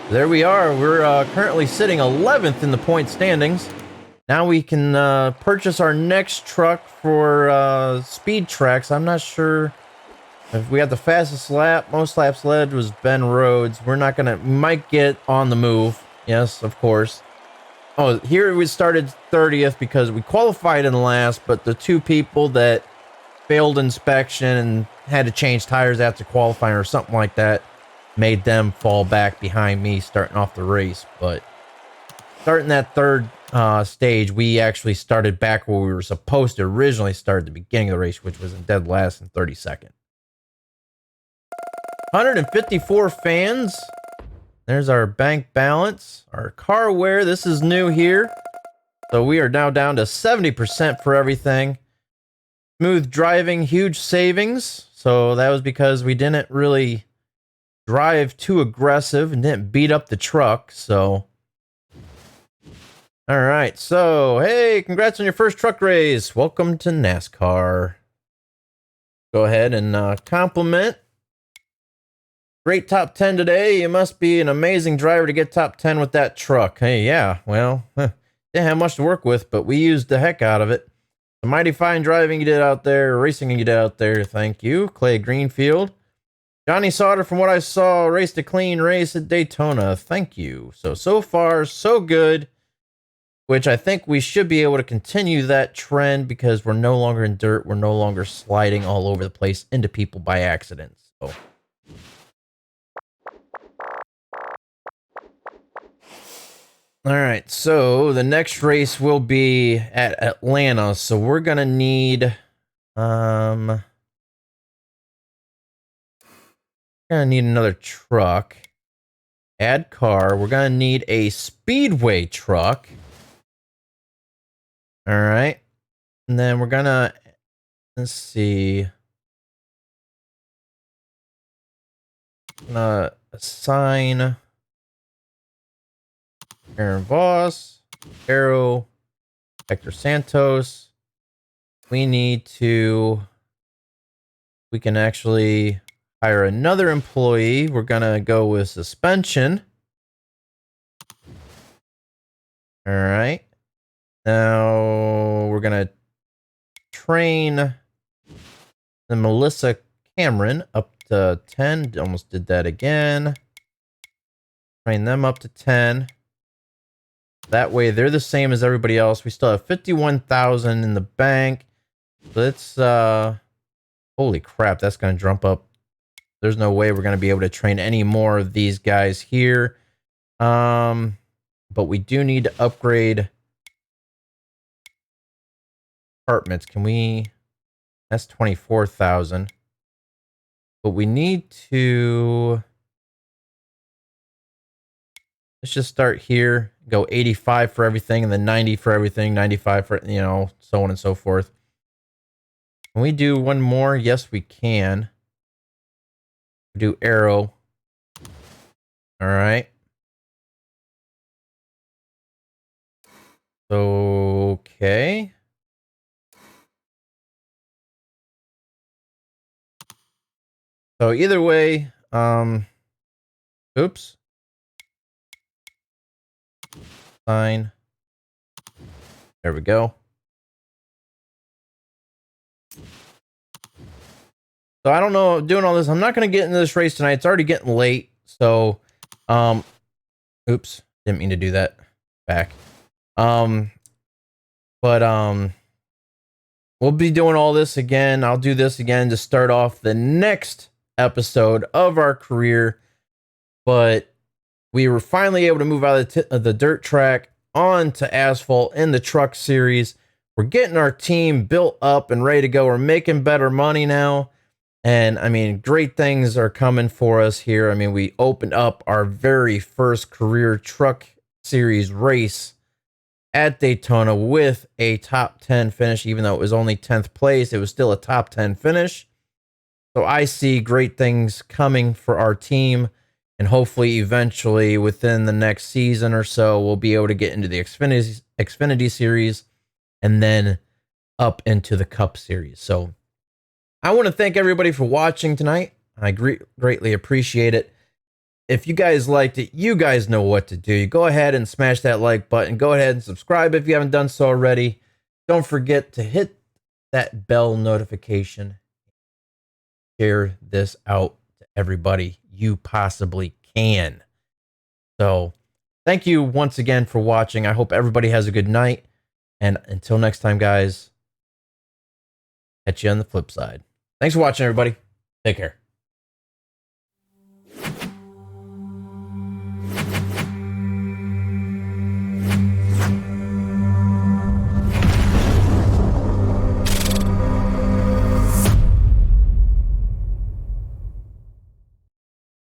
there we are. We're currently sitting 11th in the point standings. Now we can purchase our next truck for speed tracks. I'm not sure if we had the fastest lap. Most laps led was Ben Rhodes. We're not gonna. We might get on the move. Yes, of course. Oh, here we started 30th because we qualified in last, but the two people that failed inspection and had to change tires after qualifying or something like that made them fall back behind me starting off the race. But starting that third stage, we actually started back where we were supposed to originally start at the beginning of the race, which was in dead last and 32nd. 154 fans. There's our bank balance, our car wear. This is new here. So we are now down to 70% for everything. Smooth driving, huge savings. So that was because we didn't really drive too aggressive and didn't beat up the truck. So, all right. So, hey, congrats on your first truck race. Welcome to NASCAR. Go ahead and compliment. Great top 10 today. You must be an amazing driver to get top 10 with that truck. Hey, yeah, well, didn't have much to work with, but we used the heck out of it. The mighty fine driving you did out there, racing you did out there. Thank you. Clay Greenfield. Johnny Sauter, from what I saw, raced a clean race at Daytona. Thank you. So far, so good, which I think we should be able to continue that trend because we're no longer in dirt. We're no longer sliding all over the place into people by accident. So. All right, so the next race will be at Atlanta. So we're gonna need another truck. Add car. We're gonna need a speedway truck. All right, and then we're gonna let's see. Gonna assign Aaron Voss, Arrow, Hector Santos. We can actually hire another employee. We're gonna go with suspension. All right. Now we're gonna train the Melissa Cameron up to 10. Almost did that again. Train them up to 10. That way they're the same as everybody else. We still have 51,000 in the bank. Let's holy crap, that's gonna jump up. There's no way we're gonna be able to train any more of these guys here. But we do need to upgrade apartments. Can we? That's 24,000. But we need to. Let's just start here. Go 85 for everything, and then 90 for everything, 95 for, you know, so on and so forth. Can we do one more? Yes, we can. Do arrow. All right. Okay. So either way, oops. Fine. There we go. So I don't know, doing all this, I'm not going to get into this race tonight. It's already getting late. So, oops, didn't mean to do that. Back. We'll be doing all this again. I'll do this again to start off the next episode of our career. But we were finally able to move out of the dirt track onto asphalt in the truck series. We're getting our team built up and ready to go. We're making better money now. And I mean, great things are coming for us here. I mean, we opened up our very first career truck series race at Daytona with a top 10 finish. Even though it was only 10th place, it was still a top 10 finish. So I see great things coming for our team. And hopefully, eventually, within the next season or so, we'll be able to get into the Xfinity series and then up into the Cup series. So I want to thank everybody for watching tonight. I greatly appreciate it. If you guys liked it, you guys know what to do. You go ahead and smash that like button. Go ahead and subscribe if you haven't done so already. Don't forget to hit that bell notification. Share this out to everybody you possibly can. So thank you once again for watching. I hope everybody has a good night. And until next time, guys, catch you on the flip side. Thanks for watching, everybody. Take care.